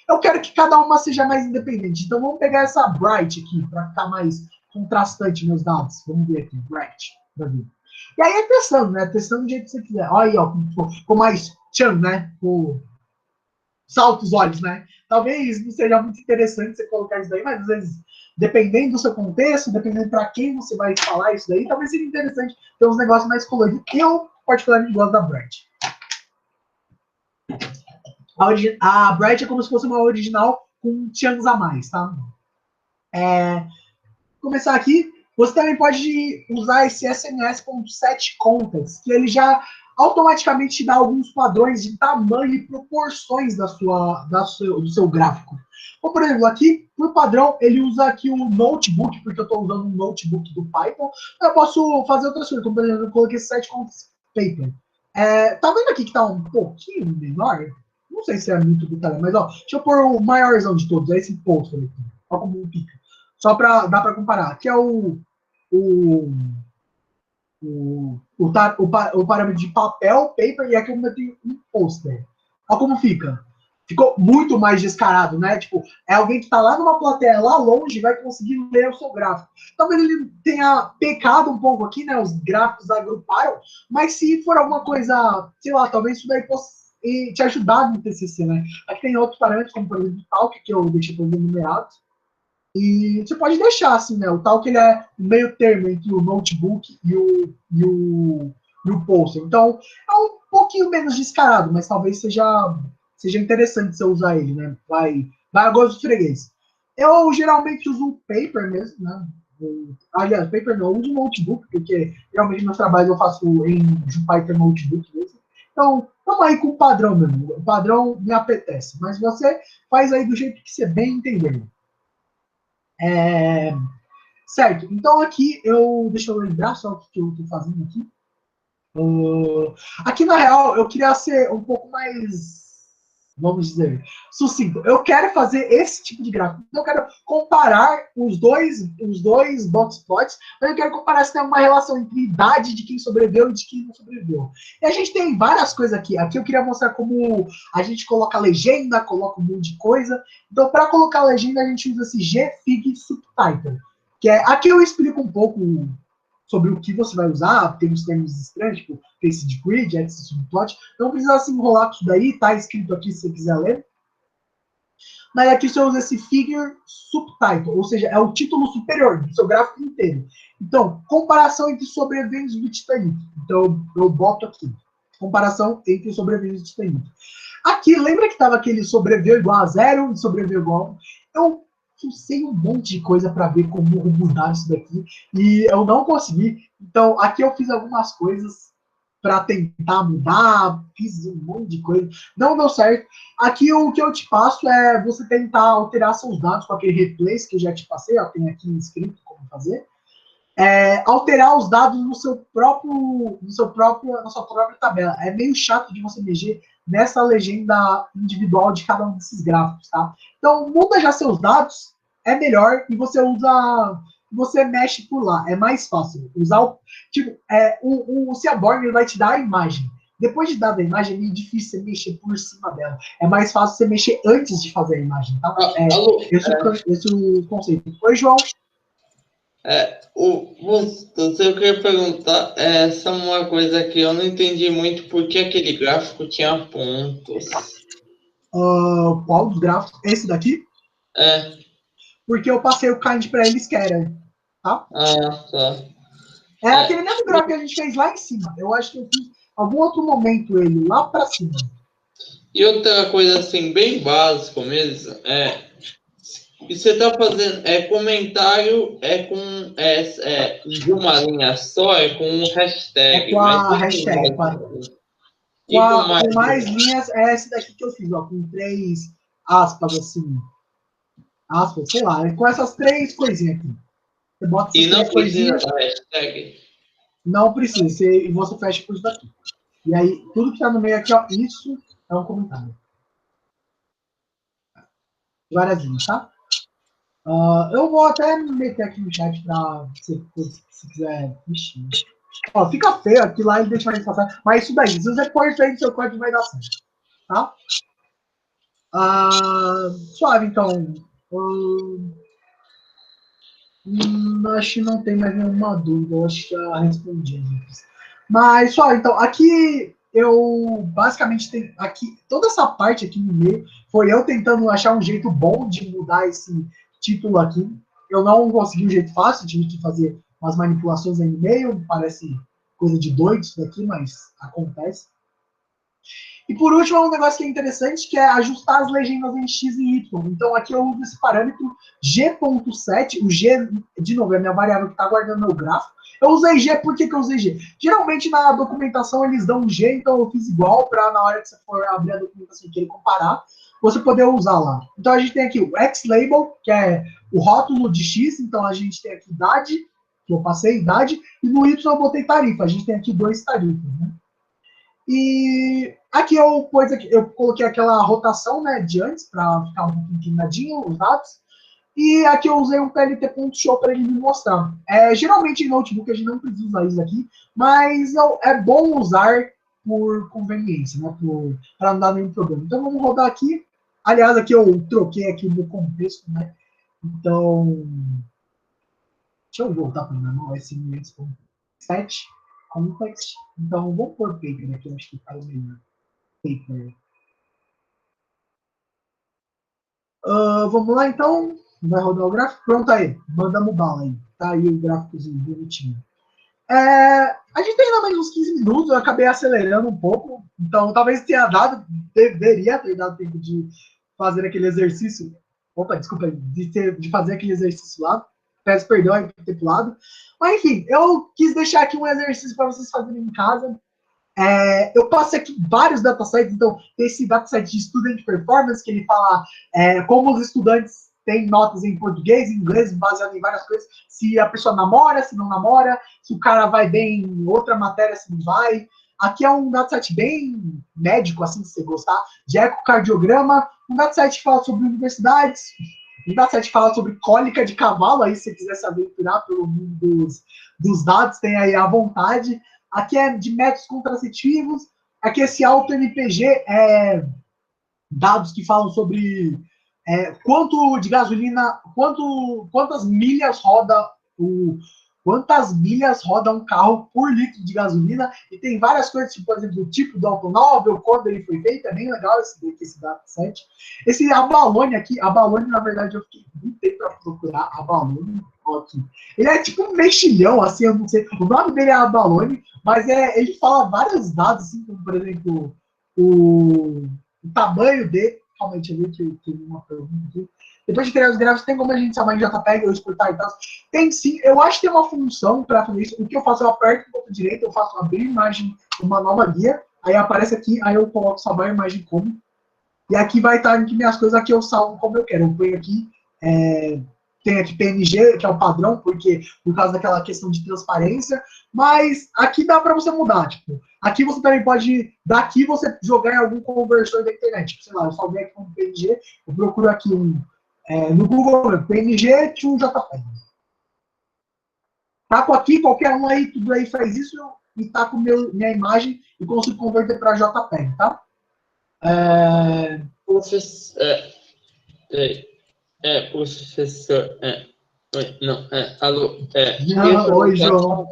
Eu quero que cada uma seja mais independente. Então, vamos pegar essa Bright aqui, pra ficar mais contrastante meus dados. Vamos ver aqui. Bright. Pra ver. E aí é testando, né? Testando do jeito que você quiser. Olha aí, ó. Ficou mais tchan, né? Salta os olhos, né? Talvez não seja muito interessante você colocar isso daí, mas às vezes, dependendo do seu contexto, dependendo para quem você vai falar isso daí, talvez seja interessante ter uns negócios mais coloridos. Eu, particularmente, gosto da Bright. A Bright é como se fosse uma original com chans a mais, tá? Começar aqui, você também pode usar esse SMS.set contas, que ele já automaticamente te dá alguns padrões de tamanho e proporções do seu gráfico. Ou, por exemplo, aqui, por padrão, ele usa aqui um notebook, porque eu estou usando um notebook do Python. Eu posso fazer outras coisas, como, por exemplo, eu coloquei set contas paper. Tá vendo aqui que está um pouquinho menor? Não sei se é muito detalhe, mas ó, deixa eu pôr o maiorzão de todos, é esse posto aqui. Olha como fica. Só para dar para comparar. Aqui é o parâmetro de papel, paper, e aqui eu meti um pôster. Olha como fica. Ficou muito mais descarado, né? Tipo, é alguém que está lá numa plateia, lá longe, vai conseguir ler o seu gráfico. Talvez ele tenha pecado um pouco aqui, né? Os gráficos agruparam, mas se for alguma coisa, sei lá, talvez isso daí possa te ajudar no TCC, né? Aqui tem outros parâmetros, como por exemplo o Talk, que eu deixei todos enumerados. E você pode deixar, assim, né? O Talk ele é o meio termo entre o notebook e o poster. Então, é um pouquinho menos descarado, mas talvez seja interessante você usar ele, né? Vai a gosto do freguês. Eu geralmente uso o paper mesmo, né? Aliás, paper não, eu uso o notebook, porque geralmente meus trabalhos eu faço em Jupyter Notebook mesmo. Então, vamos aí com o padrão mesmo. O padrão me apetece, mas você faz aí do jeito que você bem entender. Certo, então aqui deixa eu lembrar só o que eu estou fazendo aqui. Aqui, na real, eu queria ser um pouco mais, vamos dizer, sucinto. Eu quero fazer esse tipo de gráfico. Eu quero comparar os dois box plots, mas eu quero comparar se tem uma relação entre idade de quem sobreviveu e de quem não sobreviveu. E a gente tem várias coisas aqui. Aqui eu queria mostrar como a gente coloca legenda, coloca um monte de coisa. Então, para colocar legenda, a gente usa esse gfig subtitle. Aqui eu explico um pouco sobre o que você vai usar, tem uns termos estranhos, tipo Faced Grid, Access Plot. Não precisa se enrolar com isso daí, tá escrito aqui se você quiser ler. Mas aqui você usa esse Figure Subtitle, ou seja, é o título superior do seu gráfico inteiro. Então, comparação entre sobreviventes do Titanic. Então, eu boto aqui. Comparação entre sobreviventes do Titanic. Aqui, lembra que estava aquele sobreviveu igual a 0 e sobreviveu igual a 1? Eu sei um monte de coisa para ver como mudar isso daqui e eu não consegui. Então, aqui eu fiz algumas coisas para tentar mudar, fiz um monte de coisa, não deu certo. Aqui o que eu te passo é você tentar alterar seus dados com aquele replace que eu já te passei, ó, tem aqui escrito como fazer. Alterar os dados na sua própria tabela. É meio chato de você mexer nessa legenda individual de cada um desses gráficos, tá? Então, muda já seus dados, é melhor, e você mexe por lá, é mais fácil. Usar o Seaborn vai te dar a imagem. Depois de dar a imagem, é meio difícil você mexer por cima dela. É mais fácil você mexer antes de fazer a imagem, tá? Esse é o conceito. Oi, João. Eu queria perguntar essa é uma coisa que eu não entendi muito, por que aquele gráfico tinha pontos. Qual dos gráficos? Esse daqui? Porque eu passei o kind para eles querem, tá? Tá. Aquele mesmo gráfico que a gente fez lá em cima. Eu acho que eu fiz algum outro momento ele lá para cima. E outra coisa assim, bem básico mesmo, e você está fazendo comentário de uma linha só, com um hashtag. Com a hashtag. Com mais linhas, é esse daqui que eu fiz, ó, com 3 aspas assim. Aspas, sei lá, com essas 3 coisinhas aqui. Você bota essas 3 coisinhas. Da hashtag? Não precisa, e você fecha com isso daqui. E aí, tudo que tá no meio aqui, ó, isso é um comentário. Várias linhas, tá? Eu vou até meter aqui no chat para se quiser. Ixi. Ó, fica feio aqui lá, ele deixa mais passar. Mas isso daí, se você pôr isso aí no seu código, vai dar certo. Tá? Suave, então. Acho que não tem mais nenhuma dúvida. Eu acho que já respondi. Mas, suave, então, aqui eu basicamente tenho. Aqui, toda essa parte aqui no meio foi eu tentando achar um jeito bom de mudar esse título aqui. Eu não consegui um jeito fácil, tive que fazer umas manipulações aí no meio, parece coisa de doido isso daqui, mas acontece. E por último, é um negócio que é interessante, que é ajustar as legendas em X e Y. Então aqui eu uso esse parâmetro G.7, o G, de novo, é a minha variável que está guardando meu gráfico. Eu usei G, por que eu usei G? Geralmente na documentação eles dão um G, então eu fiz igual para na hora que você for abrir a documentação e querer comparar, você poder usar lá. Então a gente tem aqui o X-Label, que é o rótulo de X, então a gente tem aqui idade, que eu passei idade, e no Y eu botei tarifa, a gente tem aqui 2 tarifas, né? E aqui eu coloquei aquela rotação, né, de antes, para ficar um pouquinho inclinadinho os dados. E aqui eu usei um PLT.show para ele me mostrar. Geralmente em notebook a gente não precisa usar isso aqui, mas é bom usar por conveniência, né, para não dar nenhum problema. Então vamos rodar aqui. Aliás, aqui eu troquei aqui no contexto, né? Então, deixa eu voltar para o normal, SM7. Context. Então, vou pôr paper aqui, acho que fica melhor. Paper. Vamos lá, então. Vai rodar o gráfico. Pronto aí. Mandamos bala aí. Tá aí o gráficozinho bonitinho. A gente tem ainda mais uns 15 minutos. Eu acabei acelerando um pouco. Então, talvez deveria ter dado tempo de fazer aquele exercício. Opa, desculpa. De fazer aquele exercício lá. Peço perdão aí por ter pulado. Mas, enfim, eu quis deixar aqui um exercício para vocês fazerem em casa. Eu passei aqui vários datasets, então tem esse dataset de Student Performance, que ele fala como os estudantes tem notas em português, em inglês, baseado em várias coisas. Se a pessoa namora, se não namora, se o cara vai bem em outra matéria, se não vai. Aqui é um dataset bem médico, assim, se você gostar, de ecocardiograma, um dataset que fala sobre universidades, um dataset que fala sobre cólica de cavalo, aí se você quiser se aventurar pelo mundo dos dados, tem aí à vontade. Aqui é de métodos contraceptivos, aqui esse auto-NPG é dados que falam sobre quanto de gasolina, quantas milhas roda quantas milhas roda um carro por litro de gasolina, e tem várias coisas, tipo, por exemplo, o tipo do automóvel, quando ele foi feito, é bem legal esse dataset. Esse Abalone aqui, Abalone, na verdade, eu fiquei muito tempo para procurar Abalone, aqui. Ele é tipo um mexilhão, assim, eu não sei, o nome dele é Abalone, mas ele fala vários dados, assim, como, por exemplo, o tamanho dele. Calma aí, deixa eu ver que tem uma pergunta aqui. Depois de criar os gráficos, tem como a gente salvar em JPEG ou exportar e tal? Tem sim, eu acho que tem uma função para fazer isso. O que eu faço, eu aperto o botão direito, eu faço abrir imagem, uma nova guia, aí aparece aqui, aí eu coloco salvar a imagem como. E aqui vai estar aqui minhas coisas, aqui eu salvo como eu quero. Eu ponho aqui, tem aqui PNG, que é o padrão, porque por causa daquela questão de transparência, mas aqui dá para você mudar, tipo, aqui você também pode, daqui você jogar em algum conversor da internet, tipo, sei lá, eu salvei aqui um PNG, eu procuro aqui no Google, PNG to JPEG. Taco aqui, qualquer um aí, tudo aí faz isso, e taco minha imagem e consigo converter para JPEG, tá? Professor, não, alô, Oi, João.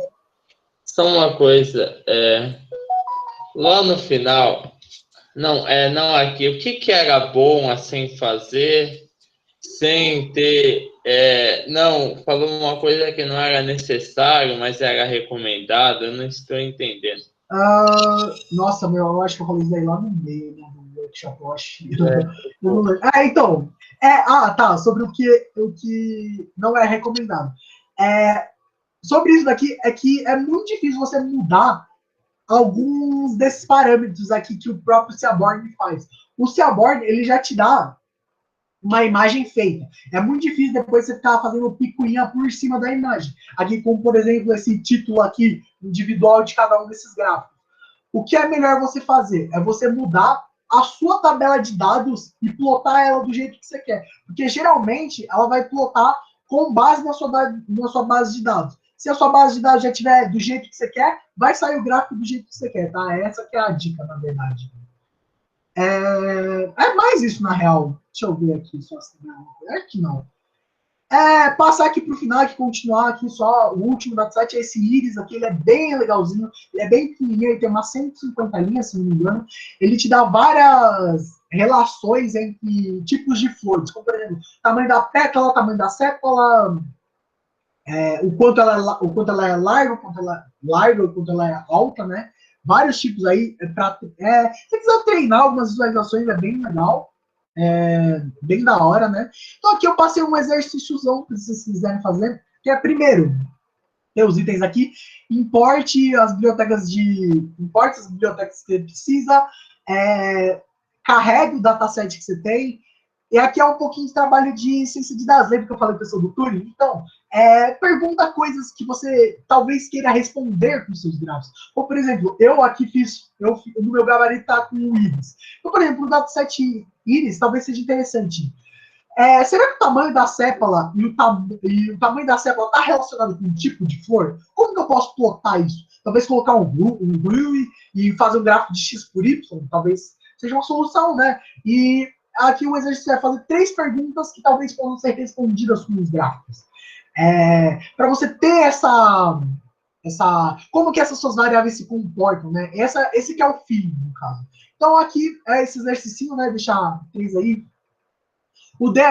Só uma coisa, lá no final, não aqui, o que era bom assim fazer sem ter, não, falou uma coisa que não era necessário, mas era recomendado, eu não estou entendendo. Nossa, meu, eu acho que eu falei isso daí lá no meio, né, do workshop, eu acho. Eu não lembro. Então, tá, sobre o que não é recomendado. Sobre isso daqui, é que é muito difícil você mudar alguns desses parâmetros aqui que o próprio Seaborn faz. O Seaborn, ele já te dá uma imagem feita. É muito difícil depois você ficar fazendo picuinha por cima da imagem. Aqui, como por exemplo, esse título aqui, individual de cada um desses gráficos. O que é melhor você fazer? É você mudar a sua tabela de dados e plotar ela do jeito que você quer. Porque geralmente ela vai plotar com base na sua base de dados. Se a sua base de dados já estiver do jeito que você quer, vai sair o gráfico do jeito que você quer, tá? Essa que é a dica, na verdade. É mais isso, na real. Deixa eu ver aqui só se é que não. Passar aqui para o final, aqui, continuar aqui só o último dataset é esse íris aqui, ele é bem legalzinho, ele é bem pequenininho, ele tem umas 150 linhas, se não me engano. Ele te dá várias relações entre tipos de flores, como por exemplo, tamanho da pétala, tamanho da sépola, o quanto ela é larga, o quanto ela é alta, né? Vários tipos aí. Se você quiser treinar algumas visualizações, é bem legal. Bem da hora, né? Então aqui eu passei um exercíciozão para vocês quiserem fazer, que é primeiro, tem os itens aqui, importe as bibliotecas que você precisa, carregue o dataset que você tem, e aqui é um pouquinho de trabalho de ciência de dados, lembra que eu falei pessoal do Turing? Então, pergunta coisas que você talvez queira responder com seus gráficos. Ou, por exemplo, eu aqui no meu gabarito está com o íris. Então, por exemplo, o dataset íris talvez seja interessante. Será que o tamanho da sépola e o tamanho da sépola está relacionado com o tipo de flor? Como que eu posso plotar isso? Talvez colocar um GUI e fazer um gráfico de X por Y, talvez seja uma solução, né? E aqui o exercício é fazer 3 perguntas que talvez possam ser respondidas com os gráficos. Para você ter essa como que essas suas variáveis se comportam, né? Esse que é o fim, no caso. Então aqui é esse exercício, né? Deixar 3 aí. O D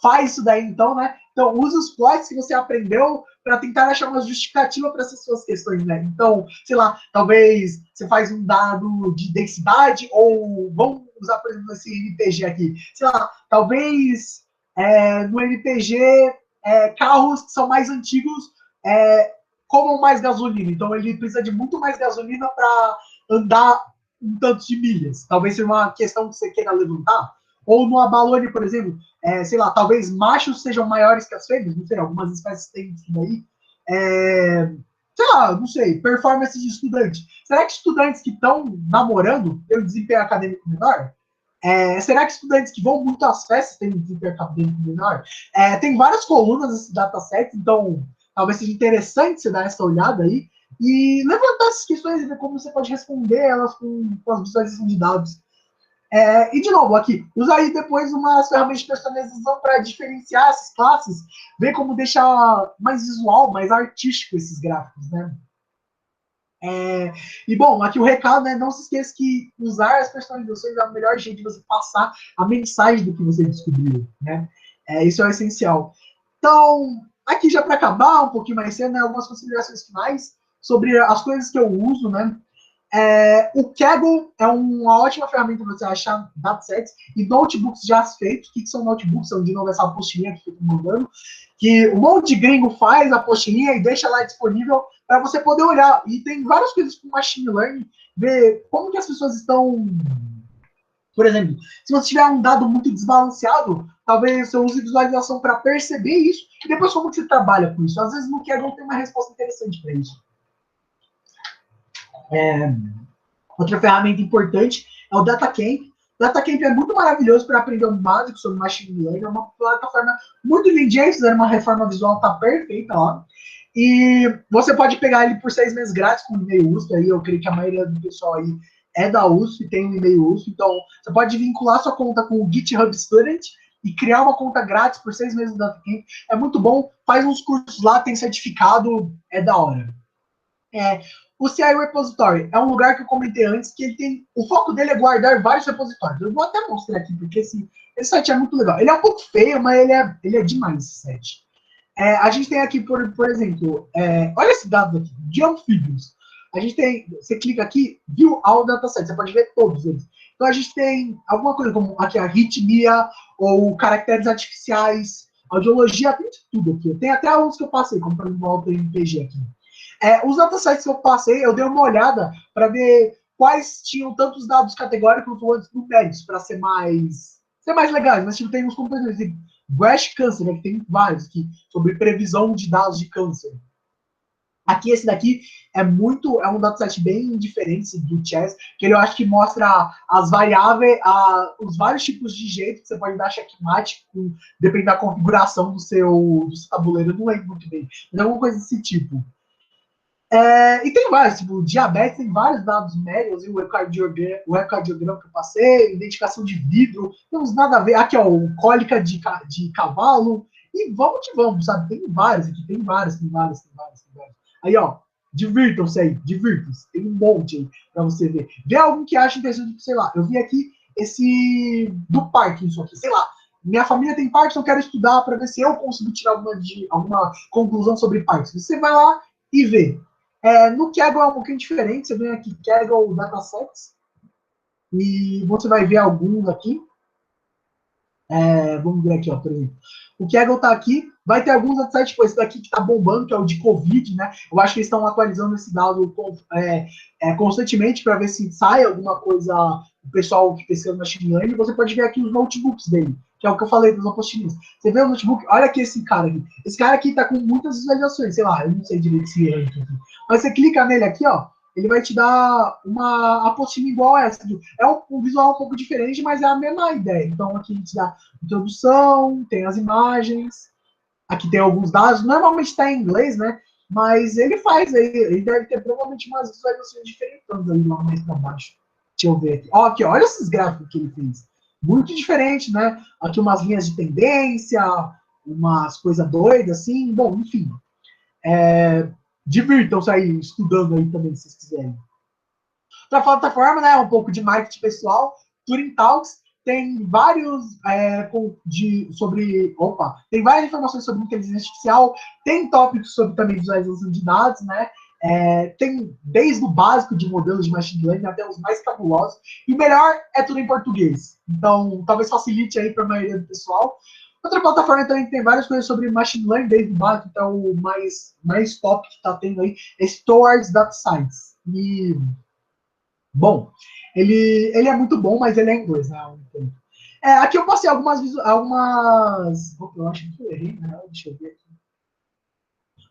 faz isso daí, então, né? Então, use os plots que você aprendeu para tentar achar uma justificativa para essas suas questões, né? Então, sei lá, talvez você faz um dado de densidade, ou vamos usar, por exemplo, esse NPG aqui. Sei lá, talvez no NPG carros que são mais antigos comam mais gasolina. Então, ele precisa de muito mais gasolina para andar um tanto de milhas. Talvez seja uma questão que você queira levantar. Ou no Abalone, por exemplo, sei lá, talvez machos sejam maiores que as fêmeas, não sei, algumas espécies têm isso daí. Sei lá, não sei, performance de estudante. Será que estudantes que estão namorando têm um desempenho acadêmico menor? Será que estudantes que vão muito às festas têm um desempenho acadêmico menor? Tem várias colunas nesse dataset, então talvez seja interessante você dar essa olhada aí e levantar essas questões e ver como você pode responder elas com as visualizações de dados. E, de novo, aqui, usa aí depois umas ferramentas de personalização para diferenciar essas classes, ver como deixar mais visual, mais artístico esses gráficos, né? E, bom, aqui o recado, né? Não se esqueça que usar as personalizações é o melhor jeito de você passar a mensagem do que você descobriu, né? Isso é o essencial. Então, aqui já para acabar, um pouquinho mais cedo, né? Algumas considerações finais sobre as coisas que eu uso, né? O Kaggle é uma ótima ferramenta para você achar datasets e notebooks já feitos. O que são notebooks? São, de novo, essa apostilinha que eu estou mandando, que um monte de gringo faz a apostilinha e deixa lá disponível para você poder olhar. E tem várias coisas com machine learning, ver como que as pessoas estão... Por exemplo, se você tiver um dado muito desbalanceado, talvez você use visualização para perceber isso e depois como que você trabalha com isso. Às vezes no Kaggle tem uma resposta interessante para isso. Outra ferramenta importante é o DataCamp. O DataCamp é muito maravilhoso para aprender um básico sobre machine learning. É uma plataforma muito lindinha, fizeram uma reforma visual, tá perfeita lá. E você pode pegar ele por 6 meses grátis com o e-mail USP. Aí eu creio que a maioria do pessoal aí é da USP, tem um e-mail USP. Então, você pode vincular sua conta com o GitHub Student e criar uma conta grátis por 6 meses do DataCamp. É muito bom, faz uns cursos lá, tem certificado, é da hora. O CI Repository é um lugar que eu comentei antes, que ele tem. O foco dele é guardar vários repositórios. Eu vou até mostrar aqui, porque esse site é muito legal. Ele é um pouco feio, mas ele é demais, esse site. A gente tem aqui, por exemplo, olha esse dado aqui, de anfíbios. A gente tem, você clica aqui, view all dataset, você pode ver todos eles. Então a gente tem alguma coisa como aqui a arritmia, ou caracteres artificiais, audiologia, tem de tudo aqui. Tem até alguns que eu passei, como por exemplo o AutoMPG aqui. Os datasets que eu passei, eu dei uma olhada para ver quais tinham tantos dados categóricos quanto numéricos, para ser mais legais. Mas tipo, tem uns como, por exemplo, breast cancer, né, que tem vários aqui, sobre previsão de dados de câncer. Aqui, esse daqui é um dataset bem diferente do Chess, que ele eu acho que mostra as variáveis, os vários tipos de jeito que você pode dar checkmate, dependendo da configuração do seu tabuleiro. Eu não lembro muito bem, mas é alguma coisa desse tipo. E tem vários, tipo, diabetes, tem vários dados médios, o ecocardiograma que eu passei, identificação de vidro, não tem nada a ver. Aqui, ó, cólica de cavalo, e vamos que vamos, sabe? Tem vários aqui, tem vários. Aí, ó, divirtam-se aí, divirtam-se. Tem um monte aí pra você ver. Vê algum que acha interessante, sei lá, eu vi aqui esse do Parkinson aqui, sei lá. Minha família tem Parkinson, eu quero estudar para ver se eu consigo tirar alguma conclusão sobre Parkinson. Você vai lá e vê. No Kaggle é um pouquinho diferente. Você vem aqui, Kaggle Datasets, e você vai ver alguns aqui. Vamos ver aqui, ó, por exemplo. O Kaggle está aqui, vai ter alguns datasets, tipo esse daqui que está bombando, que é o de Covid, né? Eu acho que eles estão atualizando esse dado constantemente para ver se sai alguma coisa do pessoal que pesquisa machine learning. Você pode ver aqui os notebooks dele, que é o que eu falei dos apostilinhas. Você vê o notebook, olha aqui esse cara aqui. Esse cara aqui está com muitas visualizações, sei lá, eu não sei direito se é aqui. Mas você clica nele aqui, ó, ele vai te dar uma apostilinha igual a essa. É um visual um pouco diferente, mas é a mesma ideia. Então aqui ele te dá introdução, tem as imagens, aqui tem alguns dados, normalmente está em inglês, né? Mas ele faz aí, ele deve ter provavelmente umas visualizações diferentes ali lá mais para baixo. Deixa eu ver aqui. Ó, aqui, olha esses gráficos que ele fez. Muito diferente, né? Aqui umas linhas de tendência, umas coisas doidas, assim. Bom, enfim. Divirtam-se aí, estudando aí também, se vocês quiserem. Outra plataforma, né? Um pouco de marketing pessoal, Turing Talks. Tem vários tem várias informações sobre inteligência artificial, tem tópicos sobre também visualização de dados, né? Tem desde o básico de modelos de machine learning até os mais cabulosos, e o melhor é tudo em português. Então, talvez facilite aí para a maioria do pessoal. Outra plataforma também tem várias coisas sobre machine learning, desde o básico, então o mais top que está tendo aí é Towards Data Science. E, bom, ele é muito bom, mas ele é em inglês, né? Aqui eu passei algumas. Eu acho que eu errei, né? Deixa eu ver aqui.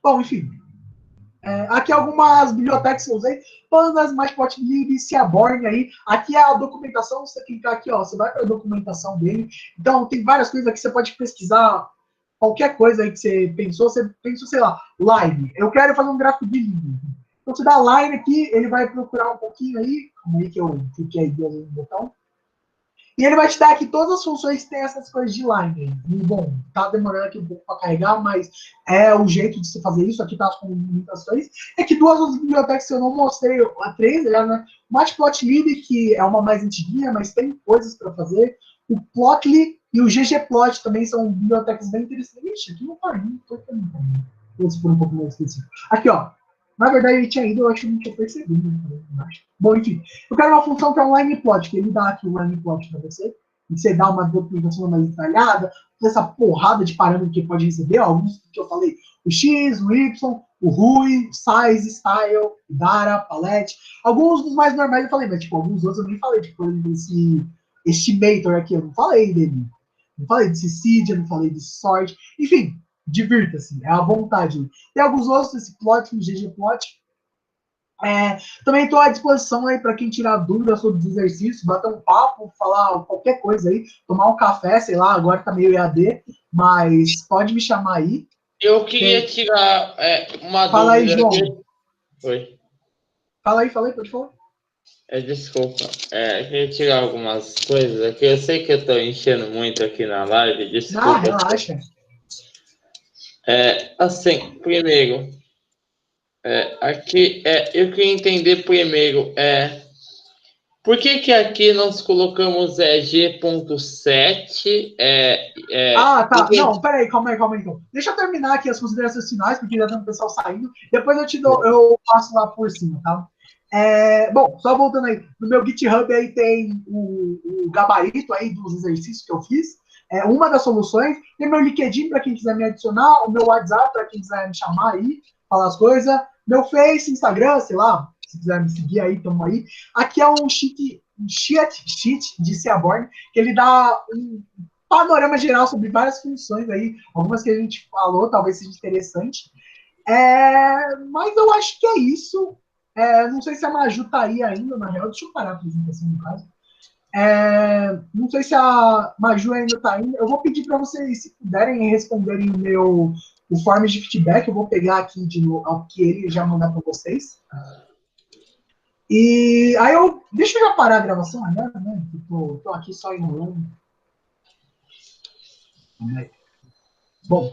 Bom, enfim. Aqui algumas bibliotecas que eu usei. Pandas, Matplotlib, Seaborn aí. Aqui é a documentação. Você clicar aqui, ó. Você vai para a documentação dele. Então, tem várias coisas aqui que você pode pesquisar. Qualquer coisa aí que você pensou, sei lá, line. Eu quero fazer um gráfico de linha. Então, você dá line aqui, ele vai procurar um pouquinho aí. Como aí que eu cliquei aí no botão. E ele vai te dar aqui todas as funções que tem essas coisas de line. E, bom, tá demorando aqui um pouco para carregar, mas é o jeito de se fazer isso. Aqui tá as comunicações. É que duas das bibliotecas que eu não mostrei, a três, né? O Matplotlib, que é uma mais antiguinha, mas tem coisas para fazer. O Plotly e o ggplot também são bibliotecas bem interessantes. Ixi, aqui não tá indo, vou por um pouco mais específico. Aqui, ó. Na verdade, ele tinha ido, eu acho que não tinha percebido. Né? Bom, enfim. Eu quero uma função que é um lineplot, que ele dá aqui um lineplot para você. E você dá uma documentação mais detalhada, essa porrada de parâmetros que pode receber, ó, alguns que eu falei, o X, o Y, o RUI, Size, Style, Dara, Palette. Alguns dos mais normais eu falei, mas tipo, alguns outros eu nem falei, tipo, esse Estimator aqui, eu não falei dele. Não falei desse Seed, eu não falei desse Sort. Enfim, divirta-se, é à vontade. Tem alguns outros, esse plot, o ggplot. Também estou à disposição aí para quem tirar dúvidas sobre os exercícios, bater um papo, falar qualquer coisa aí, tomar um café, sei lá, agora tá meio EAD, mas pode me chamar aí. Eu queria tirar uma Fala aí, dúvida. João. Oi. Fala aí, pode falar. Desculpa, eu queria tirar algumas coisas aqui. Eu sei que eu estou enchendo muito aqui na live, desculpa. Relaxa. Assim, primeiro, aqui eu queria entender primeiro, por que aqui nós colocamos G.7? Tá. Não, peraí, calma aí, então. Deixa eu terminar aqui as considerações finais, porque já tem o pessoal saindo. Depois eu passo lá por cima, tá? Bom, só voltando aí, no meu GitHub aí tem o gabarito aí dos exercícios que eu fiz. Uma das soluções. Tem meu LinkedIn para quem quiser me adicionar, o meu WhatsApp para quem quiser me chamar aí, falar as coisas. Meu Face, Instagram, sei lá, se quiser me seguir aí, tamo aí. Aqui é um sheet de Seaborn, que ele dá um panorama geral sobre várias funções aí, algumas que a gente falou, talvez seja interessante. Mas eu acho que é isso. Não sei se a Maju tá aí ainda, na real. Deixa eu parar a apresentação no caso. Não sei se a Maju ainda está indo. Eu vou pedir para vocês, se puderem, responderem o form de feedback. Eu vou pegar aqui de novo, que ele já mandar para vocês. E aí deixa eu já parar a gravação agora, né? Tô aqui só enrolando. Bom,